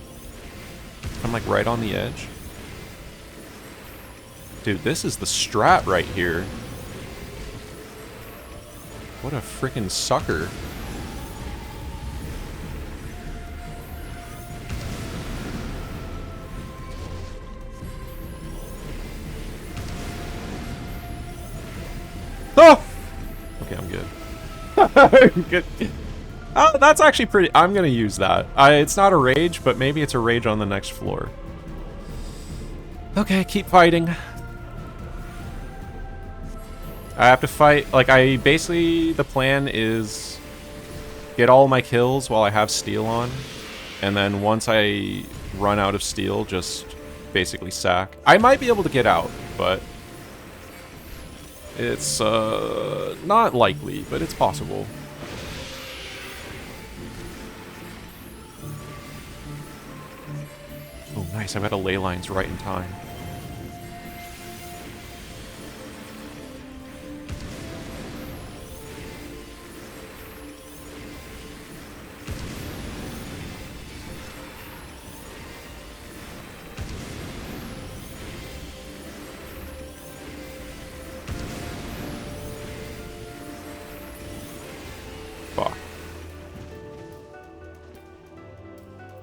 I'm, like, right on the edge. Dude, this is the strat right here. What a freaking sucker. Oh! Okay, I'm good. Good. Oh, that's actually pretty... I'm gonna use that. It's not a rage, but maybe it's a rage on the next floor. Okay, keep fighting. I have to fight... Like, basically, the plan is... get all my kills while I have steel on. And then once I run out of steel, just basically sack. I might be able to get out, but... it's, not likely, but it's possible. Oh, nice. I got a ley lines right in time.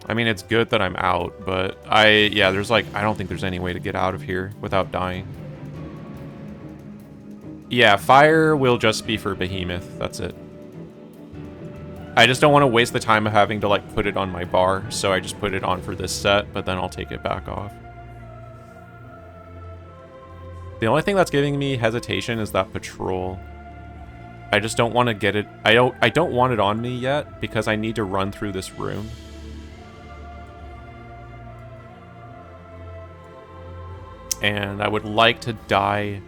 I mean, it's good that I'm out, but yeah, there's like, I don't think there's any way to get out of here without dying. Yeah, fire will just be for Behemoth, that's it. I just don't want to waste the time of having to like put it on my bar, so I just put it on for this set, but then I'll take it back off. The only thing that's giving me hesitation is that patrol. I just don't want to get it, I don't want it on me yet, because I need to run through this room. And I would like to die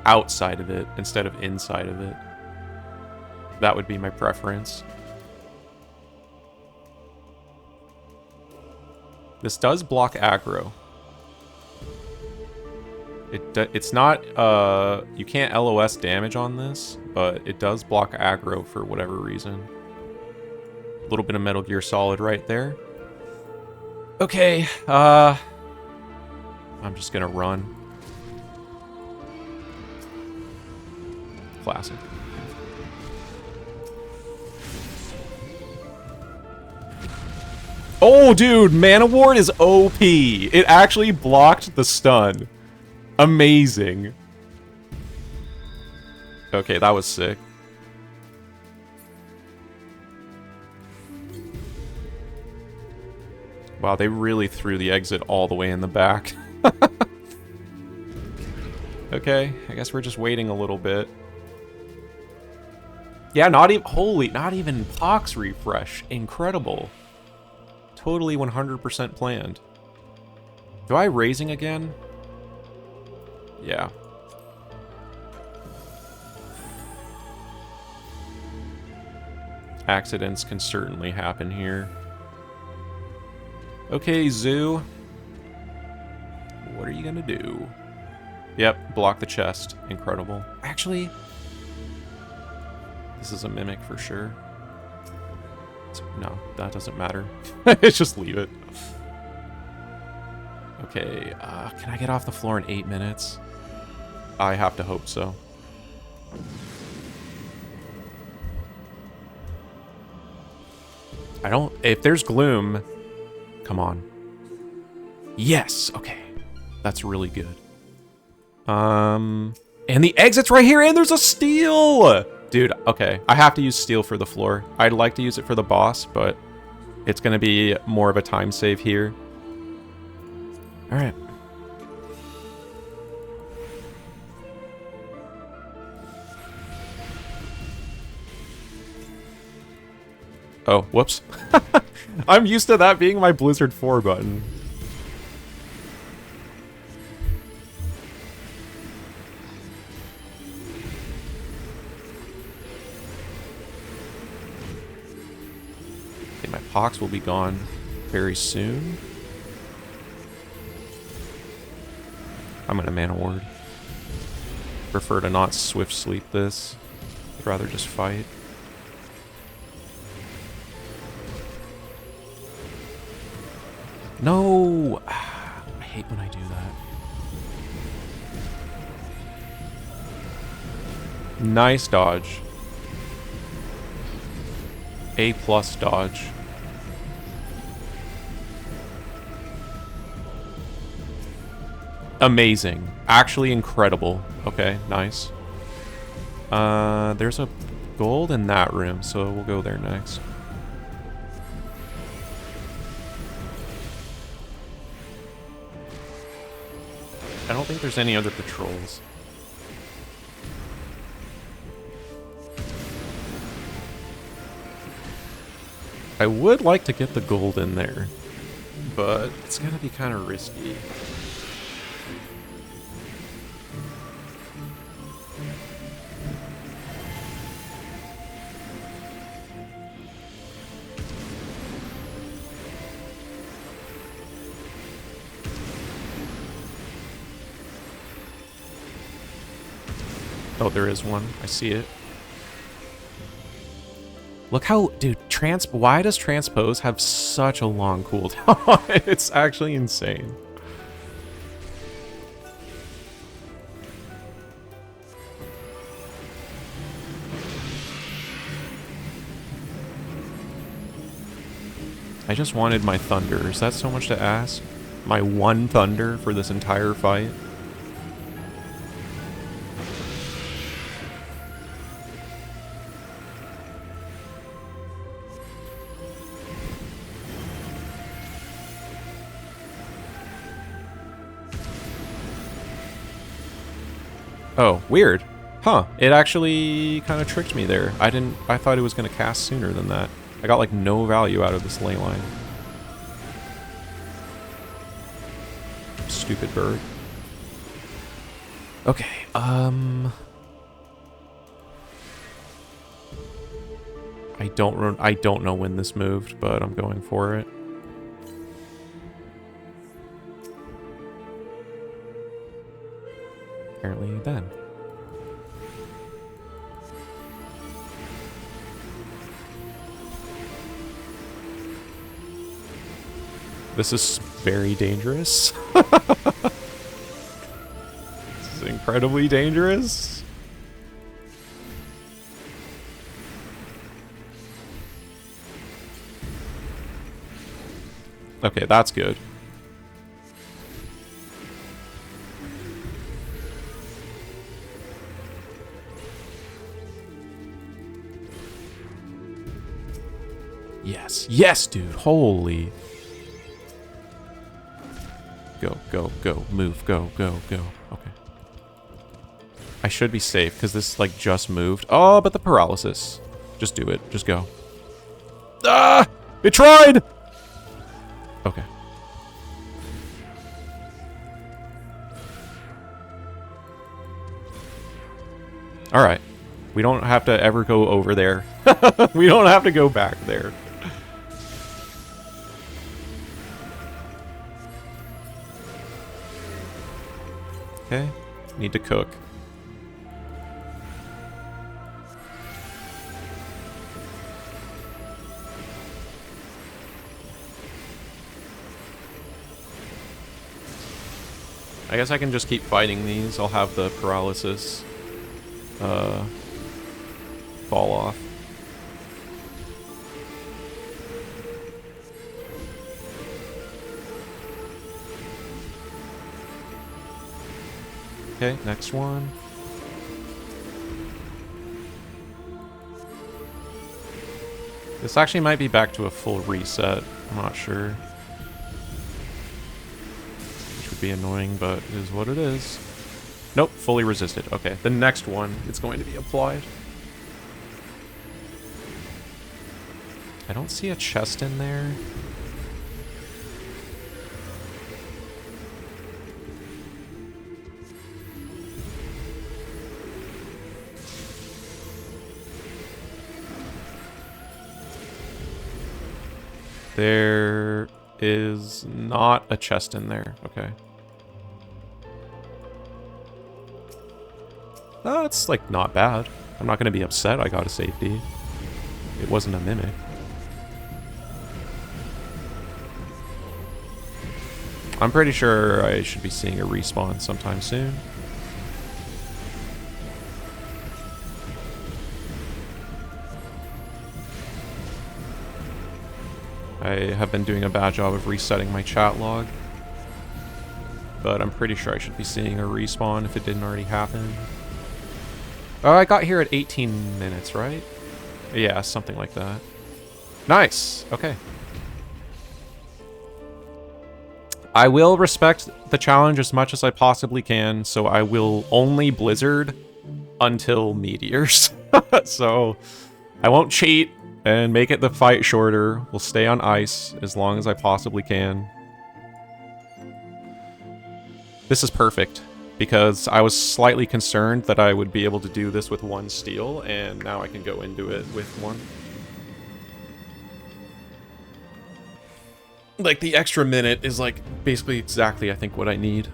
outside of it instead of inside of it. That would be my preference. This does block aggro. It's not, you can't LOS damage on this, but it does block aggro for whatever reason. A little bit of Metal Gear Solid right there. Okay, I'm just gonna run. Classic. Oh, dude, Mana Ward is OP. It actually blocked the stun. Amazing. Okay, that was sick. Wow, they really threw the exit all the way in the back. Okay, I guess we're just waiting a little bit. Yeah, not even Pox refresh. Incredible. Totally 100% planned. Do I raising again? Yeah. Accidents can certainly happen here. Okay, Zoo. What are you gonna do? Yep, block the chest. Incredible. Actually, this is a mimic for sure. No, that doesn't matter. Just leave it. Okay, can I get off the floor in 8 minutes? I have to hope so. If there's gloom, come on. Yes, okay. That's really good. And the exit's right here, and there's a steal! Dude, okay. I have to use steel for the floor. I'd like to use it for the boss, but it's gonna be more of a time save here. Alright. Oh, whoops. I'm used to that being my Blizzard 4 button. Okay, my Pox will be gone very soon. I'm gonna Mana Ward. Prefer to not Swift Sleep this. I'd rather just fight. No! I hate when I do that. Nice dodge. A+ dodge. Amazing. Actually incredible. Okay, nice. There's a gold in that room, so we'll go there next. I don't think there's any other patrols. I would like to get the gold in there, but it's gonna be kind of risky. Oh, there is one. I see it. Look how, dude, why does transpose have such a long cooldown? It's actually insane. I just wanted my thunder. Is that so much to ask? My one thunder for this entire fight? Oh, weird. Huh. It actually kind of tricked me there. I thought it was going to cast sooner than that. I got like no value out of this ley line. Stupid bird. Okay, I don't know when this moved, but I'm going for it. apparently then. This is very dangerous. This is incredibly dangerous. Okay, that's good. Yes. Yes, dude. Holy. Go, go, go. Move. Go, go, go. Okay. I should be safe because this, like, just moved. Oh, but the paralysis. Just do it. Just go. Ah! It tried! Okay. Alright. We don't have to ever go over there. We don't have to go back there. Okay. Need to cook. I guess I can just keep fighting these. I'll have the paralysis fall off. Okay, next one. This actually might be back to a full reset. I'm not sure. Which would be annoying, but it is what it is. Nope, fully resisted. Okay, the next one is going to be applied. I don't see a chest in there. There is not a chest in there. Okay. Oh, it's like not bad. I'm not going to be upset I got a safety. It wasn't a mimic. I'm pretty sure I should be seeing a respawn sometime soon. I have been doing a bad job of resetting my chat log. But I'm pretty sure I should be seeing a respawn if it didn't already happen. Oh, I got here at 18 minutes, right? Yeah, something like that. Nice! Okay. I will respect the challenge as much as I possibly can, so I will only blizzard until meteors. So I won't cheat and make it the fight shorter. We'll stay on ice as long as I possibly can. This is perfect, because I was slightly concerned that I would be able to do this with one steel, and now I can go into it with one. Like, the extra minute is, like, basically exactly, I think, what I need.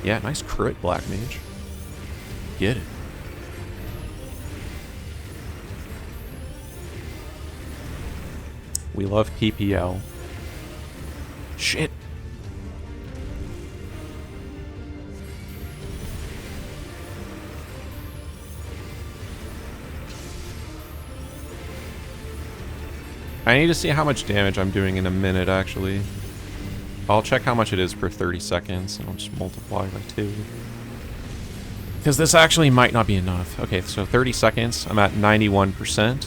Yeah, nice crit, Black Mage. Get it. We love PPL. Shit. I need to see how much damage I'm doing in a minute, actually. I'll check how much it is per 30 seconds, and I'll just multiply by 2. Because this actually might not be enough. Okay, so 30 seconds, I'm at 91%.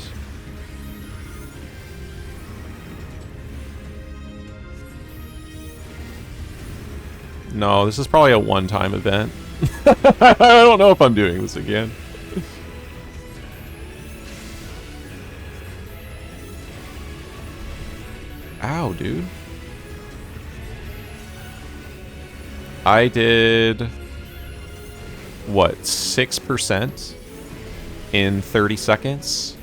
No, this is probably a one-time event. I don't know if I'm doing this again. Ow, dude. I did... what, 6% in 30 seconds.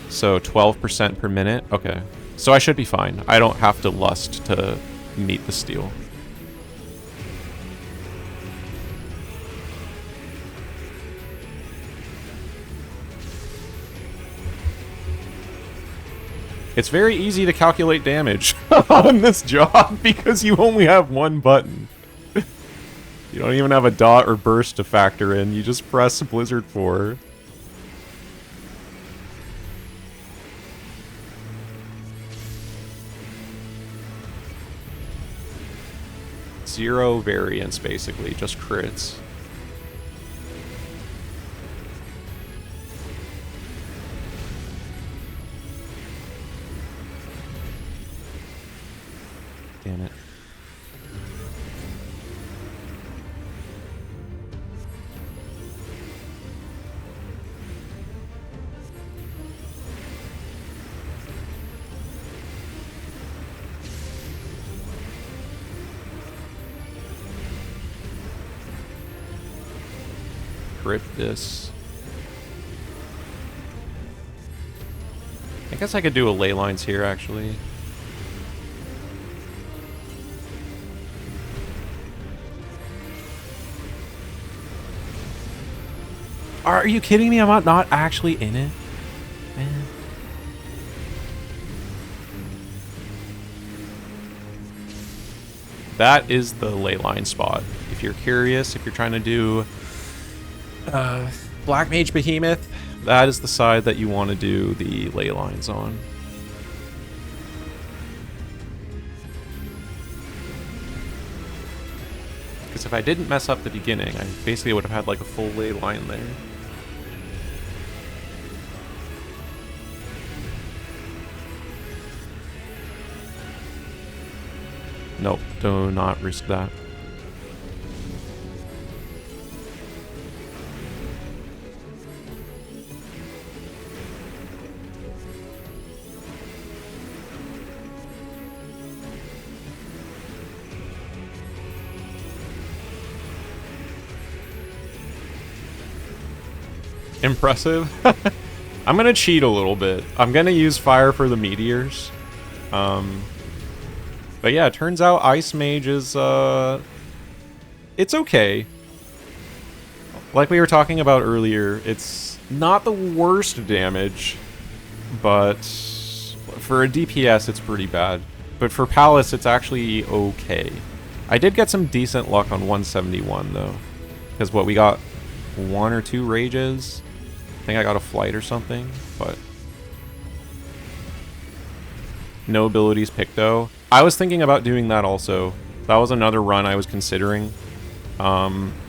So 12% per minute. Okay. So I should be fine. I don't have to lust to meet the steel. It's very easy to calculate damage on this job because you only have one button. You don't even have a dot or burst to factor in. You just press Blizzard 4. Zero variance, basically. Just crits. Damn it. Crit this. I guess I could do a ley lines here, actually. Are you kidding me? I'm not actually in it? Man. That is the ley line spot. If you're curious, if you're trying to do Black Mage Behemoth, that is the side that you want to do the ley lines on. Because if I didn't mess up the beginning, I basically would have had like a full ley line there. Nope, do not risk that. Impressive. I'm gonna cheat a little bit. I'm gonna use fire for the meteors. But yeah, it turns out Ice Mage is, it's okay. Like we were talking about earlier, it's not the worst damage, but for a DPS, it's pretty bad. But for Palace, it's actually okay. I did get some decent luck on 171, though. Because what, we got 1 or 2 rages? I think I got a flight or something, but... No abilities Picto. I was thinking about doing that also. That was another run I was considering.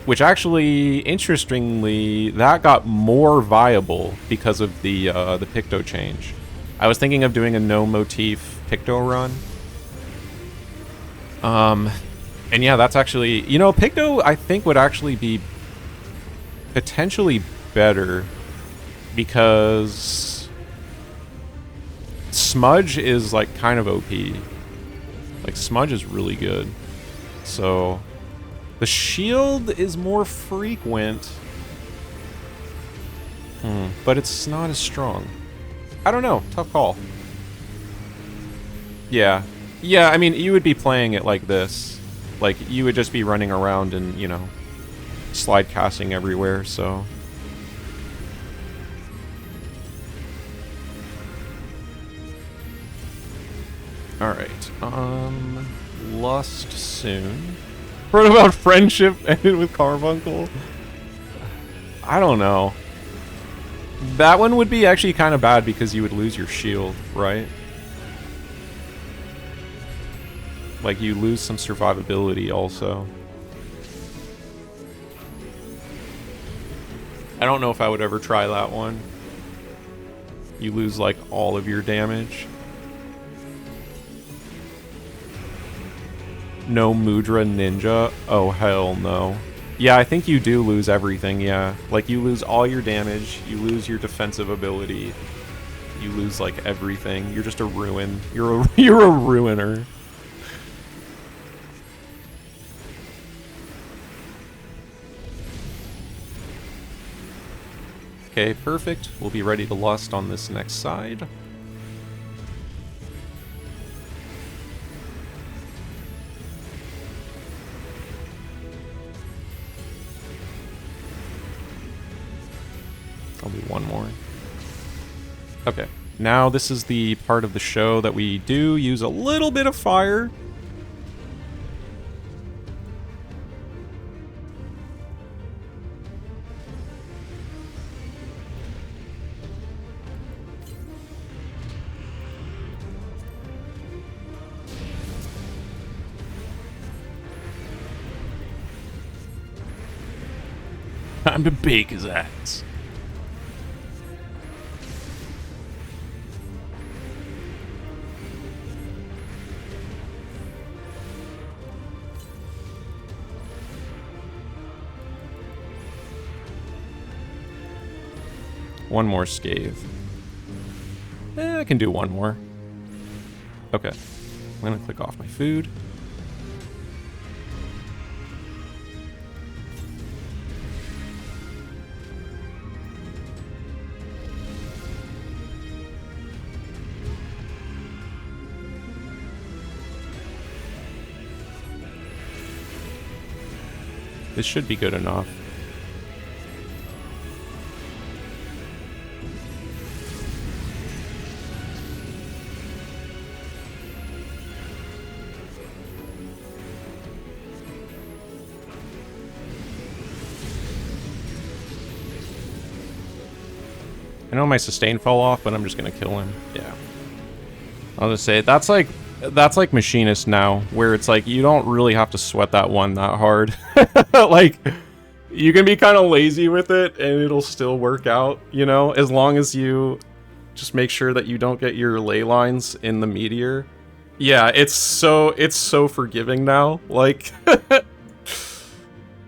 Which actually, interestingly, that got more viable because of the Picto change. I was thinking of doing a no motif Picto run. And yeah, that's actually... You know, Picto, I think, would actually be potentially better because Smudge is, like, kind of OP. Like, Smudge is really good. So, the shield is more frequent. But it's not as strong. I don't know. Tough call. Yeah. Yeah, I mean, you would be playing it like this. Like, you would just be running around and, you know, slide casting everywhere, so... Alright, Lust soon. What about Friendship ended with Carbuncle? I don't know. That one would be actually kind of bad because you would lose your shield, right? Like, you lose some survivability also. I don't know if I would ever try that one. You lose, like, all of your damage. No Mudra Ninja? Oh, hell no. Yeah, I think you do lose everything, yeah. Like, you lose all your damage, you lose your defensive ability, you lose, like, everything. You're just a ruin. You're a ruiner. Okay, perfect. We'll be ready to lust on this next side. I'll do one more. Okay, now this is the part of the show that we do use a little bit of fire. Time to bake his ass. One more scathe. I can do one more. Okay. I'm gonna click off my food. This should be good enough. I know my sustain fell off, but I'm just gonna kill him. Yeah. I'll just say that's like Machinist now, where it's like you don't really have to sweat that one that hard. Like you can be kind of lazy with it and it'll still work out, you know, as long as you just make sure that you don't get your ley lines in the meteor. Yeah, it's so forgiving now. Like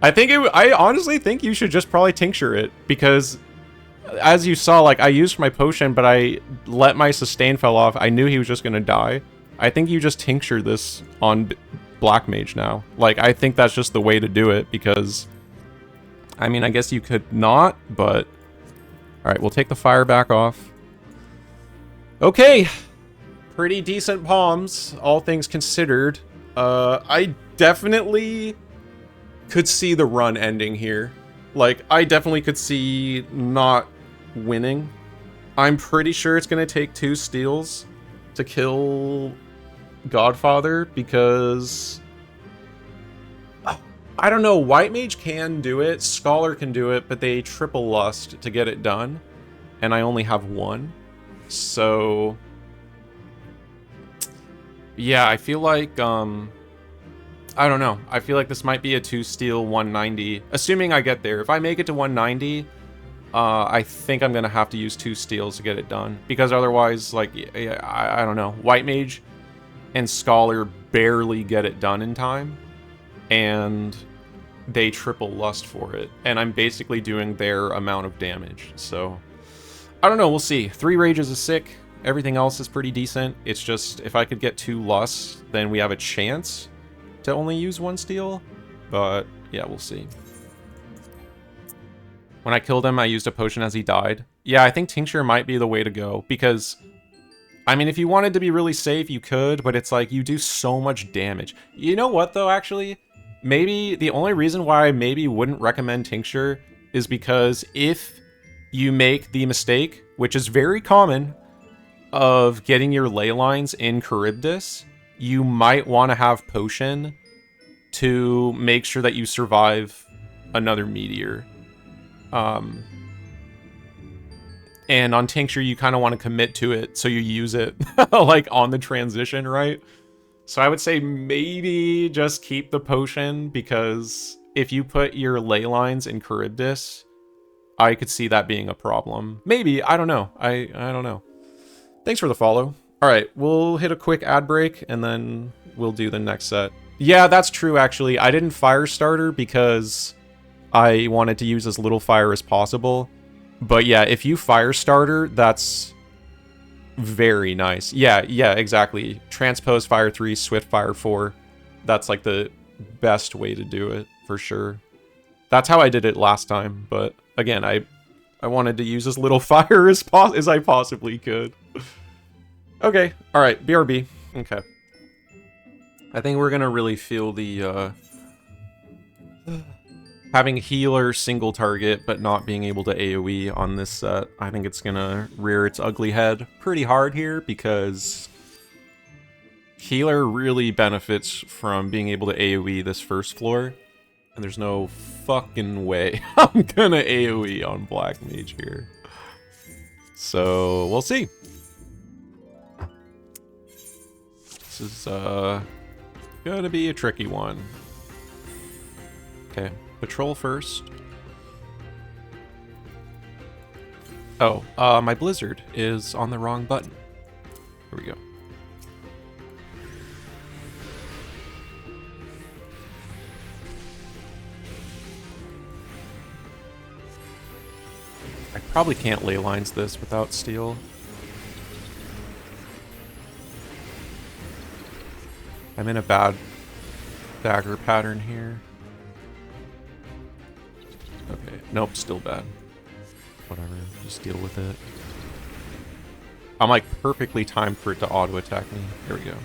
I honestly think you should just probably tincture it, because as you saw, like, I used my potion, but I let my sustain fell off. I knew he was just gonna die. I think you just tincture this on Black Mage now. Like, I think that's just the way to do it, because I mean, I guess you could not, but alright, we'll take the fire back off. Okay. Pretty decent palms, all things considered. I definitely could see the run ending here. Like, I definitely could see not winning. I'm pretty sure it's going to take 2 steals to kill Godfather, because I don't know, White Mage can do it, Scholar can do it, but they triple lust to get it done, and I only have 1. So yeah, I feel like I don't know. I feel like this might be a 2 steal 190, assuming I get there. If I make it to 190, I think I'm gonna have to use 2 steals to get it done, because otherwise, like, I don't know. White Mage and Scholar barely get it done in time, and they triple lust for it, and I'm basically doing their amount of damage. So I don't know. We'll see. 3 rages is sick. Everything else is pretty decent. It's just if I could get 2 lusts, then we have a chance to only use 1 steal, but yeah, we'll see. When I killed him, I used a potion as he died. Yeah, I think Tincture might be the way to go, because I mean, if you wanted to be really safe, you could, but it's like you do so much damage. You know what, though, actually? Maybe the only reason why I maybe wouldn't recommend Tincture is because if you make the mistake, which is very common, of getting your ley lines in Charybdis, you might want to have Potion to make sure that you survive another meteor. And on Tincture, you kind of want to commit to it, so you use it like on the transition, right? So I would say maybe just keep the Potion, because if you put your ley lines in Charybdis, I could see that being a problem. Maybe, I don't know. I don't know. Thanks for the follow. All right, we'll hit a quick ad break, and then we'll do the next set. Yeah, that's true, actually. I didn't fire starter because I wanted to use as little fire as possible. But yeah, if you fire starter, that's very nice. Yeah, exactly. Transpose fire 3, swift fire 4. That's like the best way to do it, for sure. That's how I did it last time, but again, I I wanted to use as little fire as I possibly could. Okay, alright, BRB. Okay. I think we're gonna really feel the, having healer single target, but not being able to AoE on this set. I think it's gonna rear its ugly head pretty hard here, because healer really benefits from being able to AoE this first floor, and there's no fucking way I'm gonna AoE on Black Mage here. So, we'll see. This is, gonna be a tricky one. Okay, patrol first. Oh, my blizzard is on the wrong button. Here we go. I probably can't ley lines this without steel. I'm in a bad dagger pattern here. Okay, nope, still bad. Whatever, just deal with it. I'm like perfectly timed for it to auto attack me. Here we go.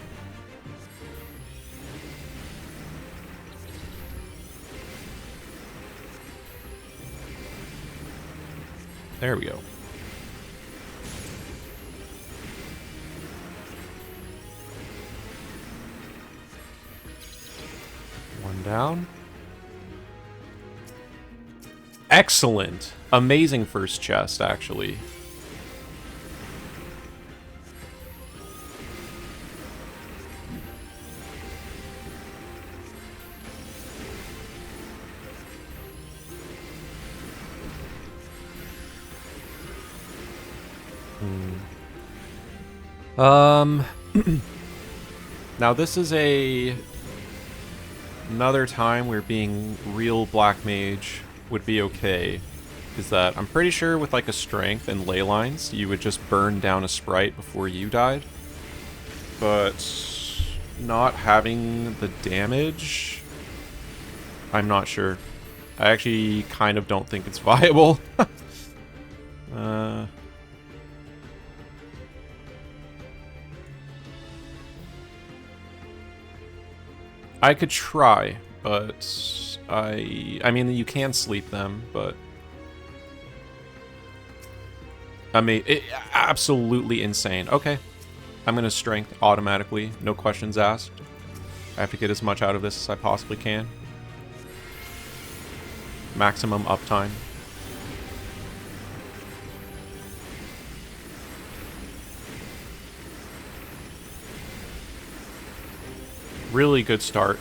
There we go. One down. Excellent. Amazing first chest, actually. Now this is another time where being real Black Mage would be okay. Is that I'm pretty sure with like a strength and ley lines, you would just burn down a sprite before you died. But not having the damage, I'm not sure. I actually kind of don't think it's viable. I could try, but I mean, you can sleep them, but I mean, absolutely insane. Okay, I'm gonna strength automatically, no questions asked. I have to get as much out of this as I possibly can. Maximum uptime. Really good start.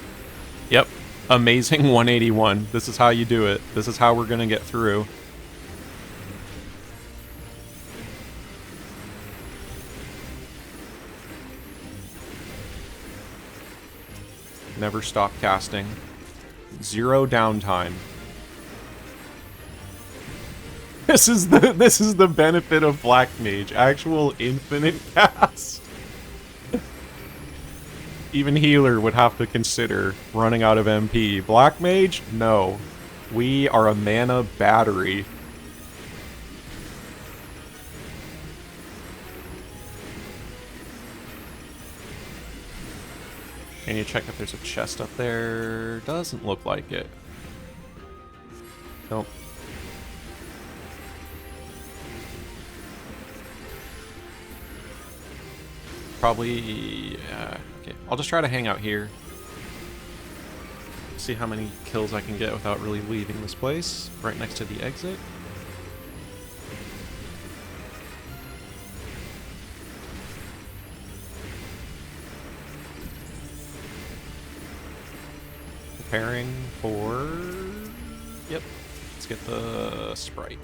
Yep. Amazing 181. This is how you do it. This is how we're gonna get through. Never stop casting. Zero downtime. This is the benefit of Black Mage. Actual infinite cast. Even healer would have to consider running out of MP. Black Mage? No. We are a mana battery. Can you check if there's a chest up there? Doesn't look like it. Nope. Probably... okay, I'll just try to hang out here. See how many kills I can get without really leaving this place. Right next to the exit. Preparing for... Yep. Let's get the sprite.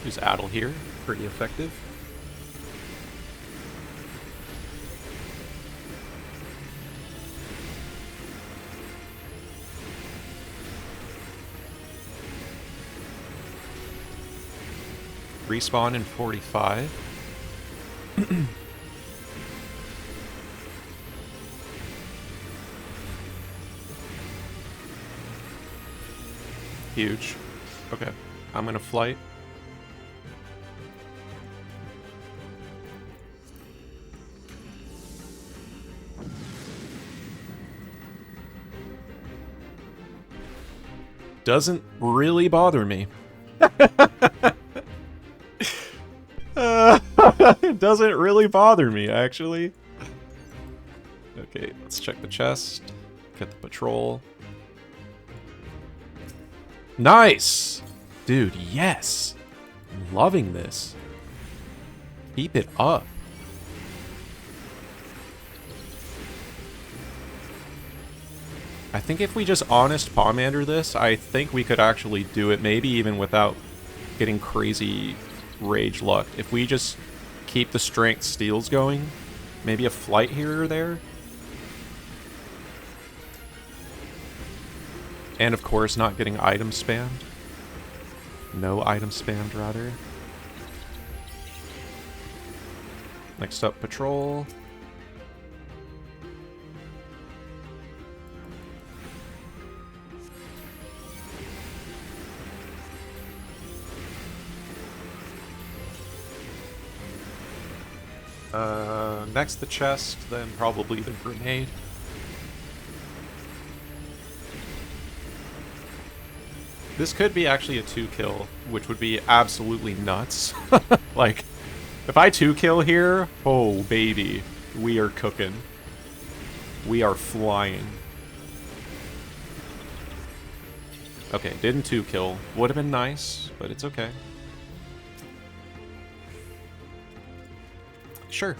Use Addle here. Pretty effective. Respawn in 45. Huge. Okay. I'm gonna flight. Doesn't really bother me. It doesn't really bother me, actually. Okay, let's check the chest. Get the patrol. Nice! Dude, yes! I'm loving this. Keep it up. I think if we just honest Pomander this, I think we could actually do it, maybe even without getting crazy rage luck. If we just keep the strength steals going, maybe a flight here or there. And of course, not getting item spammed. No item spammed, rather. Next up, patrol. Next the chest, then probably the grenade. This could be actually a 2-kill, which would be absolutely nuts. Like, if I 2-kill here, oh baby, we are cooking. We are flying. Okay, didn't 2-kill. Would have been nice, but it's okay. Sure.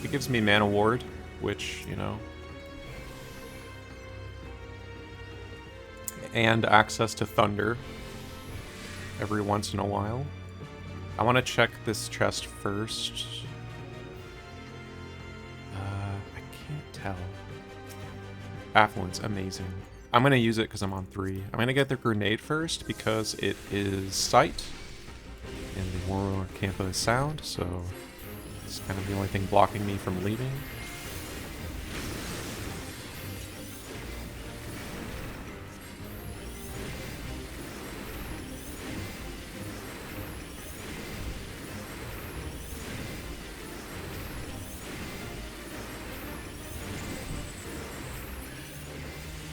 It gives me Mana Ward, which, you know. And access to Thunder every once in a while. I want to check this chest first. I can't tell. Affluence, amazing. I'm going to use it because I'm on 3. I'm going to get the grenade first because it is sight. And the War Campa is sound, so it's kind of the only thing blocking me from leaving.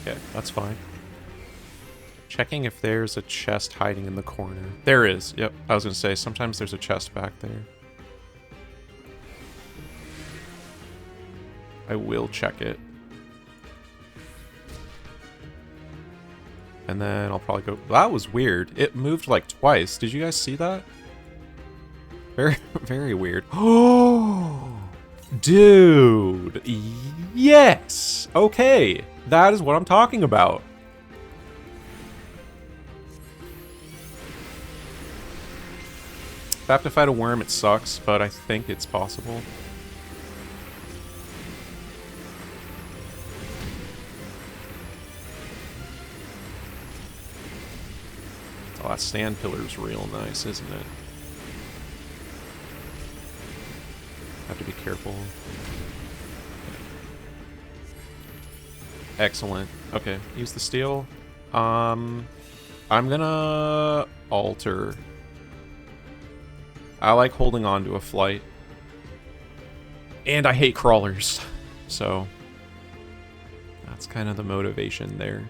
Okay, that's fine. Checking if there's a chest hiding in the corner. There is. Yep, I was gonna say, sometimes there's a chest back there. I will check it. And then I'll probably go... That was weird. It moved like twice. Did you guys see that? Very, very weird. Oh, dude. Yes. Okay. That is what I'm talking about. If I have to fight a worm, it sucks, but I think it's possible. Oh, that sand pillar's real nice, isn't it? Have to be careful. Excellent. Okay, use the steel. I'm gonna alter. I like holding on to a flight. And I hate crawlers. So that's kind of the motivation there.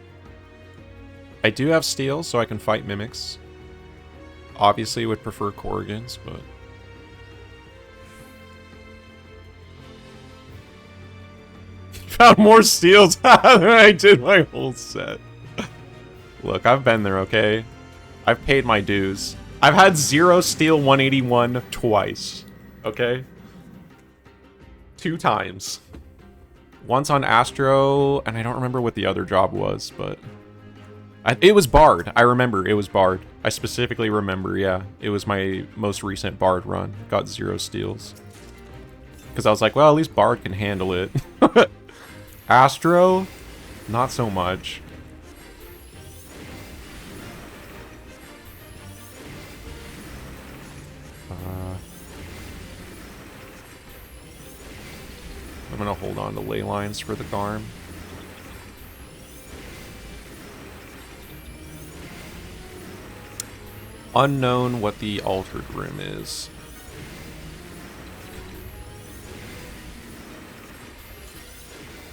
I do have steel, so I can fight mimics. Obviously would prefer Corrigans, but... Found more steels than I did my whole set. Look, I've been there, okay? I've paid my dues. I've had 0 steel 181 twice, okay? 2 times. Once on Astro, and I don't remember what the other job was, but... it was Bard. I remember, it was Bard. I specifically remember, yeah. It was my most recent Bard run. Got 0 steals. Because I was like, well, at least Bard can handle it. Astro, not so much. I'm gonna hold on to ley lines for the Garm. Unknown what the altered room is.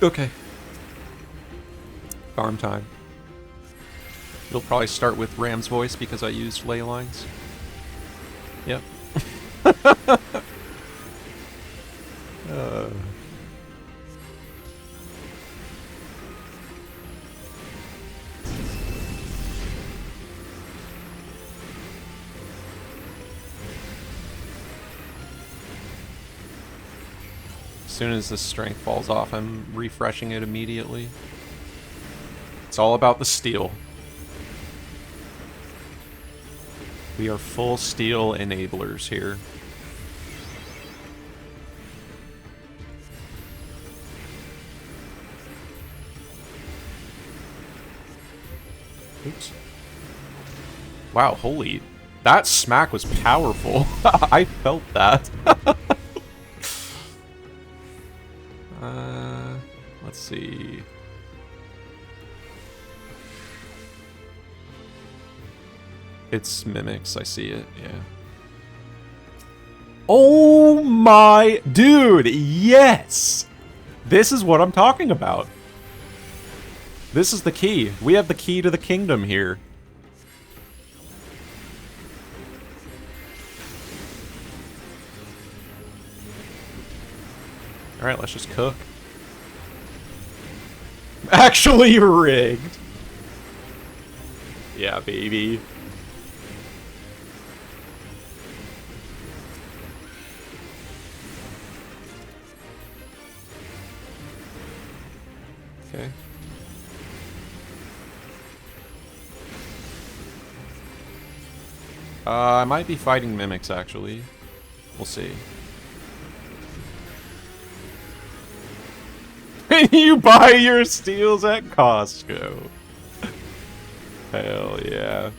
Okay. Farm time. It'll probably start with Ram's voice because I used ley lines. Yep. As soon as this strength falls off, I'm refreshing it immediately. It's all about the steel. We are full steel enablers here. Oops. Wow, holy. That smack was powerful. I felt that. Let's see. It's mimics, I see it, yeah. Oh my dude, yes! This is what I'm talking about. This is the key. We have the key to the kingdom here. Alright, let's just cook. Actually rigged. Yeah, baby. Okay. I might be fighting mimics, actually. We'll see. You buy your steels at Costco. Hell yeah.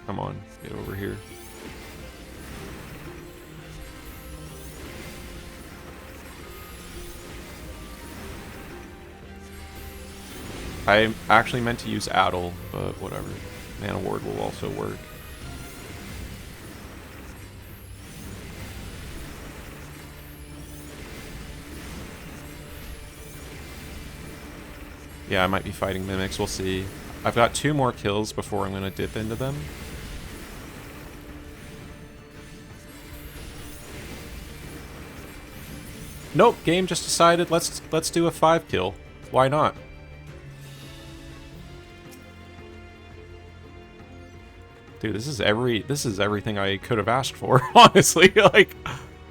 Come on, get over here. I actually meant to use Addle, but whatever. Mana Ward will also work. Yeah, I might be fighting mimics, we'll see. I've got 2 more kills before I'm going to dip into them. Nope, game just decided let's do a 5 kill. Why not? Dude, this is everything I could have asked for, honestly. Like,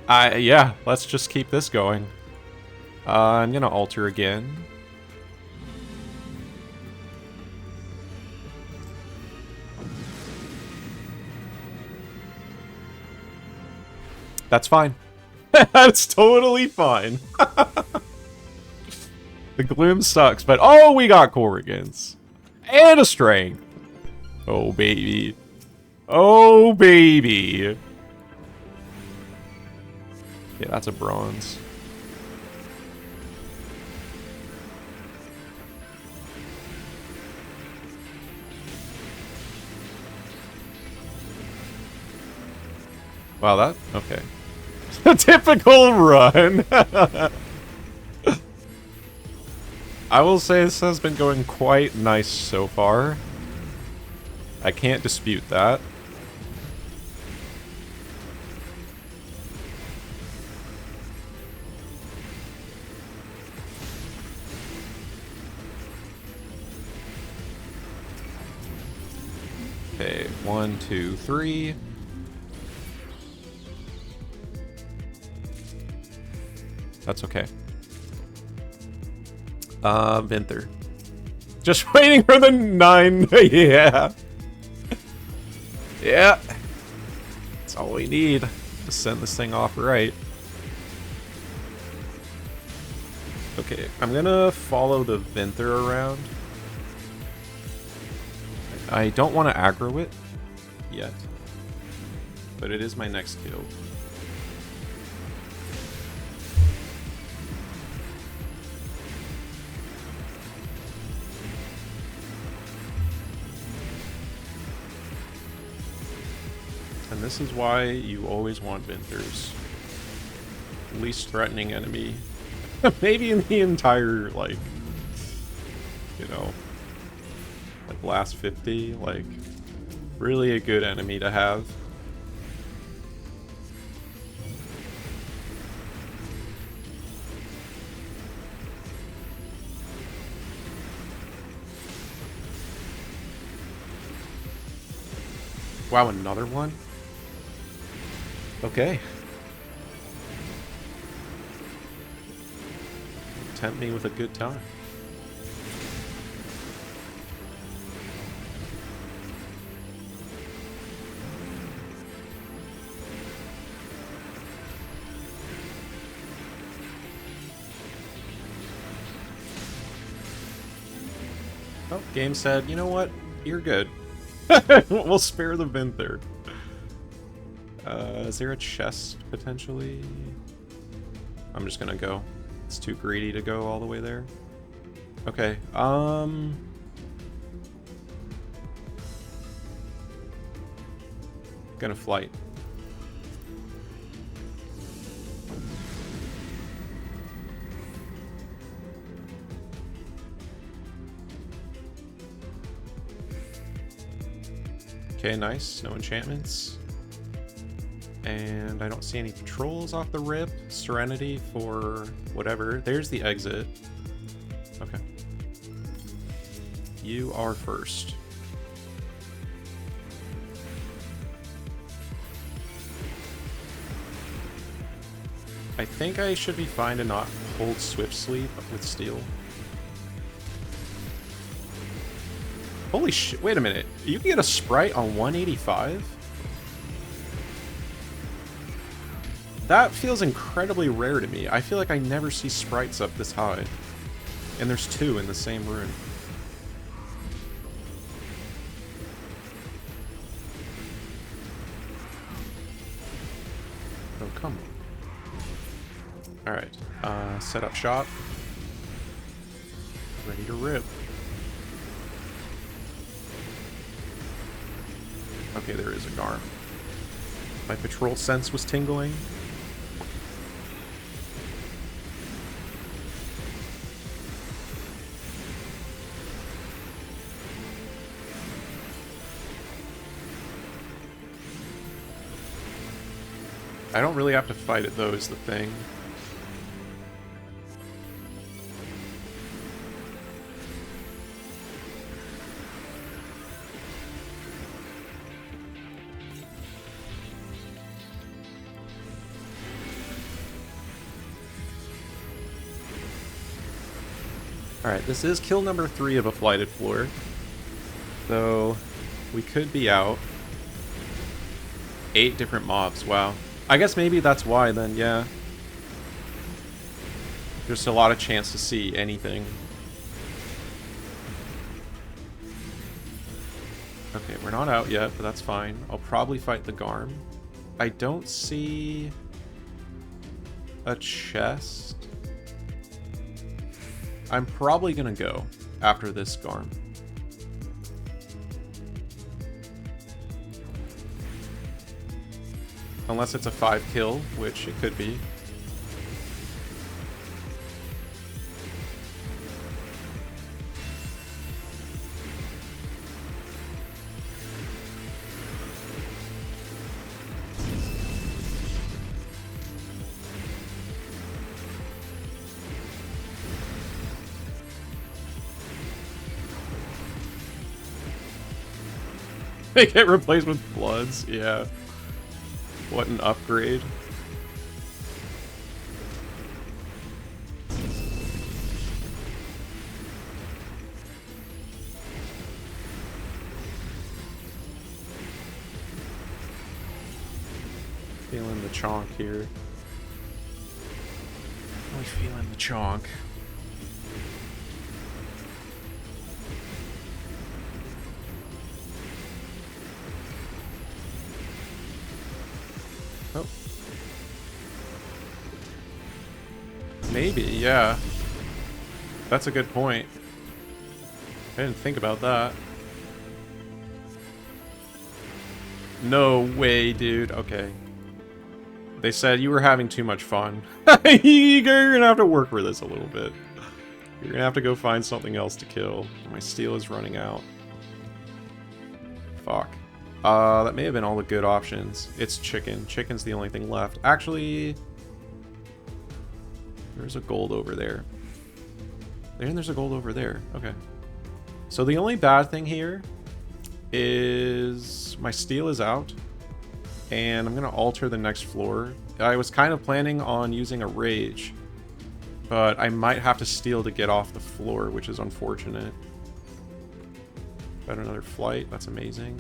yeah, let's just keep this going. I'm gonna alter again. That's fine. That's totally fine. The gloom sucks, but oh, we got Corrigans. And a strength. Oh, baby. Oh, baby. Yeah, that's a bronze. Wow, that... okay. A typical run. I will say this has been going quite nice so far. I can't dispute that. Okay, 1, 2, 3. That's okay. Vinther. Just waiting for the 9. Yeah. Yeah. That's all we need to send this thing off right. Okay, I'm gonna follow the Vinther around. I don't want to aggro it yet, but it is my next kill. And this is why you always want Vinthers. Least threatening enemy. Maybe in the entire, like, you know, like last 50, like, really a good enemy to have. Wow, another one? Okay. Tempt me with a good time. Oh, game said, you know what? You're good. We'll spare the Vinther. Is there a chest, potentially? I'm just gonna go. It's too greedy to go all the way there. Okay, gonna flight. Okay, nice. No enchantments. And I don't see any patrols off the rip. Serenity for whatever. There's the exit. Okay. You are first. I think I should be fine to not hold Swift Sleep with steel. Holy shit, wait a minute. You can get a Sprite on 185? That feels incredibly rare to me. I feel like I never see Sprites up this high. And there's two in the same rune. Oh, come on. Alright, set up shop. Ready to rip. Okay, there is a Garm. My patrol sense was tingling. I don't really have to fight it, though, is the thing. Alright, this is kill number 3 of a flighted floor. So, we could be out. 8 different mobs, wow. I guess maybe that's why then, yeah. There's a lot of chance to see anything. Okay, we're not out yet, but that's fine. I'll probably fight the Garm. I don't see a chest. I'm probably gonna go after this Garm. Unless it's a 5 kill, which it could be. They get replaced with Bloods, yeah. What an upgrade. Feeling the chonk here. Really feeling the chonk. Oh. Maybe, yeah. That's a good point. I didn't think about that. No way, dude. Okay. They said you were having too much fun. You're gonna have to work for this a little bit. You're gonna have to go find something else to kill. My steel is running out. Fuck. That may have been all the good options. It's chicken. Chicken's the only thing left. Actually, there's a gold over there. And there's a gold over there. Okay. So the only bad thing here is my steel is out. And I'm going to alter the next floor. I was kind of planning on using a rage. But I might have to steal to get off the floor, which is unfortunate. Got another flight. That's amazing.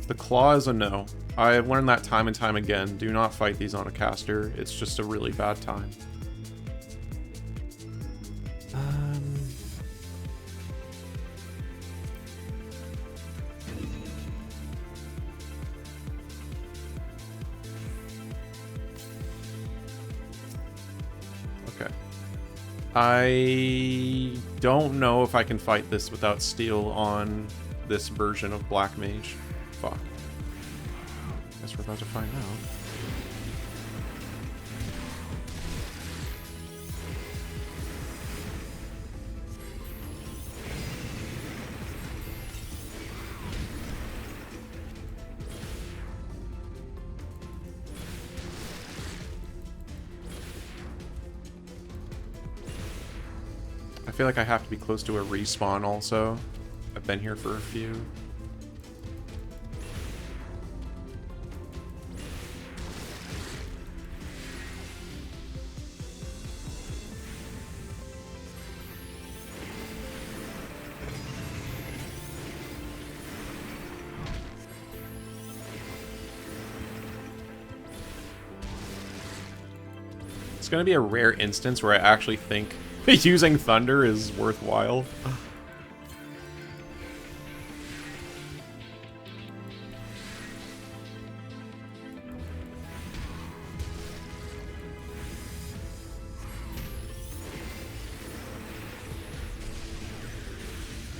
The claw is a no. I've learned that time and time again. Do not fight these on a caster. It's just a really bad time. Okay. I don't know if I can fight this without steel on this version of Black Mage. Fuck. Guess we're about to find out. I feel like I have to be close to a respawn also. I've been here for a few. It's going to be a rare instance where I actually think using thunder is worthwhile.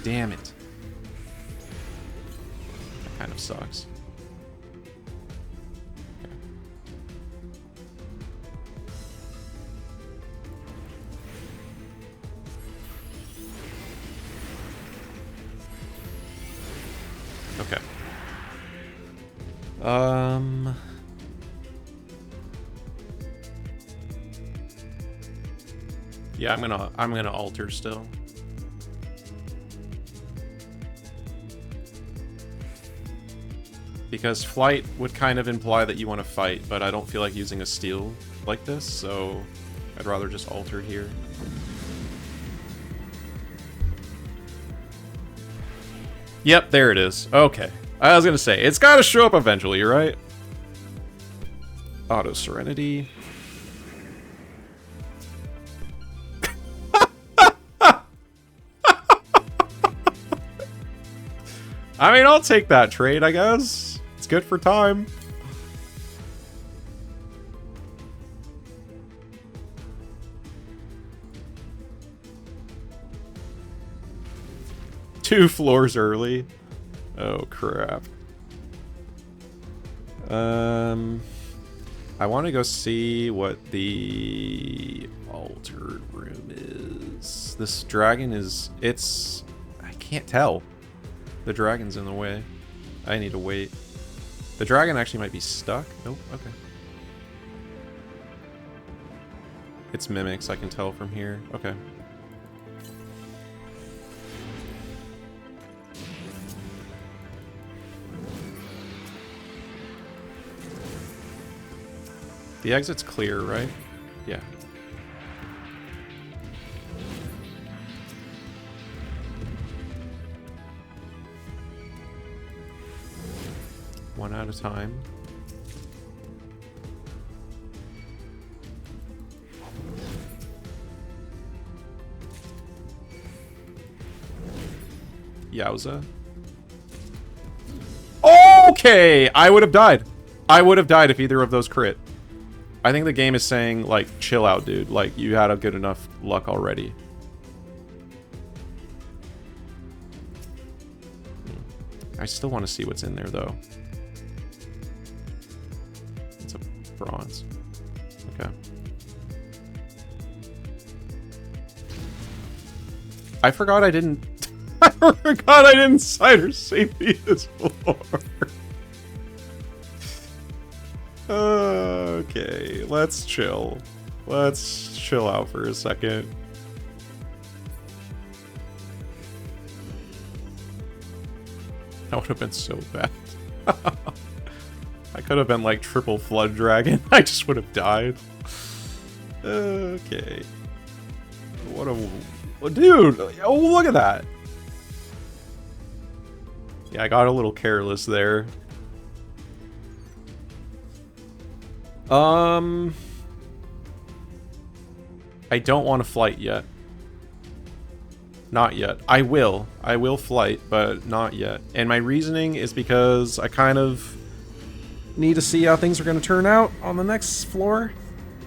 Damn it. That kind of sucks. Okay. Yeah, I'm gonna alter still. Because flight would kind of imply that you want to fight, but I don't feel like using a steel like this, so I'd rather just alter here. Yep, there it is. Okay. I was gonna say, it's gotta show up eventually, right? Auto Serenity. I mean, I'll take that trade, I guess. It's good for time. Two floors early. Oh, crap. I want to go see what the altered room is. This dragon is... I can't tell. The dragon's in the way. I need to wait. The dragon actually might be stuck. Nope, okay. It's mimics, I can tell from here. Okay. The exit's clear, right? Yeah. One at a time. Yowza. Okay! I would have died. I would have died if either of those crit. I think the game is saying, like, chill out, dude. Like, you had a good enough luck already. I still want to see what's in there, though. It's a bronze. Okay. I forgot I didn't... I forgot I didn't cider safety this floor. Okay, let's chill. Let's chill out for a second. That would have been so bad. I could have been like triple flood dragon. I just would have died. Okay. What a... Dude! Oh, look at that! Yeah, I got a little careless there. I don't want to flight yet. Not yet. I will. I will flight, but not yet. And my reasoning is because I kind of need to see how things are going to turn out on the next floor.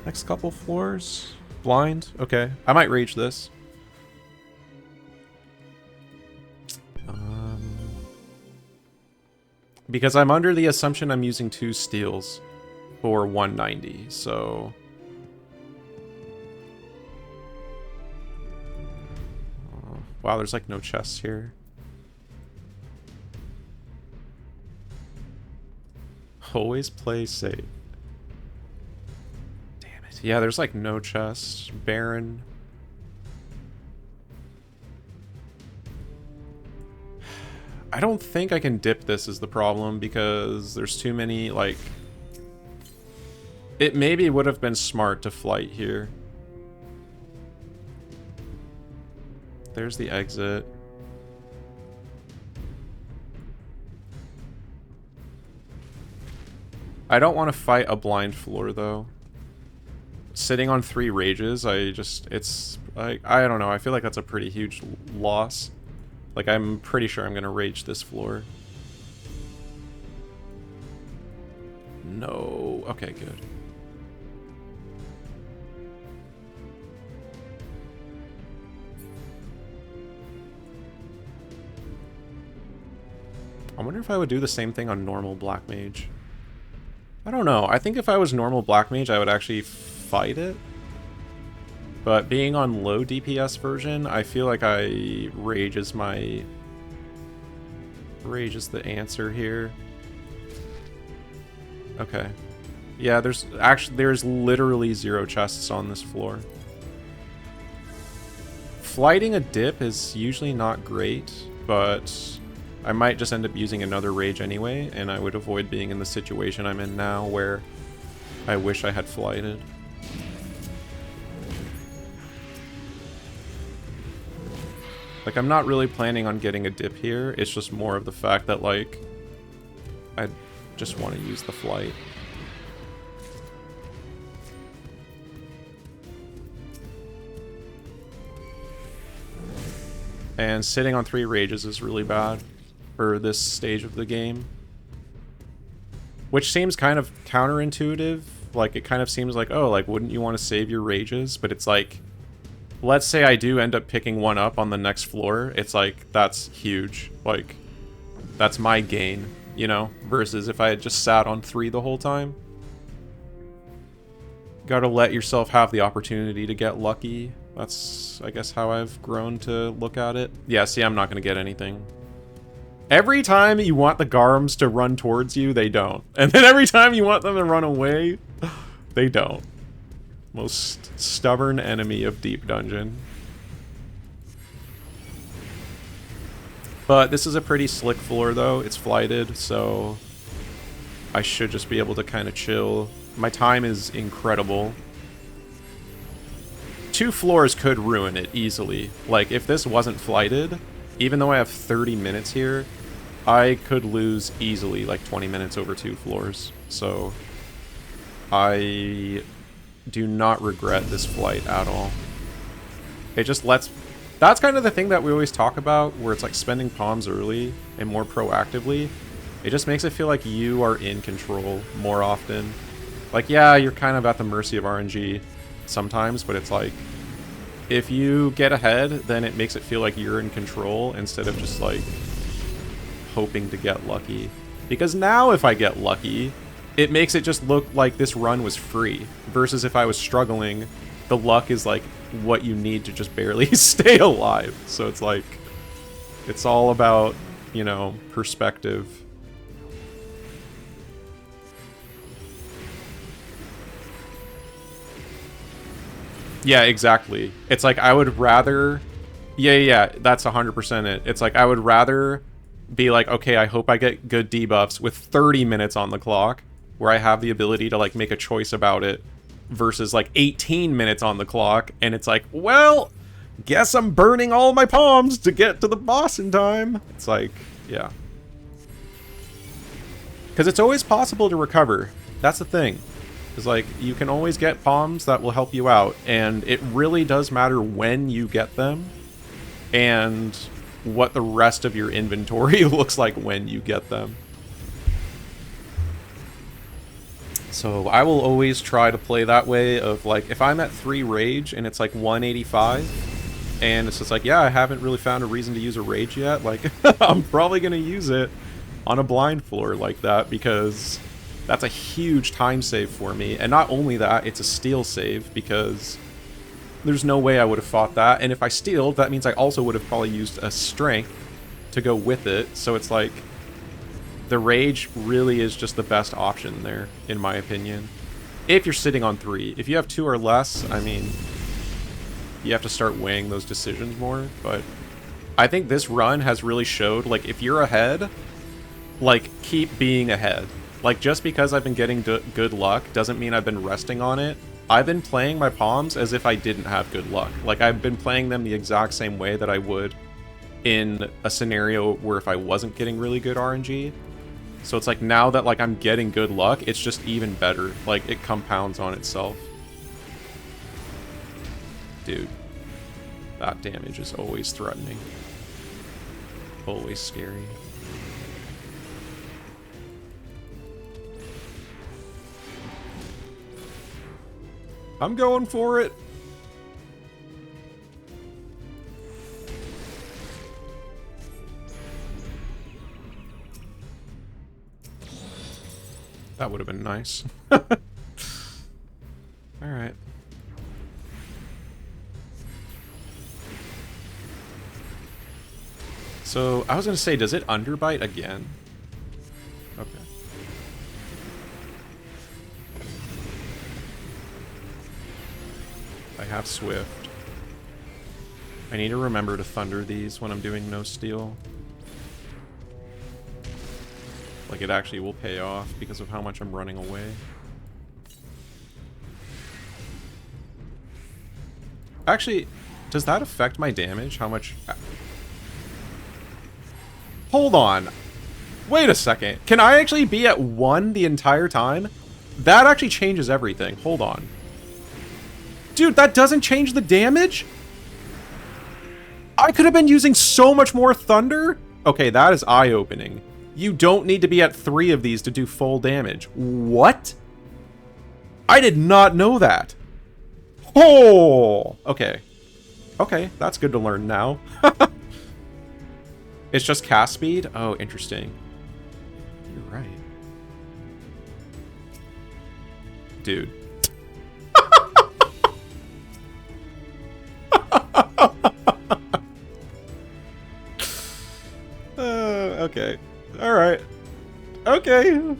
Next couple floors. Blind? Okay. I might rage this. Because I'm under the assumption I'm using 2 steels for 190, so... Wow, there's like no chests here. Always play safe. Damn it. Yeah, there's like no chests. Barren. I don't think I can dip this is the problem because there's too many, like... It maybe would have been smart to flight here. There's the exit. I don't want to fight a blind floor, though. Sitting on 3 rages, it's... I don't know, I feel like that's a pretty huge loss. Like, I'm pretty sure I'm gonna rage this floor. No. Okay, good. I wonder if I would do the same thing on normal Black Mage. I don't know. I think if I was normal Black Mage, I would actually fight it. But being on low DPS version, I feel like Rage is the answer here. Okay. Yeah, there's literally 0 chests on this floor. Flighting a dip is usually not great, but I might just end up using another Rage anyway, and I would avoid being in the situation I'm in now where I wish I had flighted. Like, I'm not really planning on getting a dip here. It's just more of the fact that, like, I just want to use the flight. And sitting on 3 rages is really bad for this stage of the game. Which seems kind of counterintuitive. Like, it kind of seems like, oh, like, wouldn't you want to save your rages? But it's like... Let's say I do end up picking one up on the next floor. It's like, that's huge. Like, that's my gain, you know? Versus if I had just sat on 3 the whole time. Gotta let yourself have the opportunity to get lucky. That's, I guess, how I've grown to look at it. Yeah, see, I'm not gonna get anything. Every time you want the Garms to run towards you, they don't. And then every time you want them to run away, they don't. Most stubborn enemy of Deep Dungeon. But this is a pretty slick floor, though. It's flighted, so I should just be able to kind of chill. My time is incredible. 2 floors could ruin it easily. Like, if this wasn't flighted, even though I have 30 minutes here, I could lose easily, like, 20 minutes over 2 floors. So, I do not regret this flight at all. It just lets... That's kind of the thing that we always talk about, where it's like spending palms early and more proactively. It just makes it feel like you are in control more often. Like, yeah, you're kind of at the mercy of RNG sometimes, but it's like, if you get ahead, then it makes it feel like you're in control instead of just like hoping to get lucky. Because now if I get lucky, it makes it just look like this run was free. Versus if I was struggling, the luck is like what you need to just barely stay alive. So it's like, it's all about, you know, perspective. Yeah, exactly. It's like I would rather... Yeah, that's 100% it. It's like I would rather be like, okay, I hope I get good debuffs with 30 minutes on the clock, where I have the ability to like make a choice about it, versus like 18 minutes on the clock, and it's like, well, guess I'm burning all my palms to get to the boss in time. It's like, yeah. Because it's always possible to recover. That's the thing. Is like, you can always get palms that will help you out, and it really does matter when you get them, and what the rest of your inventory looks like when you get them. So I will always try to play that way of like, if I'm at 3 rage and it's like 185, and it's just like, yeah, I haven't really found a reason to use a rage yet, like, I'm probably going to use it on a blind floor like that, because that's a huge time save for me. And not only that, it's a steal save, because there's no way I would have fought that. And if I stealed, that means I also would have probably used a strength to go with it. So it's like, the rage really is just the best option there, in my opinion. If you're sitting on 3. If you have 2 or less, I mean, you have to start weighing those decisions more. But I think this run has really showed, like, if you're ahead, like, keep being ahead. Like, just because I've been getting good luck doesn't mean I've been resting on it. I've been playing my palms as if I didn't have good luck. Like, I've been playing them the exact same way that I would in a scenario where if I wasn't getting really good RNG. So it's like, now that, like, I'm getting good luck, it's just even better. Like, it compounds on itself. Dude. That damage is always threatening. Always scary. I'm going for it. That would have been nice. Alright. So, I was going to say, does it underbite again? Okay. I have Swift. I need to remember to thunder these when I'm doing no steal. Like, it actually will pay off because of how much I'm running away. Actually, does that affect my damage? How much... Hold on. Wait a second. Can I actually be at 1 the entire time? That actually changes everything. Hold on. Dude, that doesn't change the damage? I could have been using so much more thunder? Okay, that is eye-opening. You don't need to be at 3 of these to do full damage. What? I did not know that. Oh! Okay. Okay, that's good to learn now. It's just cast speed? Oh, interesting. You're right. Dude. Okay. Alright. Okay.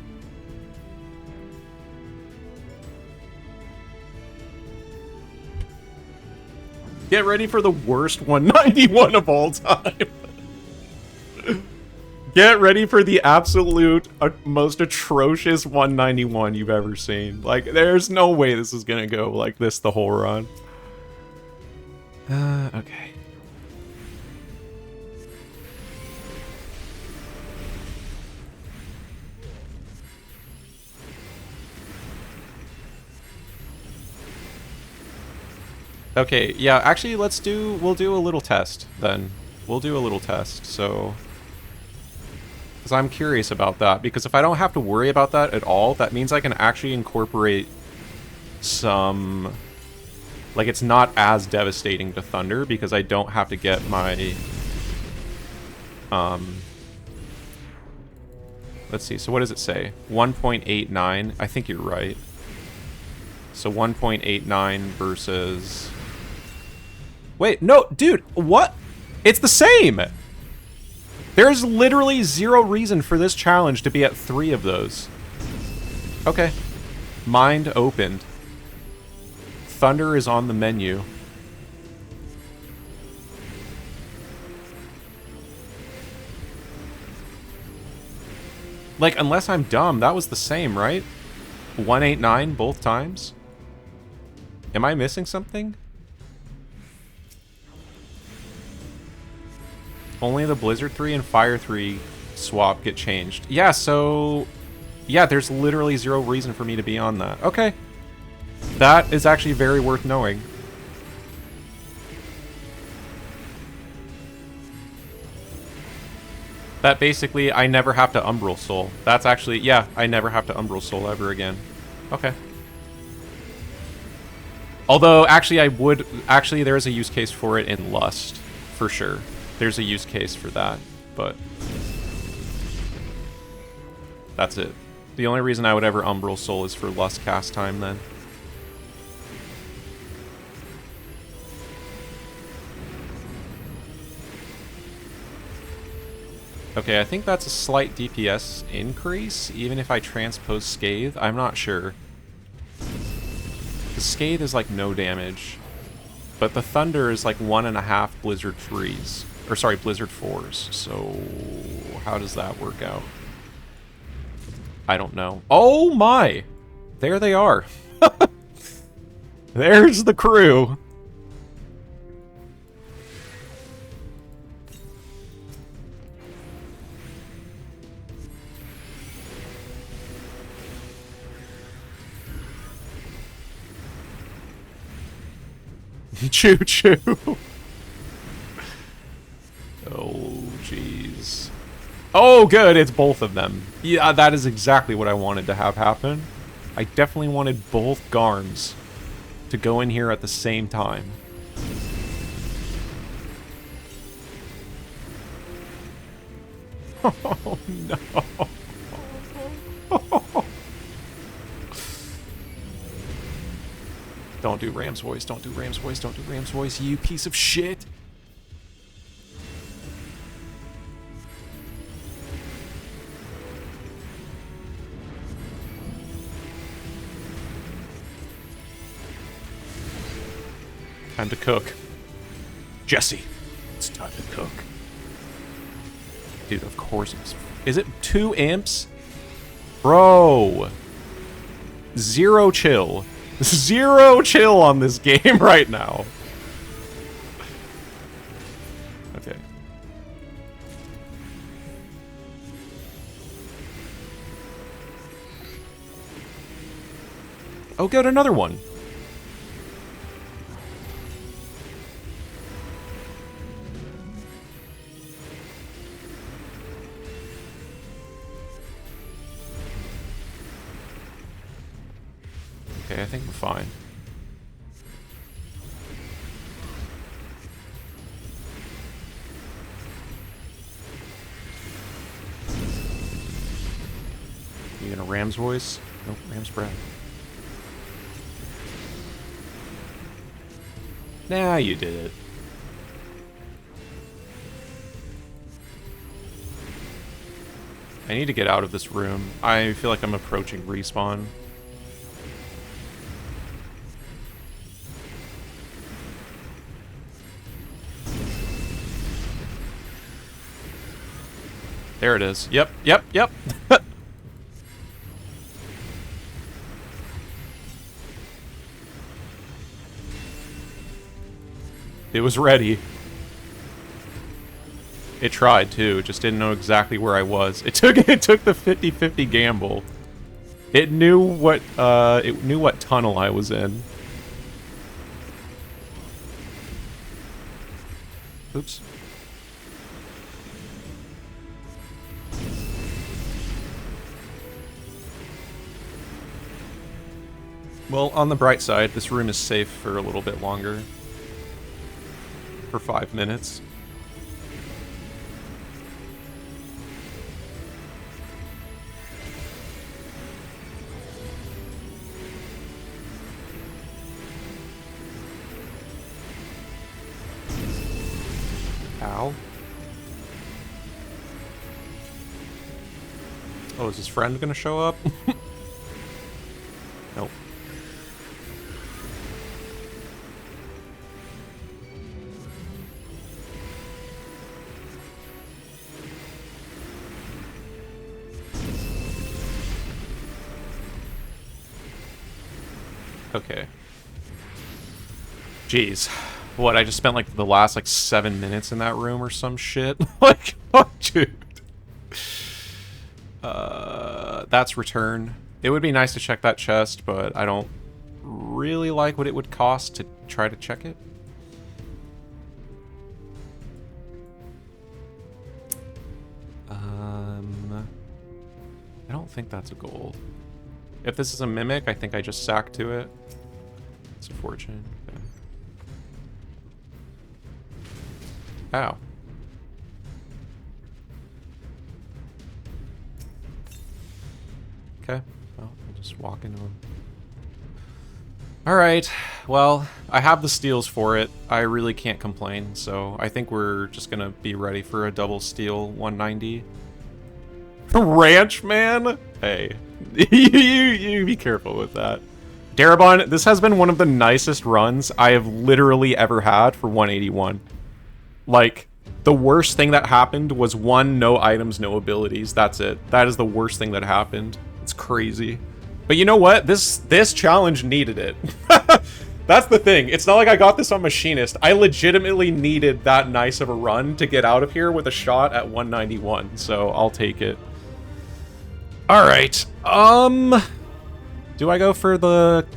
Get ready for the worst 191 of all time. Get ready for the absolute most atrocious 191 you've ever seen. Like, there's no way this is gonna go like this the whole run. Okay. Okay, yeah, actually we'll do a little test then. We'll do a little test, so... Because I'm curious about that, because if I don't have to worry about that at all, that means I can actually incorporate some... Like, it's not as devastating to Thunder, because I don't have to get my... Let's see. So what does it say? 1.89. I think you're right. So 1.89 versus... Wait, no, dude, what? It's the same! There's literally zero reason for this challenge to be at 3 of those. Okay. Mind opened. Thunder is on the menu. Like, unless I'm dumb, that was the same, right? 189 both times? Am I missing something? Only the Blizzard 3 and Fire 3 swap get changed. Yeah, so... Yeah, there's literally zero reason for me to be on that. Okay. That is actually very worth knowing. That basically, I never have to Umbral Soul. That's actually, yeah, I never have to Umbral Soul ever again. Okay. Although, actually, I would... Actually, there is a use case for it in Lust. For sure. There's a use case for that, but... That's it. The only reason I would ever Umbral Soul is for Lust cast time, then. Okay, I think that's a slight DPS increase, even if I transpose Scathe. I'm not sure. The Scathe is like no damage. But the Thunder is like 1.5 Blizzard 3s. Or sorry, Blizzard 4s. So how does that work out? I don't know. Oh my! There they are. There's the crew. Choo choo. Oh, jeez. Oh, good, it's both of them. Yeah, that is exactly what I wanted to have happen. I definitely wanted both Garms to go in here at the same time. Oh, no. Don't do Ram's voice, don't do Ram's voice, don't do Ram's voice, you piece of shit! Time to cook. Jesse, it's time to cook. Dude, of course it's... Is it 2 imps? Bro! Zero chill. Zero chill on this game right now. Okay. Oh, good, another one. Okay, I think we're fine. You gonna Ram's voice? Nope, Ram's breath. Nah, you did it. I need to get out of this room. I feel like I'm approaching respawn. There it is. Yep, yep, yep. It was ready. It tried too, just didn't know exactly where I was. It took the 50-50 gamble. It knew what tunnel I was in. Oops. Well, on the bright side, this room is safe for a little bit longer. For 5 minutes. Oh, is his friend gonna show up? Nope. Okay. Jeez. What, I just spent like the last like 7 minutes in that room or some shit? Like, oh, dude. That's return. It would be nice to check that chest, but I don't really like what it would cost to try to check it. I don't think that's a gold. If this is a mimic, I think I just sack to it. It's a fortune. Okay. Ow. Okay. Well, I'll just walk into him. Alright. Well, I have the steals for it. I really can't complain, so I think we're just gonna be ready for a double steal 190. Ranch man? Hey. you be careful with that. Darabon, this has been one of the nicest runs I have literally ever had for 181. Like, the worst thing that happened was 1, no items, no abilities. That's it. That is the worst thing that happened. It's crazy. But you know what? This challenge needed it. That's the thing. It's not like I got this on Machinist. I legitimately needed that nice of a run to get out of here with a shot at 191. So I'll take it. Alright. Do I go for the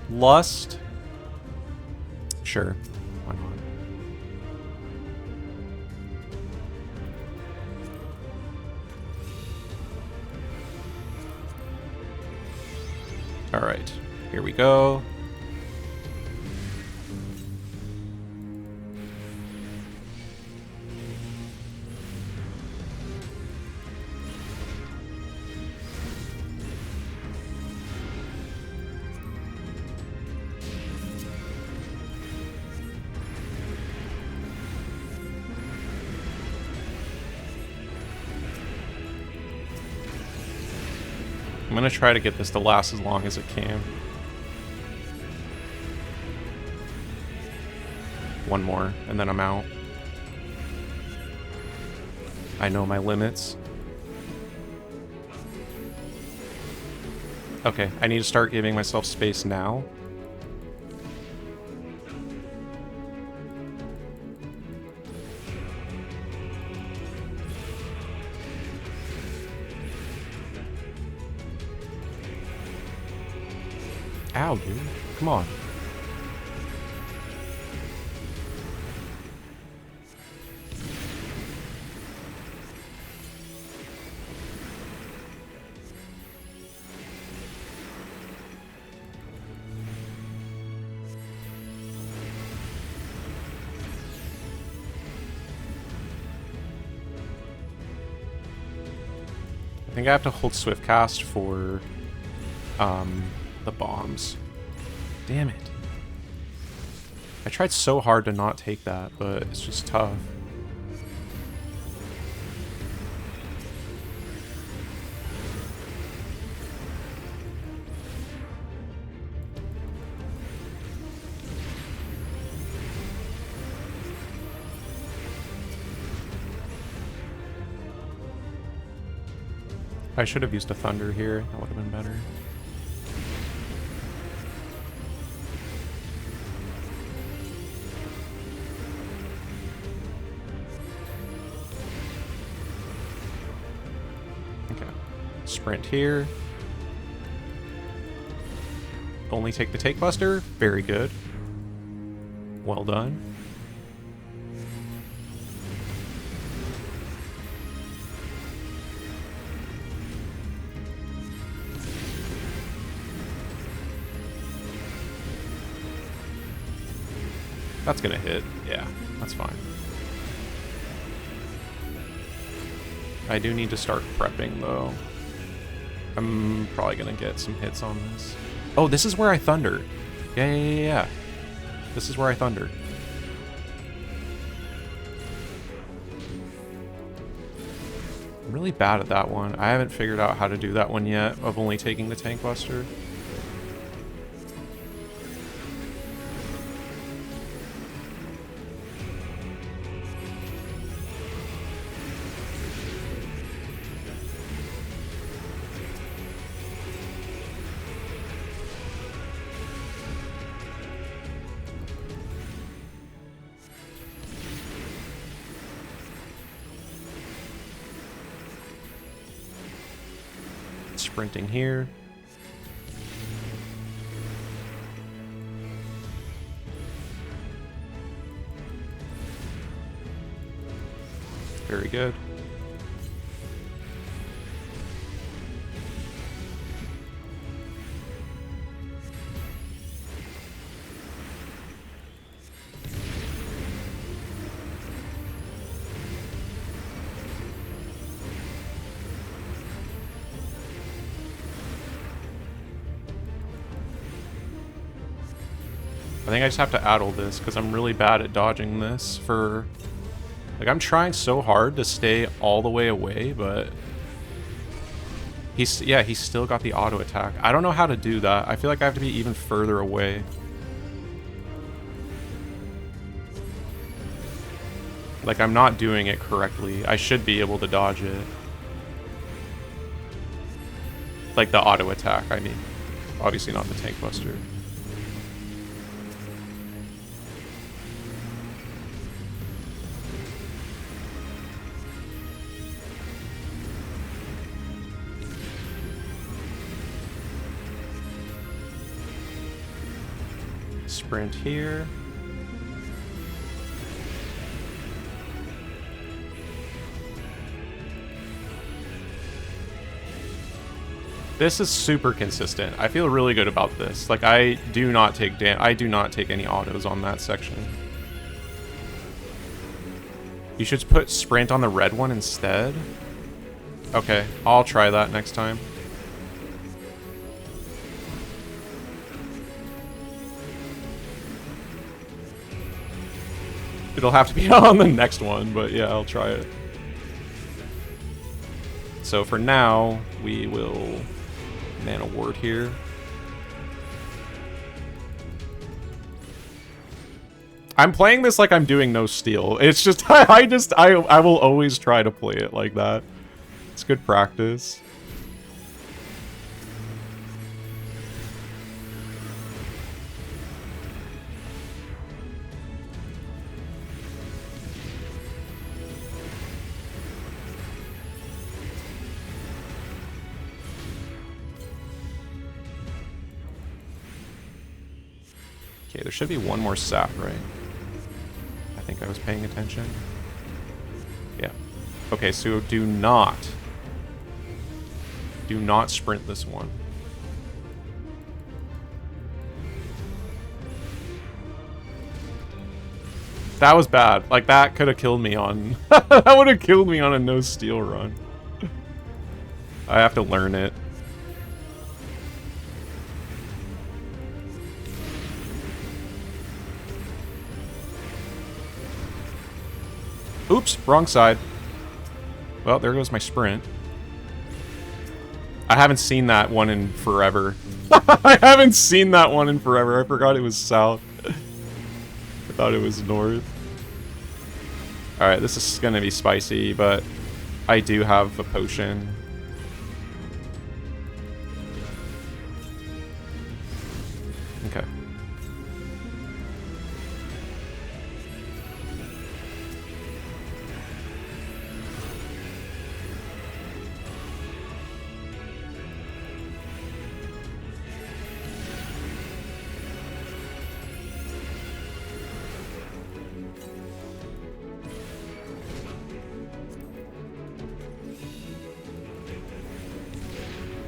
lust? Sure. Why not? Alright. Here we go. I'm gonna try to get this to last as long as it can. One more, and then I'm out. I know my limits. Okay, I need to start giving myself space now. Ow, dude. Come on. I think I have to hold swift cast for the bombs. Damn it. I tried so hard to not take that, but it's just tough. I should have used a thunder here. That would have been better. Sprint here. Only take the take buster. Very good. Well done. That's gonna hit. Yeah, that's fine. I do need to start prepping though. I'm probably gonna get some hits on this. Oh, this is where I thundered. Yeah. This is where I thundered. I'm really bad at that one. I haven't figured out how to do that one yet, of only taking the tank buster. Sprinting here. Very good. I think I just have to addle this because I'm really bad at dodging this for... Like, I'm trying so hard to stay all the way away, but... He's still got the auto attack. I don't know how to do that. I feel like I have to be even further away. Like, I'm not doing it correctly. I should be able to dodge it. Like, the auto attack, I mean. Obviously not the tank buster. Sprint here. This is super consistent. I feel really good about this. Like, I do not take any autos on that section. You should put sprint on the red one instead. Okay, I'll try that next time. It'll have to be on the next one, but yeah, I'll try it. So for now, we will man a ward here. I'm playing this like I'm doing no steal. It's just, I will always try to play it like that. It's good practice. Okay, there should be one more sap, right? I think I was paying attention. Yeah. Okay, so do not sprint this one. That was bad. Like, that could have killed me on... that would have killed me on a no-steal run. I have to learn it. Oops, wrong side. Well, there goes my sprint. I haven't seen that one in forever. I haven't seen that one in forever. I forgot it was south. I thought it was north. Alright, this is gonna be spicy, but I do have a potion. Okay.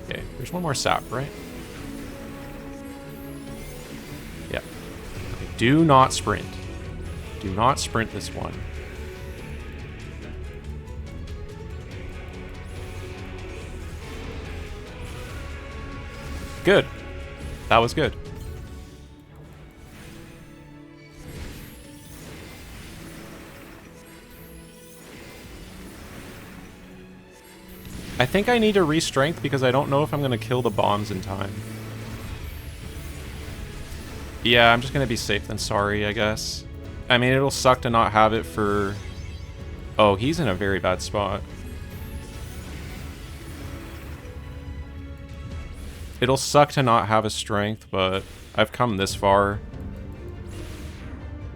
Okay, there's one more sap, right? Yeah. Okay, do not sprint. Do not sprint this one. Good. That was good. I think I need to re-strength because I don't know if I'm going to kill the bombs in time. Yeah, I'm just going to be safe than sorry, I guess. I mean, it'll suck to not have it for... Oh, he's in a very bad spot. It'll suck to not have a strength, but I've come this far.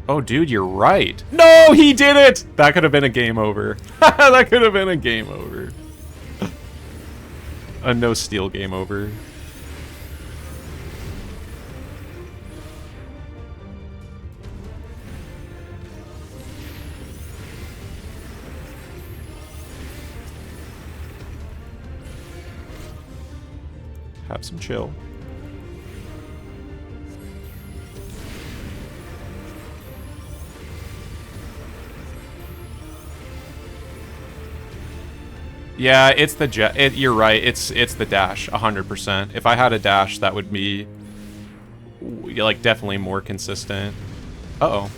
Oh, dude, you're right. No, he did it! That could have been a game over. That could have been a game over. A no steal game over. Have some chill. Yeah, it's the jet. You're right. It's the dash, 100%. If I had a dash, that would be like definitely more consistent. Uh-oh.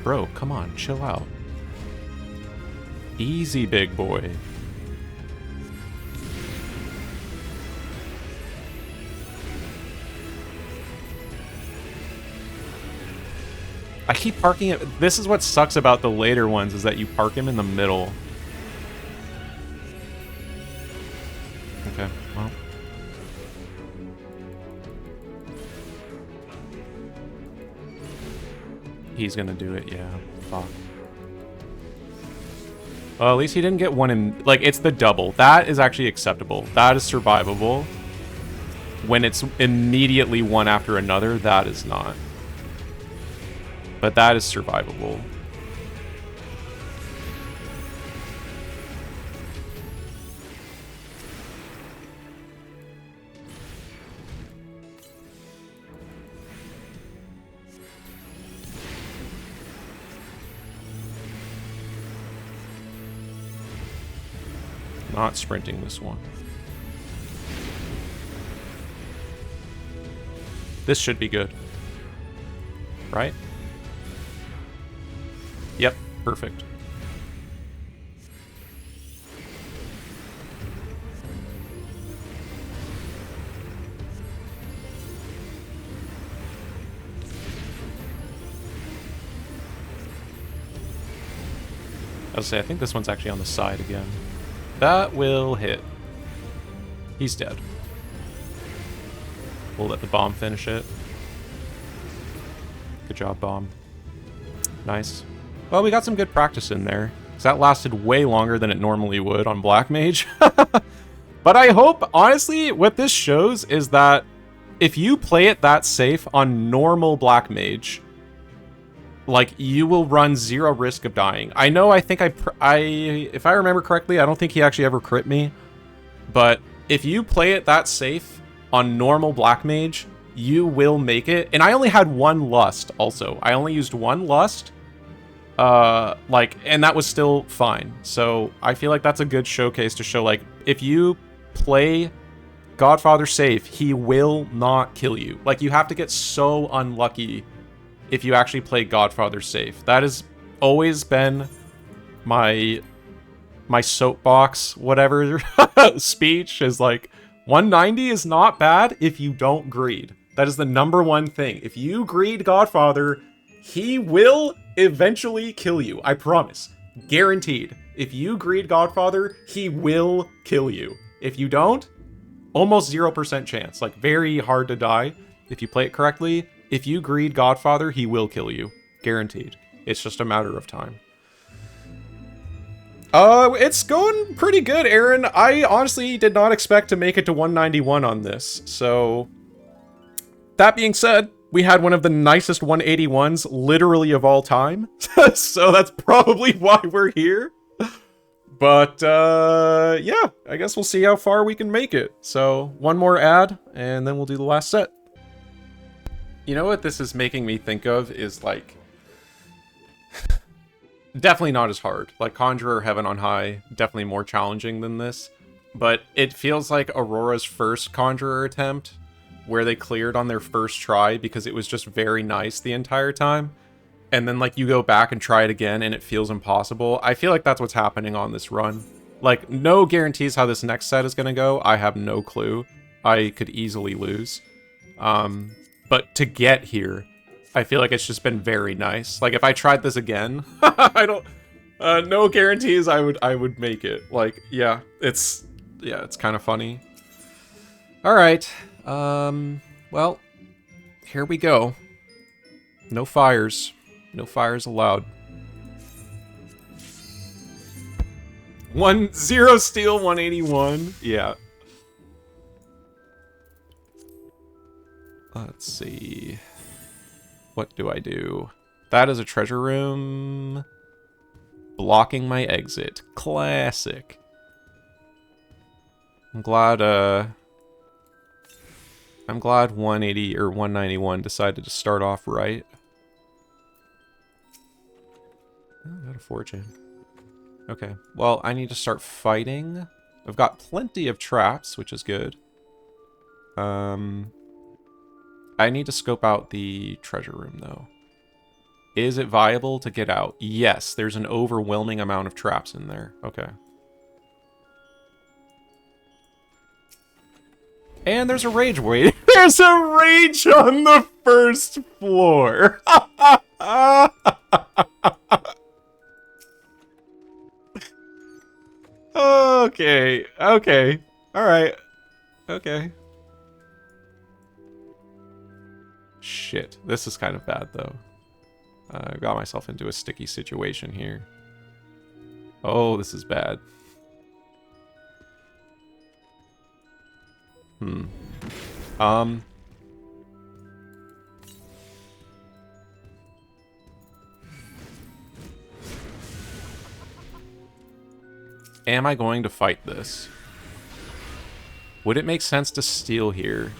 Bro, come on, chill out. Easy, big boy. I keep parking it. This is what sucks about the later ones, is that you park him in the middle. Okay, well. He's gonna do it, yeah. Fuck. Well, at least he didn't get one in... Like, it's the double. That is actually acceptable. That is survivable. When it's immediately one after another, that is not. But that is survivable. Not sprinting this one. This should be good. Right? Yep, perfect. I'll say, I think this one's actually on the side again. That will hit. He's dead. We'll let the bomb finish it. Good job, bomb. Nice. Well, we got some good practice in there. Because that lasted way longer than it normally would on Black Mage. But I hope, honestly, what this shows is that if you play it that safe on normal Black Mage, like, you will run zero risk of dying. I know, I think if I remember correctly, I don't think he actually ever crit me. But if you play it that safe on normal Black Mage, you will make it. And I only had one Lust also. I only used one Lust. And that was still fine. So I feel like that's a good showcase to show, like, if you play Godfather safe, he will not kill you. Like, you have to get so unlucky if you actually play Godfather safe. That has always been my soapbox, whatever, speech, is like, 190 is not bad if you don't greed. That is the #1 thing. If you greed Godfather, he will eventually kill you. I promise. Guaranteed. If you greed Godfather, he will kill you. If you don't, almost 0% chance. Like, very hard to die if you play it correctly. If you greed Godfather, he will kill you. Guaranteed. It's just a matter of time. It's going pretty good, Aaron. I honestly did not expect to make it to 191 on this. So, that being said, we had one of the nicest 181s literally of all time. So that's probably why we're here. But, yeah, I guess we'll see how far we can make it. So, one more ad, and then we'll do the last set. You know what this is making me think of is, like, definitely not as hard. Like, Conjurer Heaven on High, definitely more challenging than this. But it feels like Aurora's first Conjurer attempt, where they cleared on their first try because it was just very nice the entire time. and then like you go back and try it again and it feels impossible. I feel like that's what's happening on this run. Like, no guarantees how this next set is going to go. I have no clue. I could easily lose. But to get here, I feel like it's just been very nice. Like, if I tried this again, I don't... no guarantees I would make it. Like, yeah, it's kind of funny. All right. Well, here we go. No fires. No fires allowed. 0 steel, 181. Yeah. Let's see. What do I do? That is a treasure room. Blocking my exit. Classic. I'm glad 180 or 191 decided to start off right. Oh, got a fortune. Okay, well, I need to start fighting. I've got plenty of traps, which is good. I need to scope out the treasure room, though. Is it viable to get out? Yes, there's an overwhelming amount of traps in there. Okay. And there's a rage waiting. There's a rage on the first floor. Okay. Okay. All right. Okay. Shit. This is kind of bad, though. I got myself into a sticky situation here. Oh, this is bad. Am I going to fight this? Would it make sense to steal here?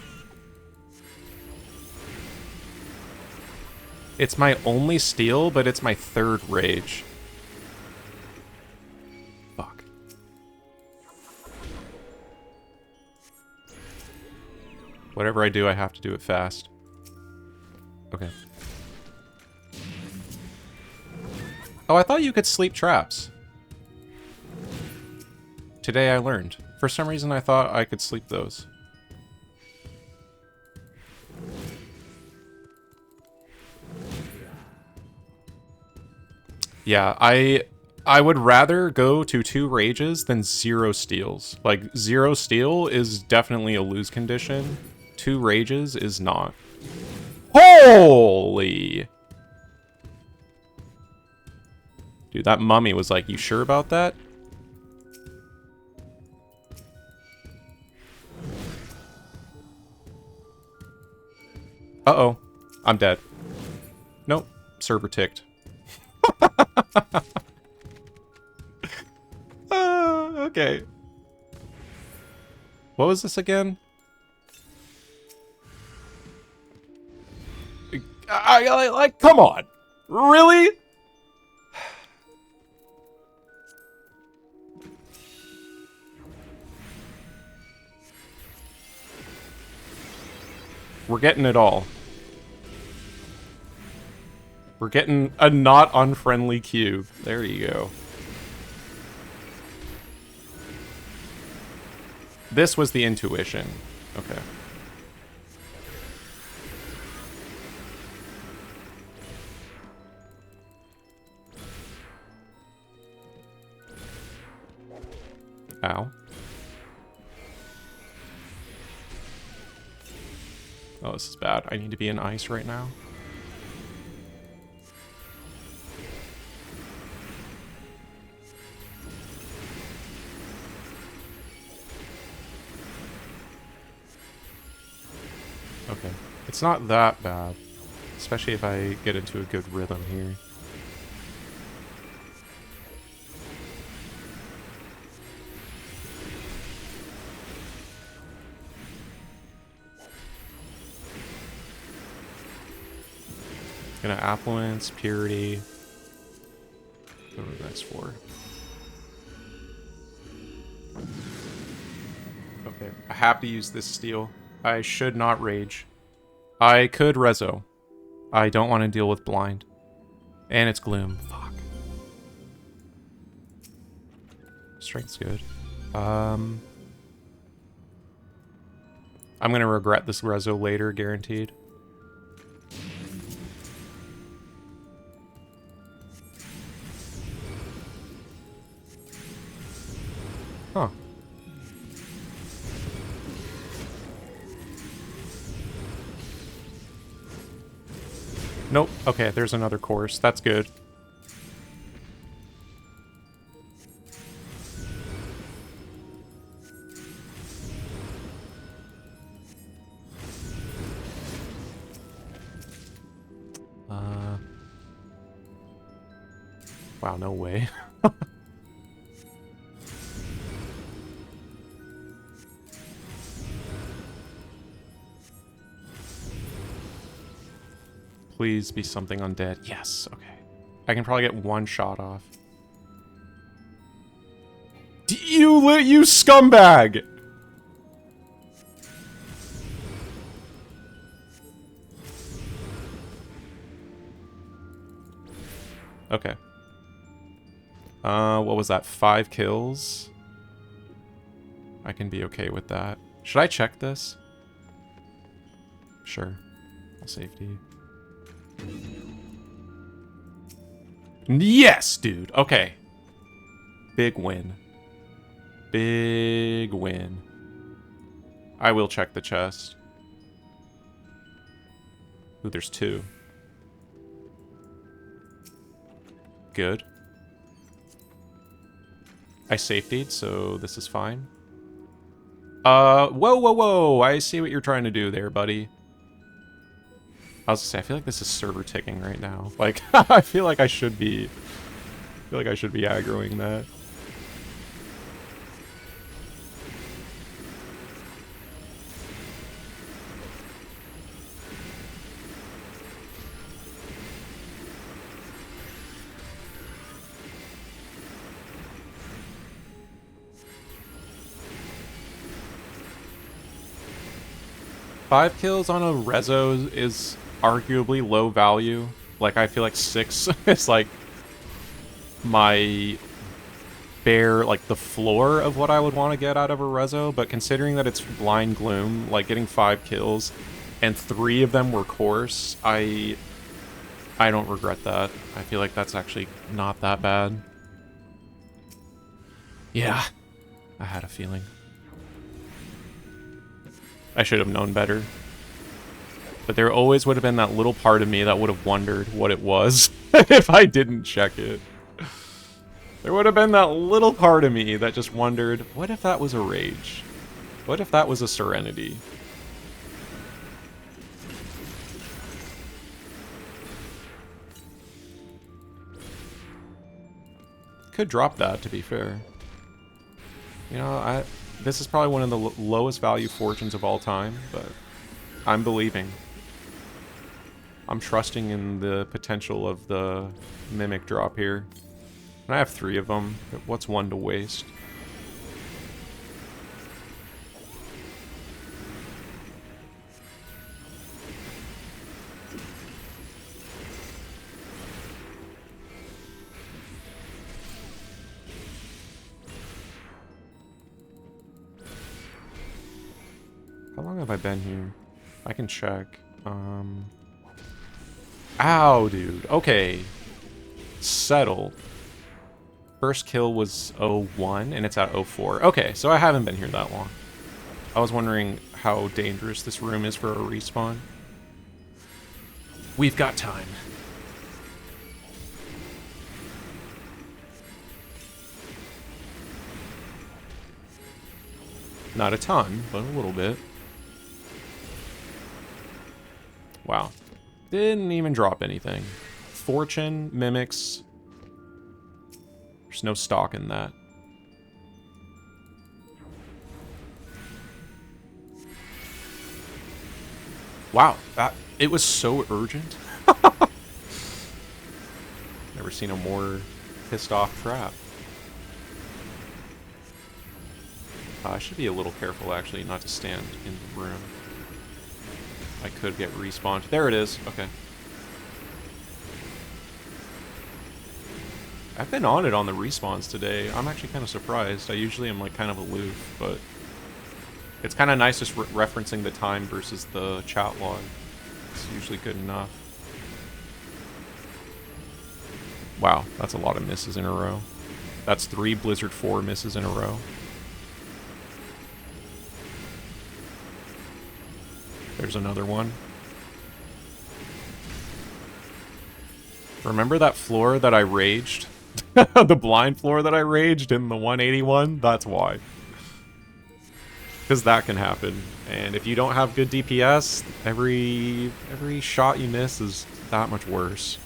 It's my only steal, but it's my third rage. Fuck. Whatever I do, I have to do it fast. Okay. Oh, I thought you could sleep traps. Today I learned. For some reason I thought I could sleep those. Yeah, I would rather go to 2 rages than 0 steals. Like, 0 steal is definitely a lose condition. 2 rages is not. Holy! Dude, that mummy was like, you sure about that? Uh-oh. I'm dead. Nope. Server ticked. Okay. What was this again? Like, come on. Really? We're getting it all. We're getting a not unfriendly cube. There you go. This was the intuition. Okay. Ow. Oh, this is bad. I need to be in ice right now. Okay. It's not that bad. Especially if I get into a good rhythm here. Gonna affluence, purity. Go to the next 4. Okay, I have to use this steel. I should not rage. I could rezo. I don't want to deal with blind. And it's gloom. Fuck. Strength's good. I'm gonna regret this reso later, guaranteed. Huh. Nope. Okay, there's another course. That's good. Wow, no way. Please be something undead. Yes, okay. I can probably get one shot off. You scumbag! Okay. What was that? 5 kills? I can be okay with that. Should I check this? Sure. Safety. Yes, dude. Okay. Big win. Big win. I will check the chest. Ooh, there's 2. Good. I safetied, so this is fine. Whoa. I see what you're trying to do there, buddy. I was gonna say, I feel like this is server ticking right now. Like, I feel like I should be aggroing that. Five kills on a reso is arguably low value. Like, I feel like 6 is like my bare, like, the floor of what I would want to get out of a reso, but considering that it's blind gloom, like, getting 5 kills and 3 of them were coarse, I don't regret that. I feel like that's actually not that bad. Yeah, I had a feeling. I should have known better. But there always would have been that little part of me that would have wondered what it was if I didn't check it. There would have been that little part of me that just wondered, what if that was a rage? What if that was a serenity? Could drop that, to be fair. You know, this is probably one of the lowest value fortunes of all time, but I'm believing. I'm trusting in the potential of the Mimic drop here. And I have 3 of them. What's one to waste? How long have I been here? I can check. Ow, dude. Okay. Settle. First kill was 01, and it's at 04. Okay, so I haven't been here that long. I was wondering how dangerous this room is for a respawn. We've got time. Not a ton, but a little bit. Wow. Didn't even drop anything. Fortune, mimics. There's no stock in that. Wow, it was so urgent. Never seen a more pissed off trap. I should be a little careful, actually, not to stand in the room. I could get respawned. There it is. Okay. I've been on it on the respawns today. I'm actually kind of surprised. I usually am like kind of aloof, but it's kind of nice just referencing the time versus the chat log. It's usually good enough. Wow, that's a lot of misses in a row. That's 3 Blizzard 4 misses in a row. There's another one. Remember that floor that I raged? The blind floor that I raged in the 181? That's why. Because that can happen. And if you don't have good DPS, every shot you miss is that much worse.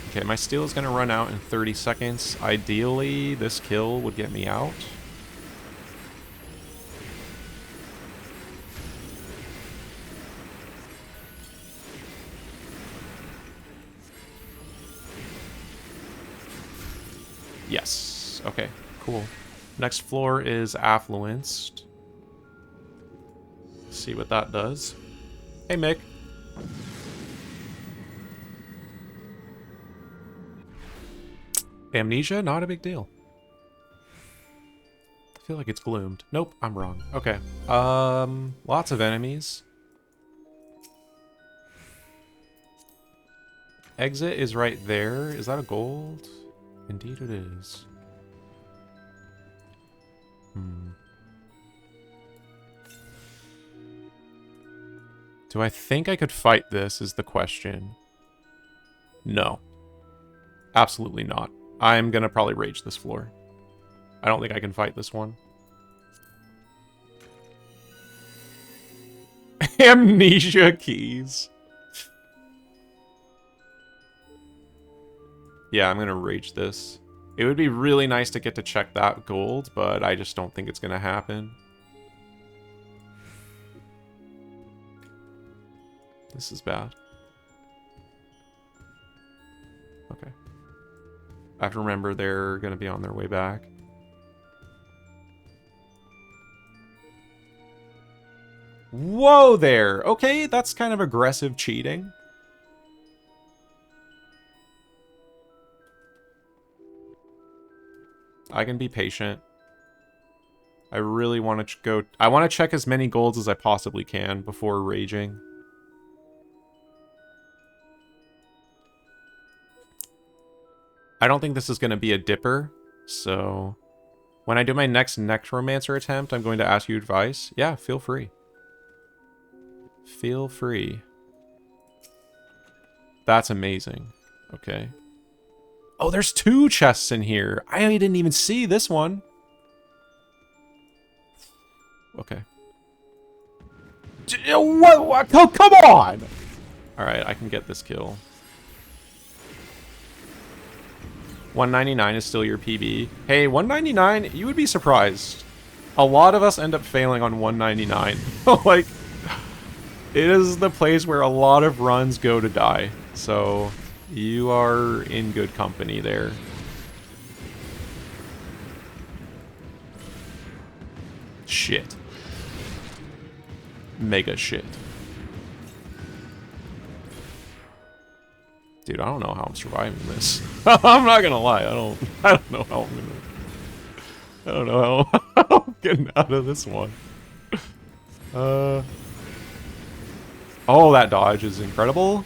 Okay, my steel is going to run out in 30 seconds. Ideally, this kill would get me out. Yes. Okay, cool. Next floor is Affluenced. See what that does. Hey, Mick. Amnesia? Not a big deal. I feel like it's gloomed. Nope, I'm wrong. Okay. Lots of enemies. Exit is right there. Is that a gold? Indeed it is. Do I think I could fight this is the question. No. Absolutely not. I'm gonna probably rage this floor. I don't think I can fight this one. Amnesia keys. Yeah, I'm gonna rage this. It would be really nice to get to check that gold, but I just don't think it's gonna happen. This is bad. Okay. I have to remember they're gonna be on their way back. Whoa there! Okay, that's kind of aggressive cheating. I can be patient. I really want to go... I want to check as many golds as I possibly can before raging. I don't think this is going to be a dipper, so... When I do my next Necromancer attempt, I'm going to ask you advice. Yeah, feel free. Feel free. That's amazing. Okay. Oh, there's 2 chests in here. I didn't even see this one. Okay. What? Oh, come on! Alright, I can get this kill. 199 is still your PB. Hey, 199, you would be surprised. A lot of us end up failing on 199. Like, it is the place where a lot of runs go to die. So, you are in good company there. Shit. Mega shit. Dude, I don't know how I'm surviving this. I'm not gonna lie, I don't know how I don't know how I'm getting out of this one. Oh, that dodge is incredible.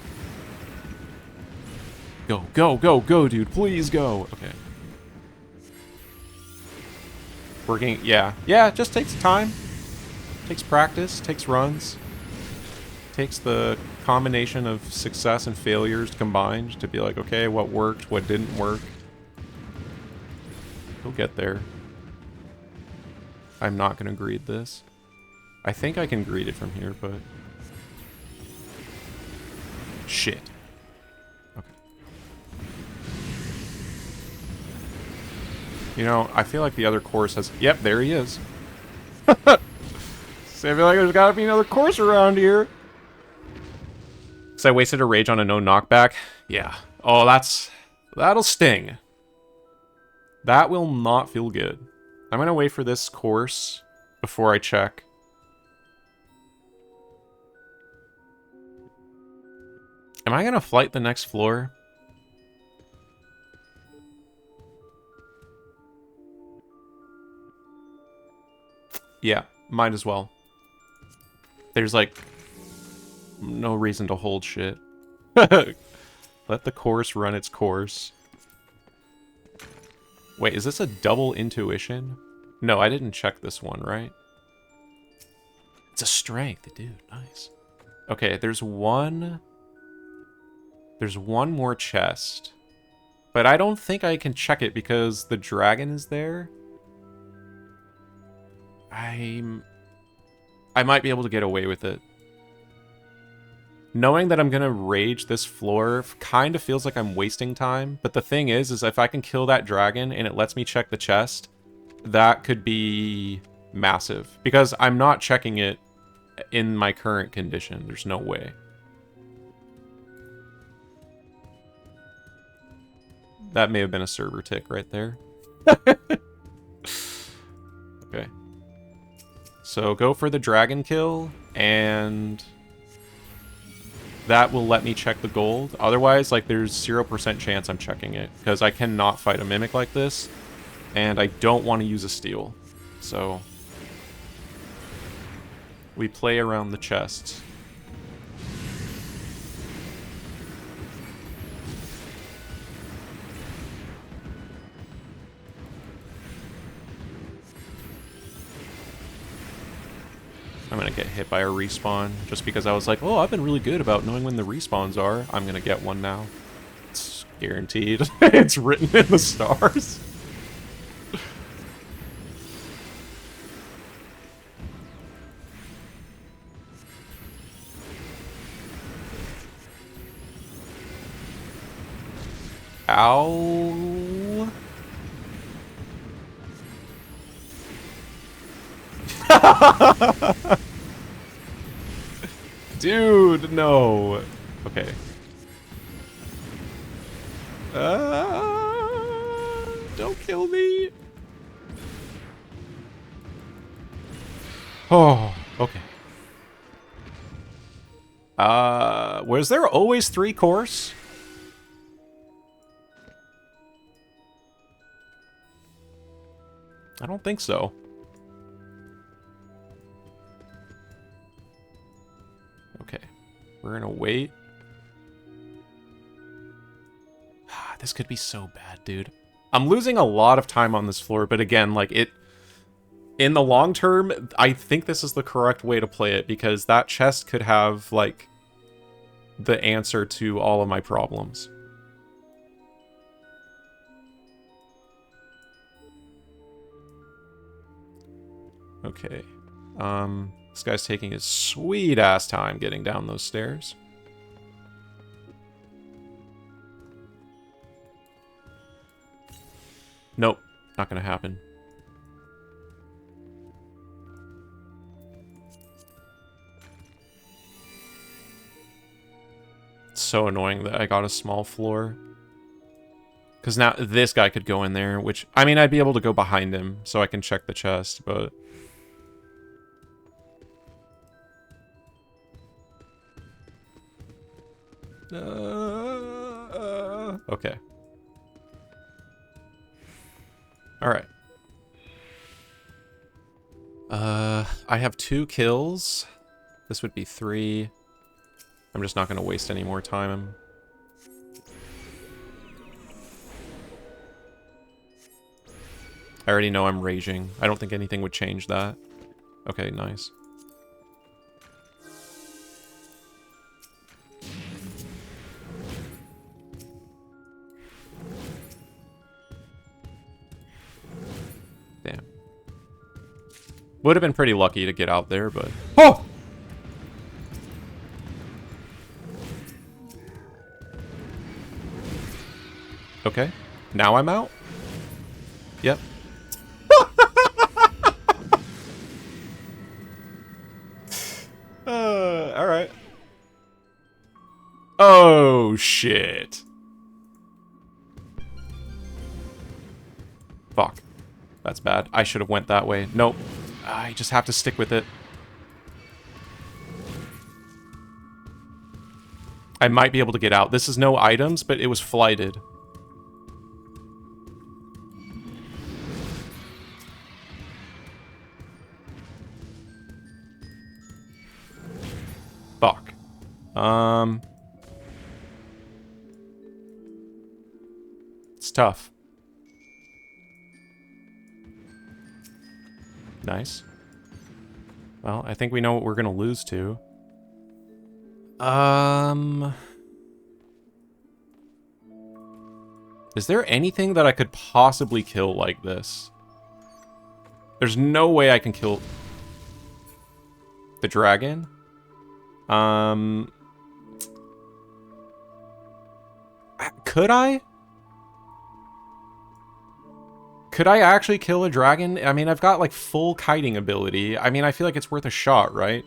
Go, go, go, go, dude. Please go. Okay. Working, yeah. Yeah, it just takes time. Takes practice, takes runs. Takes the combination of success and failures combined to be like, okay, what worked, what didn't work. We'll get there. I'm not going to greed this. I think I can greed it from here, but... Shit. Okay. You know, I feel like the other course has... Yep, there he is. So I feel like there's got to be another course around here. So I wasted a rage on a no knockback. Yeah. Oh, that's That'll sting. That will not feel good. I'm gonna wait for this course before I check. Am I gonna flight the next floor? Yeah, might as well. There's like no reason to hold shit. Let the course run its course. Wait, is this a double intuition? No, I didn't check this one, right? It's a strength, dude. Nice. Okay, there's one more chest. But I don't think I can check it because the dragon is there. I might be able to get away with it. Knowing that I'm gonna rage this floor kind of feels like I'm wasting time, but the thing is if I can kill that dragon and it lets me check the chest, that could be massive. Because I'm not checking it in my current condition. There's no way. That may have been a server tick right there. Okay. So go for the dragon kill, and that will let me check the gold. Otherwise, like, there's 0% chance I'm checking it, because I cannot fight a mimic like this, and I don't want to use a steal. So we play around the chests. I'm gonna get hit by a respawn just because I was like, oh, I've been really good about knowing when the respawns are. I'm gonna get one now. It's guaranteed. It's written in the stars. Ow. Dude, no. Okay. Don't kill me. Oh, okay. Was there always 3 cores? I don't think so. Okay. We're gonna wait. This could be so bad, dude. I'm losing a lot of time on this floor, but again, like, in the long term, I think this is the correct way to play it, because that chest could have, like, the answer to all of my problems. Okay. This guy's taking his sweet-ass time getting down those stairs. Nope, not gonna happen. It's so annoying that I got a small floor. Because now this guy could go in there, which, I mean, I'd be able to go behind him so I can check the chest, but... okay. Alright. I have 2 kills. This would be 3. I'm just not going to waste any more time. I already know I'm raging. I don't think anything would change that. Okay, nice. Damn. Would have been pretty lucky to get out there, but... Oh! Okay. Now I'm out? Yep. Alright. Oh, shit. Fuck. That's bad. I should have went that way. Nope. I just have to stick with it. I might be able to get out. This is no items, but it was flighted. Fuck. It's tough. Nice. Well, I think we know what we're gonna lose to. Is there anything that I could possibly kill like this? There's no way I can kill the dragon. Could I? Could I actually kill a dragon? I mean, I've got, like, full kiting ability. I mean, I feel like it's worth a shot, right?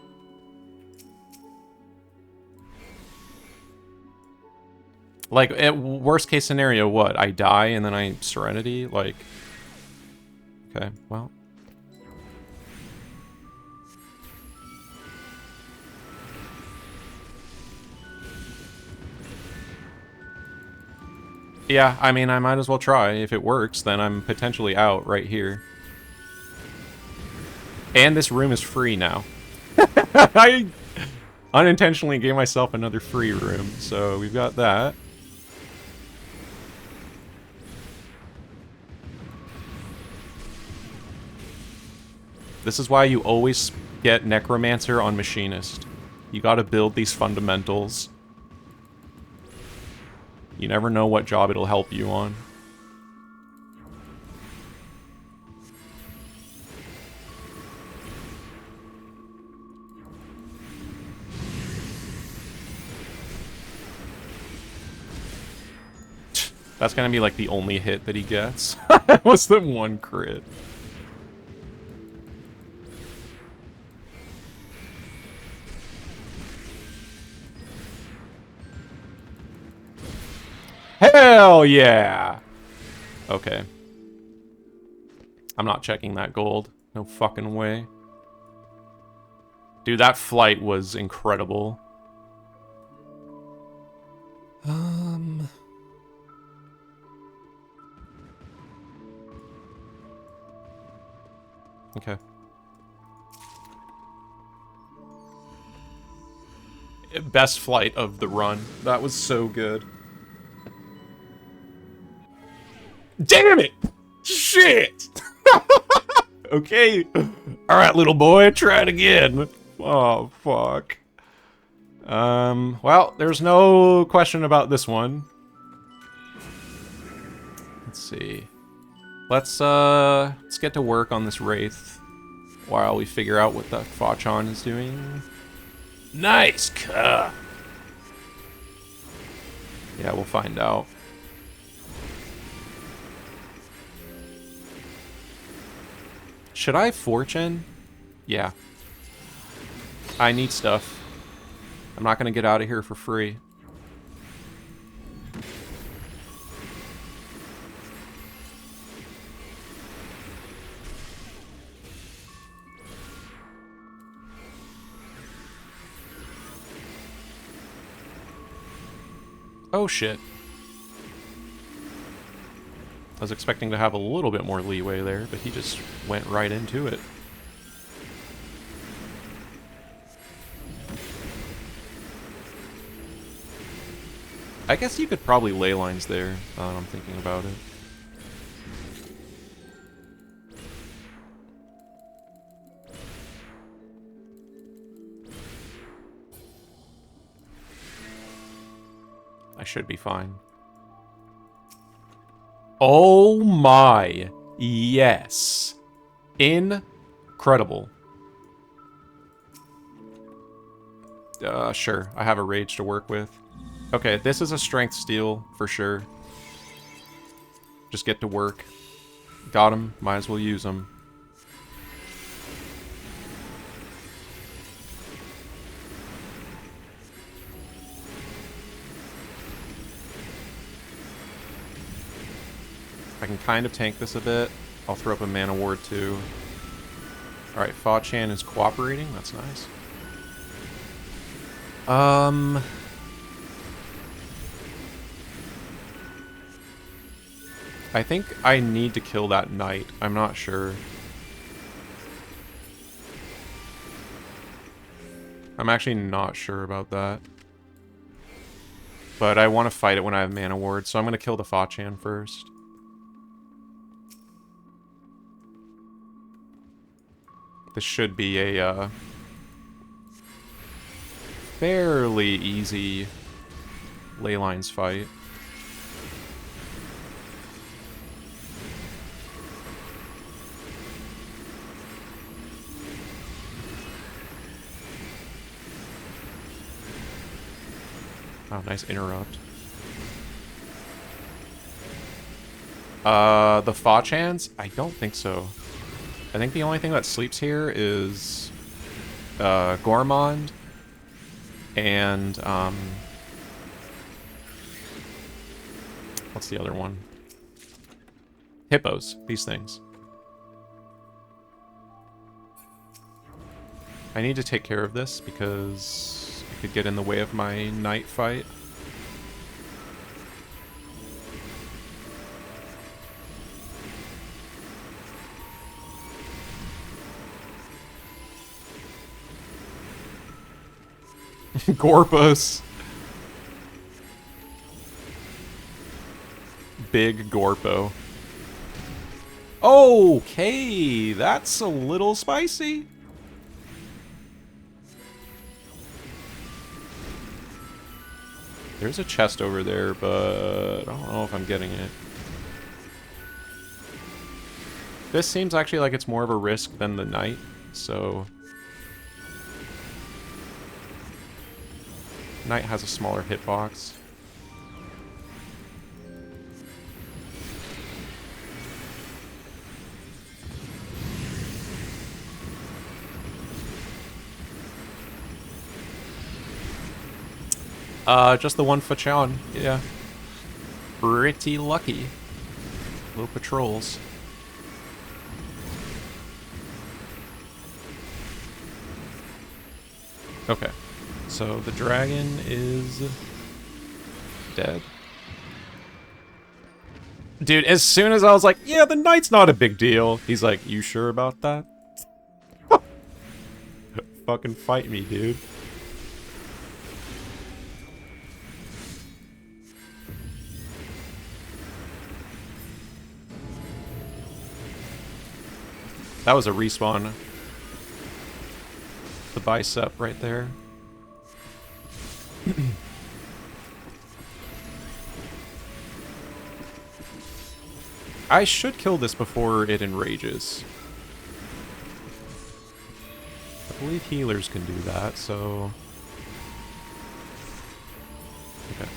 Like, at worst case scenario, what? I die and then I Serenity? Like... Okay, well... Yeah, I mean, I might as well try. If it works, then I'm potentially out right here. And this room is free now. I unintentionally gave myself another free room, so we've got that. This is why you always get Necromancer on Machinist. You gotta build these fundamentals. You never know what job it'll help you on. That's gonna be like the only hit that he gets. What's the one crit? Hell yeah! Okay. I'm not checking that gold. No fucking way. Dude, that flight was incredible. Okay. Best flight of the run. That was so good. Damn it! Shit! Okay. Alright, little boy, try it again. Oh, fuck. Well, there's no question about this one. Let's see. Let's get to work on this Wraith while we figure out what the Fachon is doing. Nice car. Yeah, we'll find out. Should I fortune? Yeah. I need stuff. I'm not gonna get out of here for free. Oh shit. I was expecting to have a little bit more leeway there, but he just went right into it. I guess you could probably ley lines there, now that I'm thinking about it. I should be fine. Oh my, yes. Incredible. Sure, I have a rage to work with. Okay, this is a strength steal, for sure. Just get to work. Got him, might as well use him. I can kind of tank this a bit. I'll throw up a mana ward too. Alright, Fa-Chan is cooperating. That's nice. I think I need to kill that knight. I'm not sure. I'm actually not sure about that. But I want to fight it when I have mana ward, so I'm going to kill the Fa-Chan first. This should be a fairly easy ley lines fight. Oh, nice interrupt. The Fa-Chans? I don't think so. I think the only thing that sleeps here is Gormond and what's the other one? Hippos, these things. I need to take care of this because it could get in the way of my knight fight. Gorpos. Big Gorpo. Okay, that's a little spicy. There's a chest over there, but I don't know if I'm getting it. This seems actually like it's more of a risk than the knight, so... Knight has a smaller hitbox. Just the one Fa-Chan, yeah. Pretty lucky. Low patrols. Okay. So the dragon is dead. Dude, as soon as I was like, yeah, the knight's not a big deal, he's like, you sure about that? Fucking fight me, dude. That was a respawn. The bicep right there. I should kill this before it enrages. I believe healers can do that, so... Okay.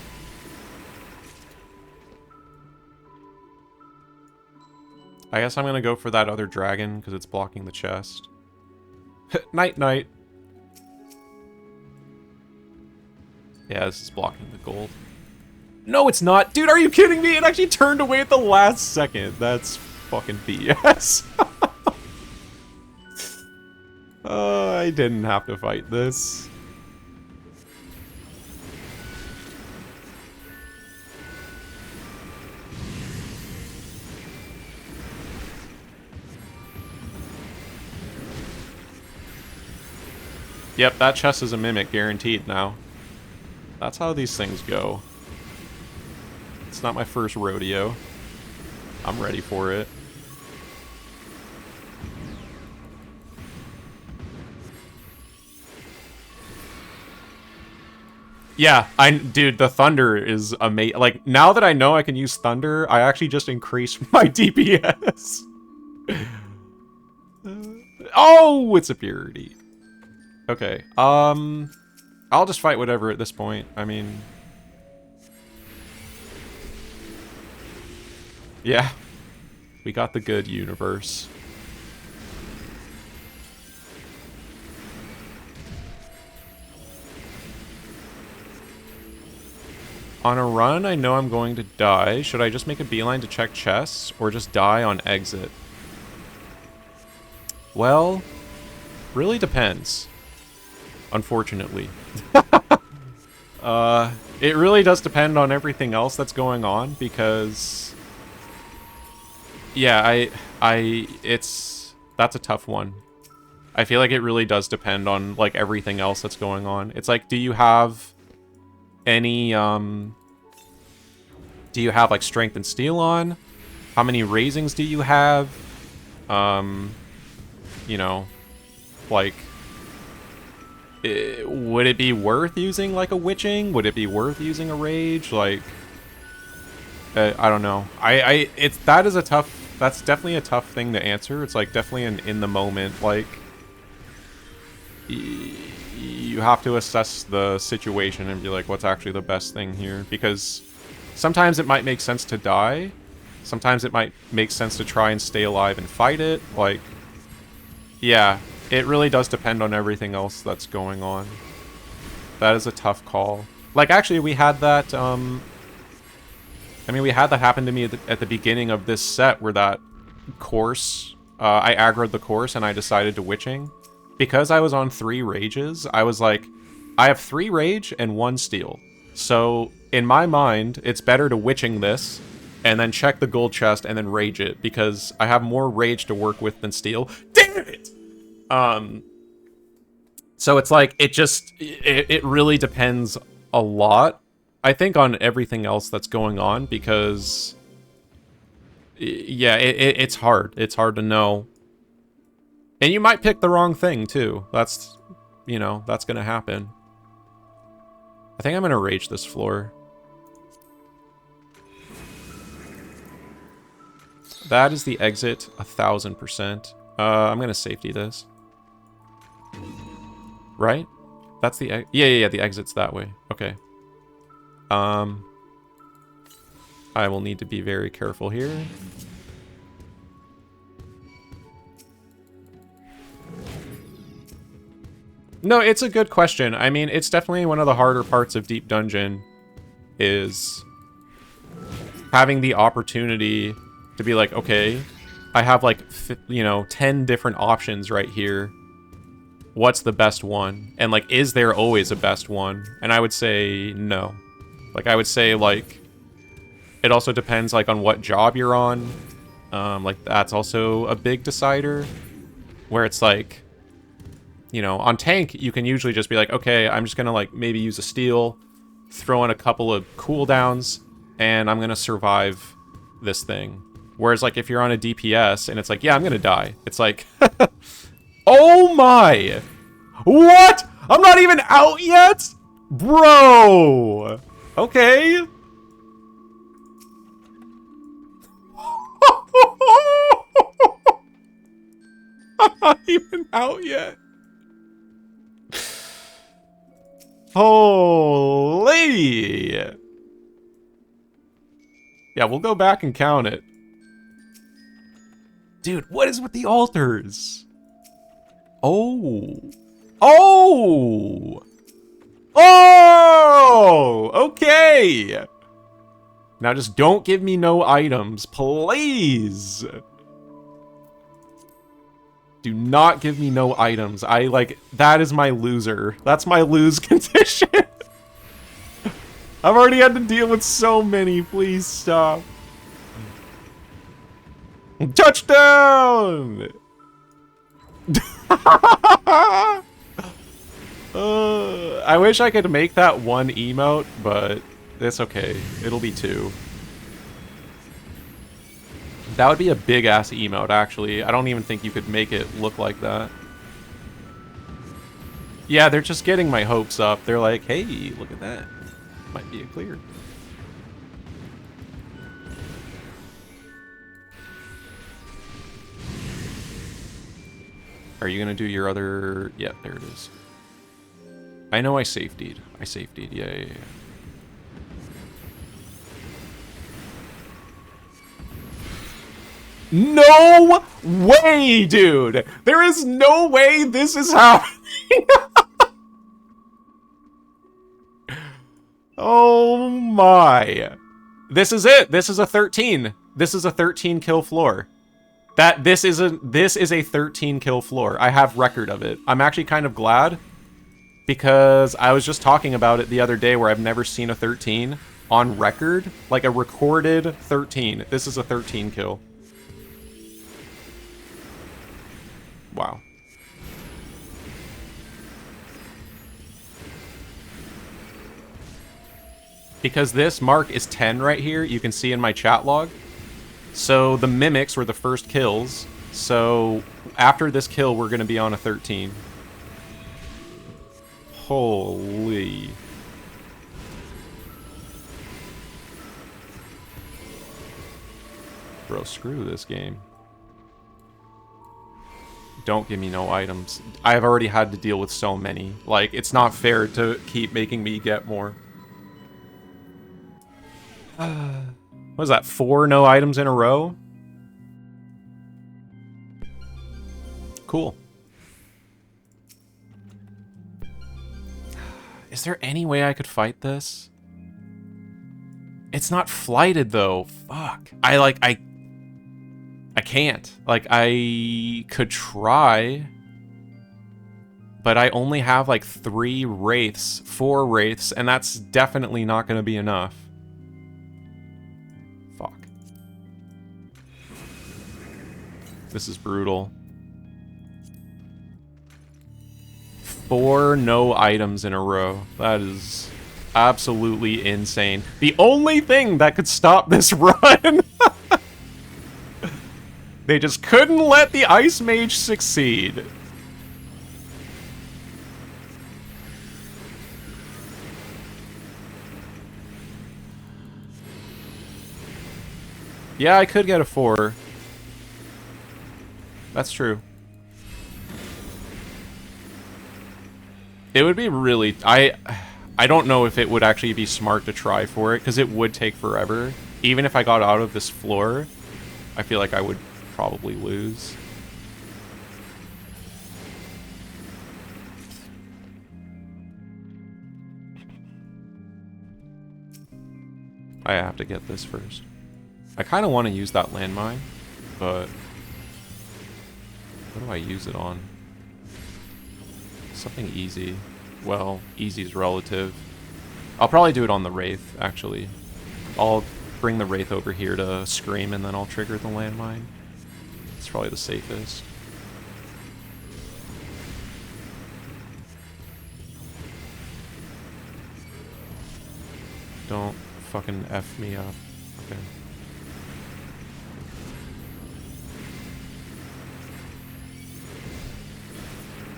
I guess I'm gonna go for that other dragon, because it's blocking the chest. Night, night! Yeah, this is blocking the gold. No, it's not! Dude, are you kidding me? It actually turned away at the last second. That's fucking BS. I didn't have to fight this. Yep, that chest is a mimic, guaranteed now. That's how these things go. It's not my first rodeo. I'm ready for it. Yeah, dude, the thunder is amazing. Like, now that I know I can use thunder, I actually just increased my DPS. Oh, it's a purity. Okay, I'll just fight whatever at this point. I mean... Yeah. We got the good universe. On a run, I know I'm going to die. Should I just make a beeline to check chests, or just die on exit? Well, really depends. Unfortunately. It really does depend on everything else that's going on, because... Yeah, that's a tough one. I feel like it really does depend on, like, everything else that's going on. It's like, do you have any, do you have, like, strength and steel on? How many raisings do you have? You know, like, would it be worth using, like, a witching? Would it be worth using a rage? Like, I don't know. That's definitely a tough thing to answer. It's, like, definitely an in the moment, like, you have to assess the situation and be like, what's actually the best thing here? Because sometimes it might make sense to die. Sometimes it might make sense to try and stay alive and fight it. Like, yeah, it really does depend on everything else that's going on. That is a tough call. Like, actually, we had that, I mean, we had that happen to me at the beginning of this set, where that course, I aggroed the course and I decided to witching. Because I was on 3 rages, I was like, I have 3 rage and 1 steel. So, in my mind, it's better to witching this, and then check the gold chest, and then rage it, because I have more rage to work with than steel. Damn it! So it's like, it really depends a lot, I think, on everything else that's going on, because... Yeah, it's hard. It's hard to know. And you might pick the wrong thing, too. That's, you know, that's gonna happen. I think I'm gonna rage this floor. That is the exit, 1000%. I'm gonna safety this. Right? That's the... Yeah, the exit's that way. Okay. I will need to be very careful here. No, it's a good question. I mean, it's definitely one of the harder parts of Deep Dungeon, is having the opportunity to be like, okay, I have like, 10 different options right here. What's the best one? And like, is there always a best one? And I would say no. Like, I would say, like, it also depends, like, on what job you're on. Like, that's also a big decider, where it's like, you know, on tank, you can usually just be like, okay, I'm just gonna, like, maybe use a steel, throw in a couple of cooldowns, and I'm gonna survive this thing. Whereas, like, if you're on a DPS, and it's like, yeah, I'm gonna die. It's like, oh my! What? I'm not even out yet? Bro! Okay. I'm not even out yet. Holy! Yeah, we'll go back and count it. Dude, what is with the altars? Oh. Oh! Oh! Okay! Now just don't give me no items, please! Do not give me no items. That is my loser. That's my lose condition. I've already had to deal with so many. Please stop. Touchdown! I wish I could make that 1 emote, but it's okay. It'll be 2. That would be a big-ass emote, actually. I don't even think you could make it look like that. Yeah, they're just getting my hopes up. They're like, hey, look at that. Might be a clear. Are you gonna do your other... Yeah, there it is. I know I safetied. Yeah. No way, dude! There is no way this is happening! Oh my. This is it! This is a 13. This is a 13 kill floor. This is a 13 kill floor. I have record of it. I'm actually kind of glad because I was just talking about it the other day where I've never seen a 13 on record, like a recorded 13. This is a 13 kill. Wow. Because this mark is 10 right here, you can see in my chat log. So the mimics were the first kills. So after this kill, we're going to be on a 13. Holy. Bro, screw this game. Don't give me no items. I've already had to deal with so many. Like, it's not fair to keep making me get more. What was that? 4 no items in a row? Cool. Is there any way I could fight this? It's not flighted though. Fuck. I can't. Like, I could try, but I only have like 3 wraiths, 4 wraiths, and that's definitely not going to be enough. Fuck. This is brutal. 4 no items in a row. That is absolutely insane. The only thing that could stop this run. They just couldn't let the Ice Mage succeed. Yeah, I could get a 4. That's true. It would be really... I don't know if it would actually be smart to try for it, because it would take forever. Even if I got out of this floor, I feel like I would probably lose. I have to get this first. I kind of want to use that landmine, but what do I use it on? Something easy. Well, easy is relative. I'll probably do it on the Wraith, actually. I'll bring the Wraith over here to scream, and then I'll trigger the landmine. It's probably the safest. Don't fucking F me up. Okay.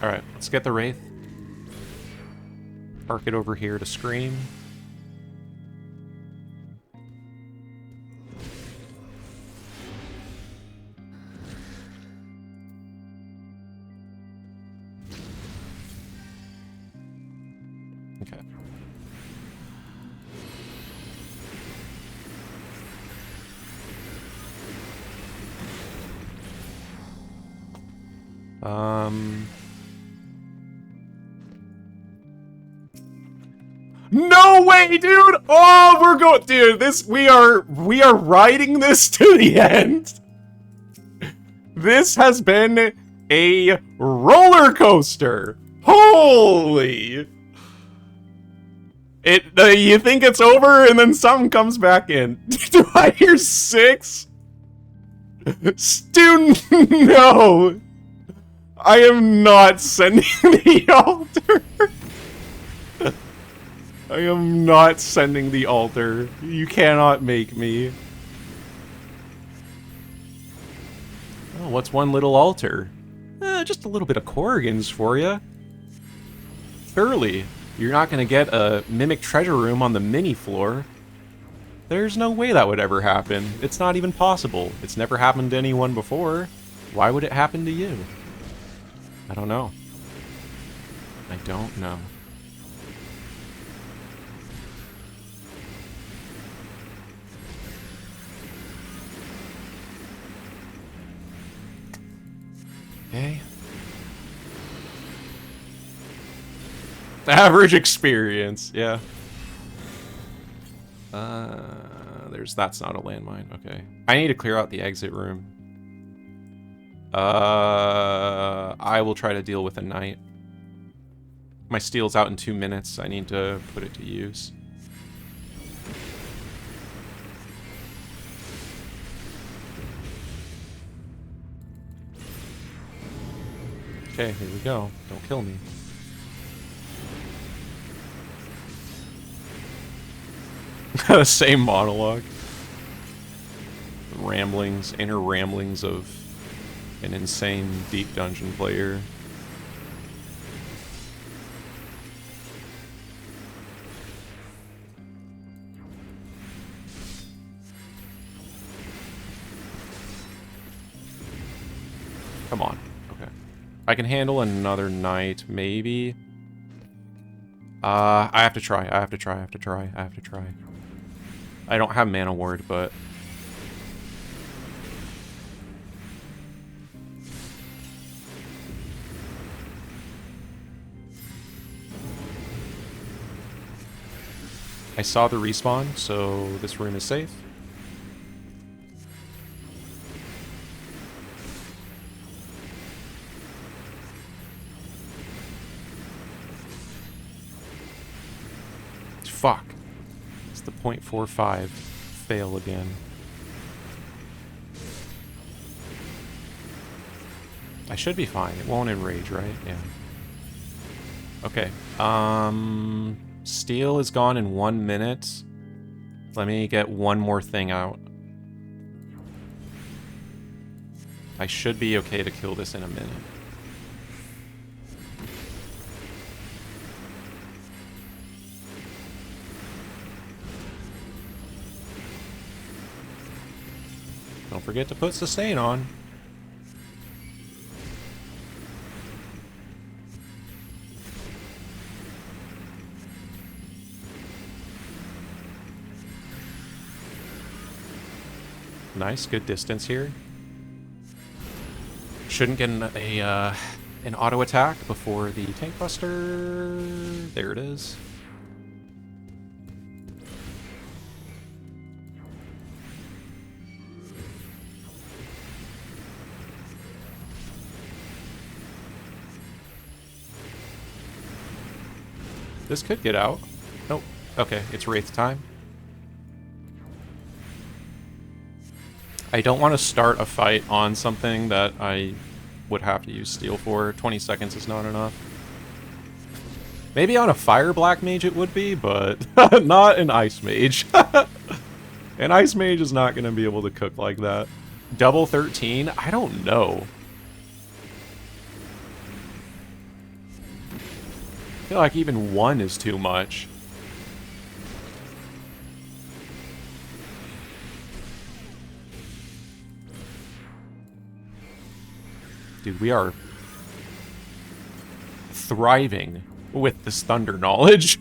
Alright, let's get the Wraith. Park it over here to scream. Okay. No way, dude! Oh, we're going, dude. We are riding this to the end. This has been a roller coaster. Holy! You think it's over, and then something comes back in. Do I hear 6? Dude, no! I am not sending the altar. I am not sending the altar. You cannot make me. Oh, what's one little altar? Just a little bit of Corrigan's for you. Surely, you're not going to get a Mimic Treasure Room on the mini floor. There's no way that would ever happen. It's not even possible. It's never happened to anyone before. Why would it happen to you? I don't know. I don't know. Okay. Average experience, yeah. That's not a landmine, okay. I need to clear out the exit room. I will try to deal with a knight. My steel's out in 2 minutes. I need to put it to use. Okay, here we go. Don't kill me. The same monologue. Ramblings, inner ramblings of an insane deep dungeon player. Come on. Okay. I can handle another knight, maybe. I have to try. I have to try. I have to try. I have to try. I don't have mana ward, but... I saw the respawn, so this room is safe. Fuck. It's the 0.45 fail again. I should be fine. It won't enrage, right? Yeah. Okay. Steel is gone in 1 minute. Let me get one more thing out. I should be okay to kill this in a minute. Don't forget to put sustain on. Nice, good distance here. Shouldn't get an auto attack before the tank buster. There it is. This could get out. Nope. Okay, it's Wraith time. I don't want to start a fight on something that I would have to use steel for. 20 seconds is not enough. Maybe on a fire black mage it would be, but not an ice mage. An ice mage is not going to be able to cook like that. Double 13? I don't know. I feel like even 1 is too much. Dude, we are thriving with this thunder knowledge.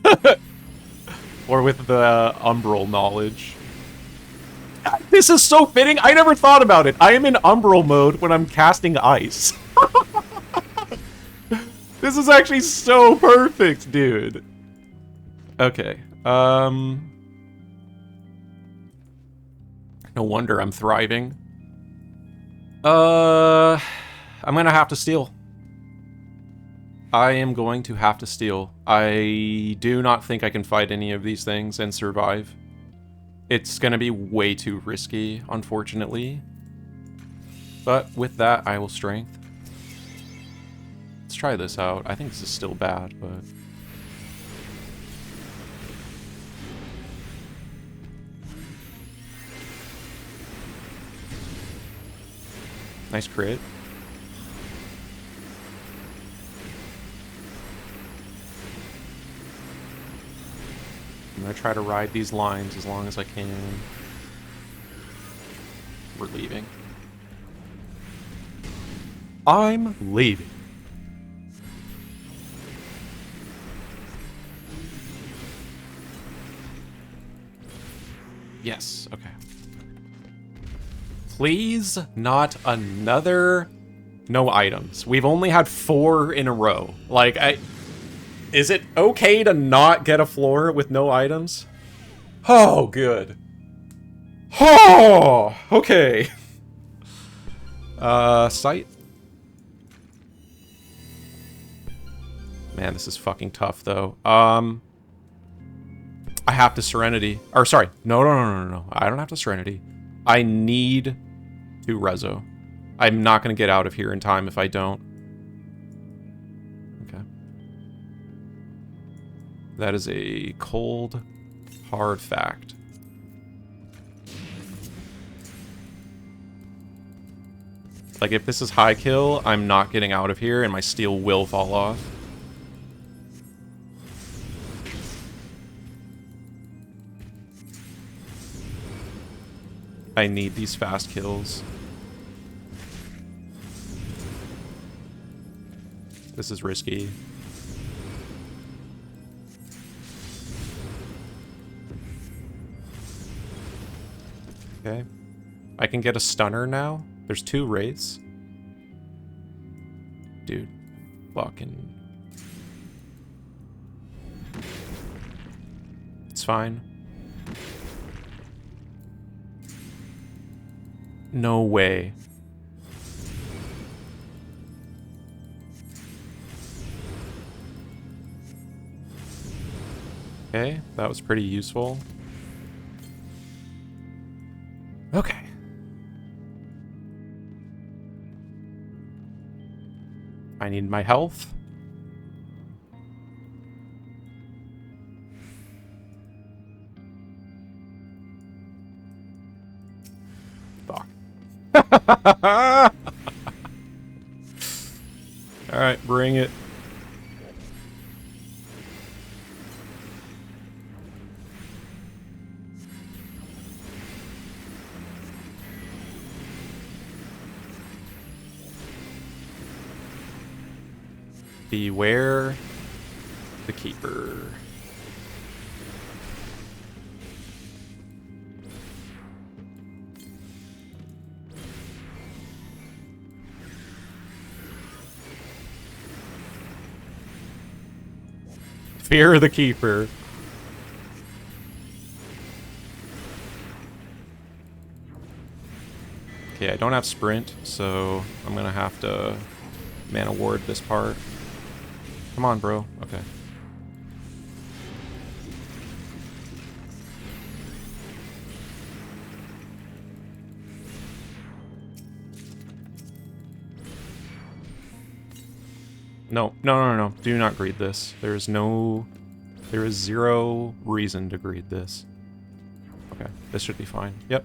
Or with the umbral knowledge. This is so fitting. I never thought about it. I am in umbral mode when I'm casting ice. This is actually so perfect, dude. Okay. No wonder I'm thriving. I'm gonna have to steal. I am going to have to steal. I do not think I can fight any of these things and survive. It's gonna be way too risky, unfortunately. But with that, I will strength. Let's try this out. I think this is still bad, but... Nice crit. I'm gonna try to ride these lines as long as I can. We're leaving. I'm leaving. Yes, okay. Please, not another... No items. We've only had 4 in a row. Like, is it okay to not get a floor with no items? Oh, good. Oh, okay. Sight. Man, this is fucking tough, though. I have to Serenity. Or, sorry. No. I don't have to Serenity. I need to Rezo. I'm not going to get out of here in time if I don't. Okay. That is a cold, hard fact. Like, if this is high kill, I'm not getting out of here and my steel will fall off. I need these fast kills. This is risky. Okay. I can get a stunner now. There's 2 wraiths. Dude. Fucking... It's fine. No way. Okay, that was pretty useful. Okay. I need my health. Fuck. Alright, bring it. Beware the keeper. Fear the keeper. Okay, I don't have sprint, so I'm gonna have to mana ward this part. Come on, bro. Okay. No. Do not greed this. There is 0 reason to greed this. Okay, this should be fine. Yep.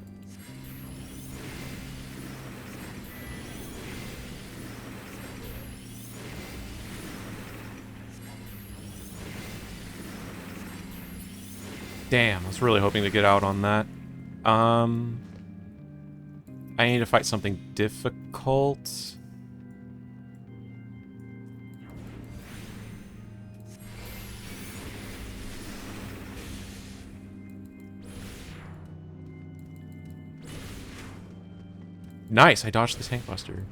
Damn, I was really hoping to get out on that. I need to fight something difficult. Nice, I dodged the tank buster.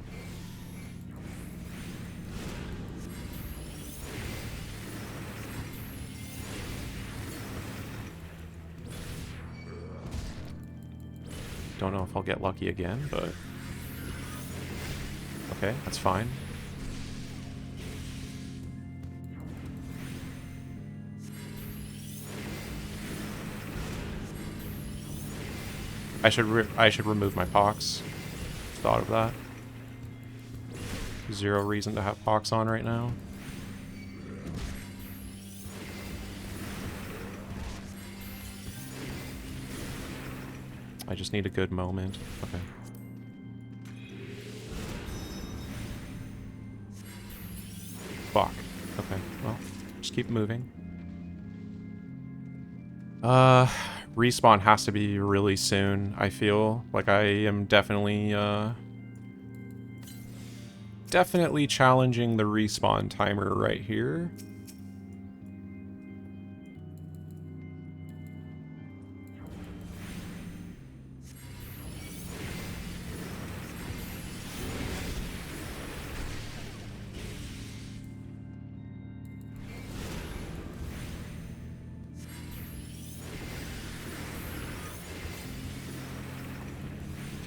Don't know if I'll get lucky again, but... Okay, that's fine. I should remove my pox. Thought of that. 0 reason to have pox on right now. I just need a good moment. Okay. Fuck. Okay, well, just keep moving. Respawn has to be really soon, I feel. Like, I am definitely challenging the respawn timer right here.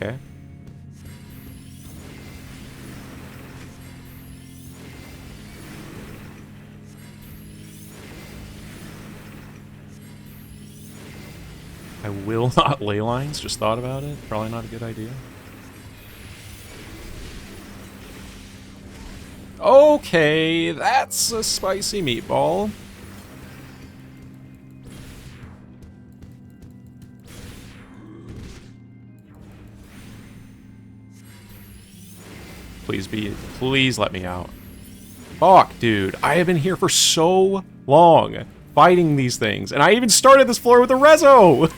Okay. I will not ley lines. Just thought about it. Probably not a good idea. Okay, that's a spicy meatball. Please let me out. Fuck, dude. I have been here for so long fighting these things, and I even started this floor with a rezo!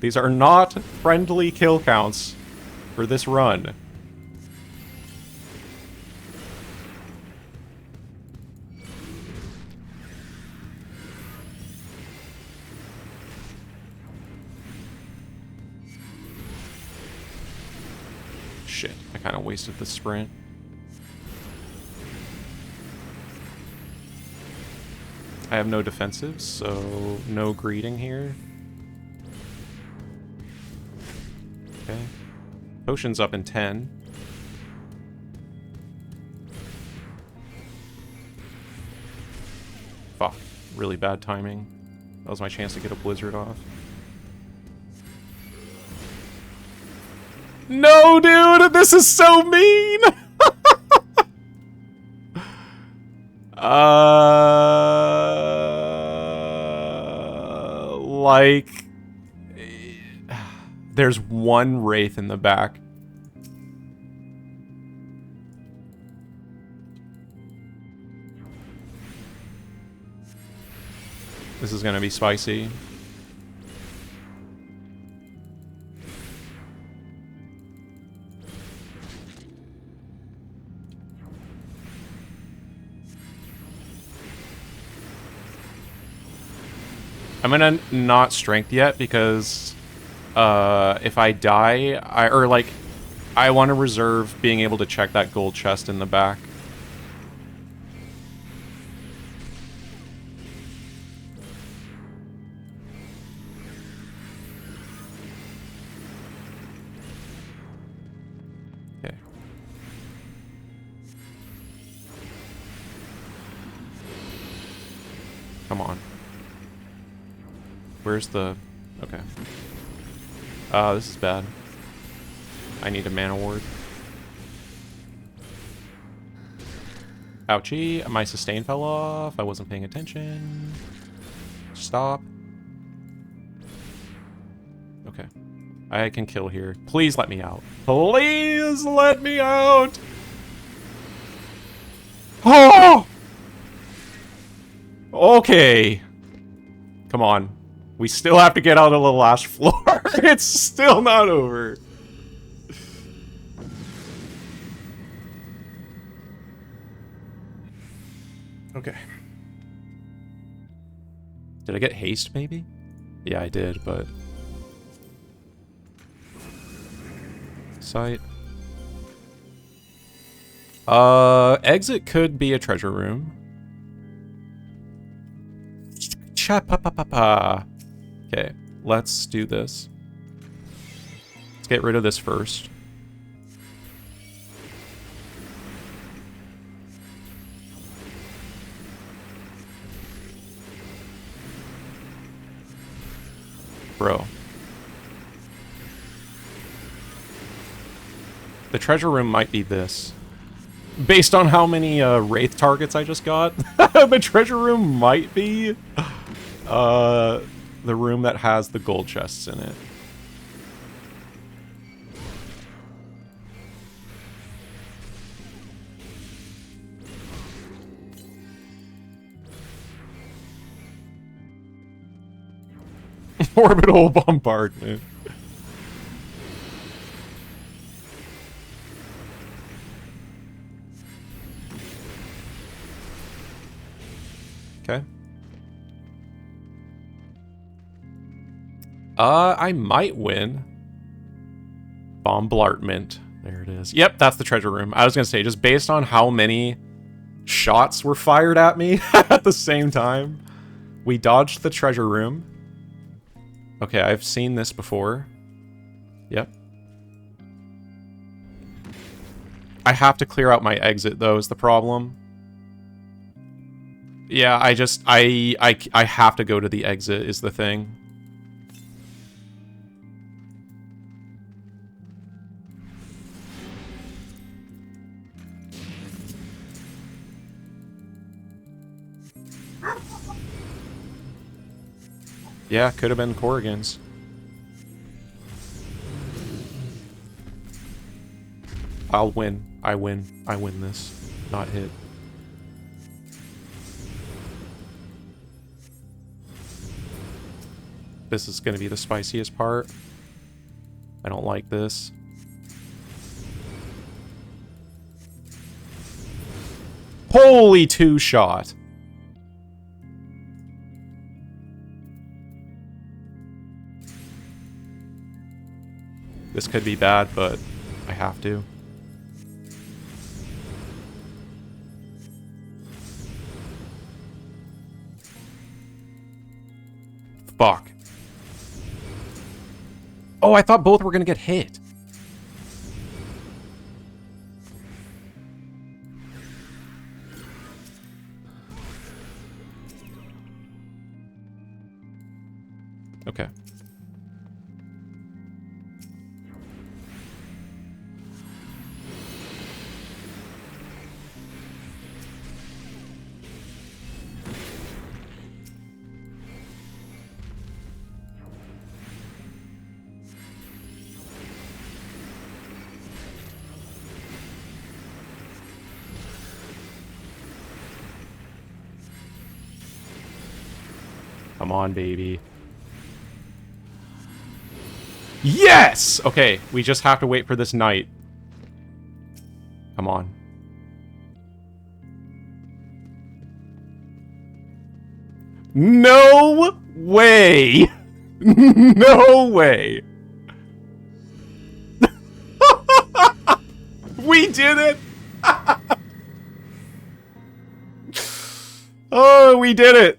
These are not friendly kill counts for this run. Shit, I kind of wasted the sprint. I have no defensives, so no greeting here. Okay. Potion's up in 10. Fuck. Really bad timing. That was my chance to get a blizzard off. No, dude! This is so mean! Like... There's one Wraith in the back. This is gonna be spicy. I'm gonna not strength yet because if I die, I want to reserve being able to check that gold chest in the back. Okay. Come on. Where's the... Okay. This is bad. I need a mana ward. Ouchie, my sustain fell off. I wasn't paying attention. Stop. Okay. I can kill here. Please let me out. Please let me out! Oh! Okay. Come on. We still have to get out of the last floor. It's still not over. Okay. Did I get haste, maybe? Yeah, I did, but... Sight. Exit could be a treasure room. Cha-pa-pa-pa-pa. Okay, let's do this. Let's get rid of this first. Bro. The treasure room might be this. Based on how many Wraith targets I just got, the treasure room might be the room that has the gold chests in it. Orbital bombardment. Okay. I might win. Bombardment. There it is. Yep, that's the treasure room. I was gonna say, just based on how many shots were fired at me at the same time, we dodged the treasure room. Okay, I've seen this before. Yep. I have to clear out my exit, though, is the problem. Yeah, I have to go to the exit is the thing. Yeah, could have been Corrigan's. I'll win. I win. I win this. Not hit. This is going to be the spiciest part. I don't like this. Holy two-shot. This could be bad, but I have to. Fuck. Oh, I thought both were gonna get hit. Okay. Come on, baby. Yes! Okay, we just have to wait for this knight. Come on. No way! No way! We did it! Oh, we did it!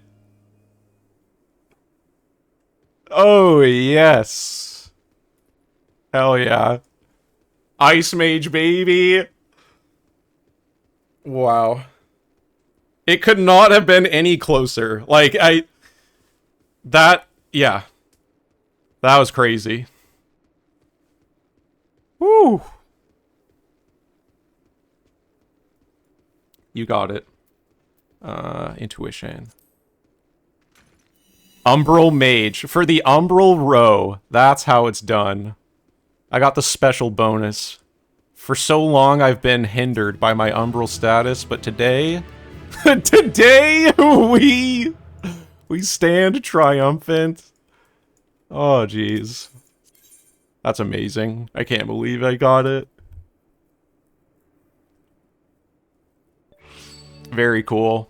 Oh, yes. Hell yeah. Ice Mage, baby! Wow. It could not have been any closer. Like, yeah. That was crazy. Woo! You got it. Intuition. Umbral Mage. For the Umbral row. That's how it's done. I got the special bonus. For so long I've been hindered by my Umbral status, but today... today we stand triumphant. Oh, jeez. That's amazing. I can't believe I got it. Very cool.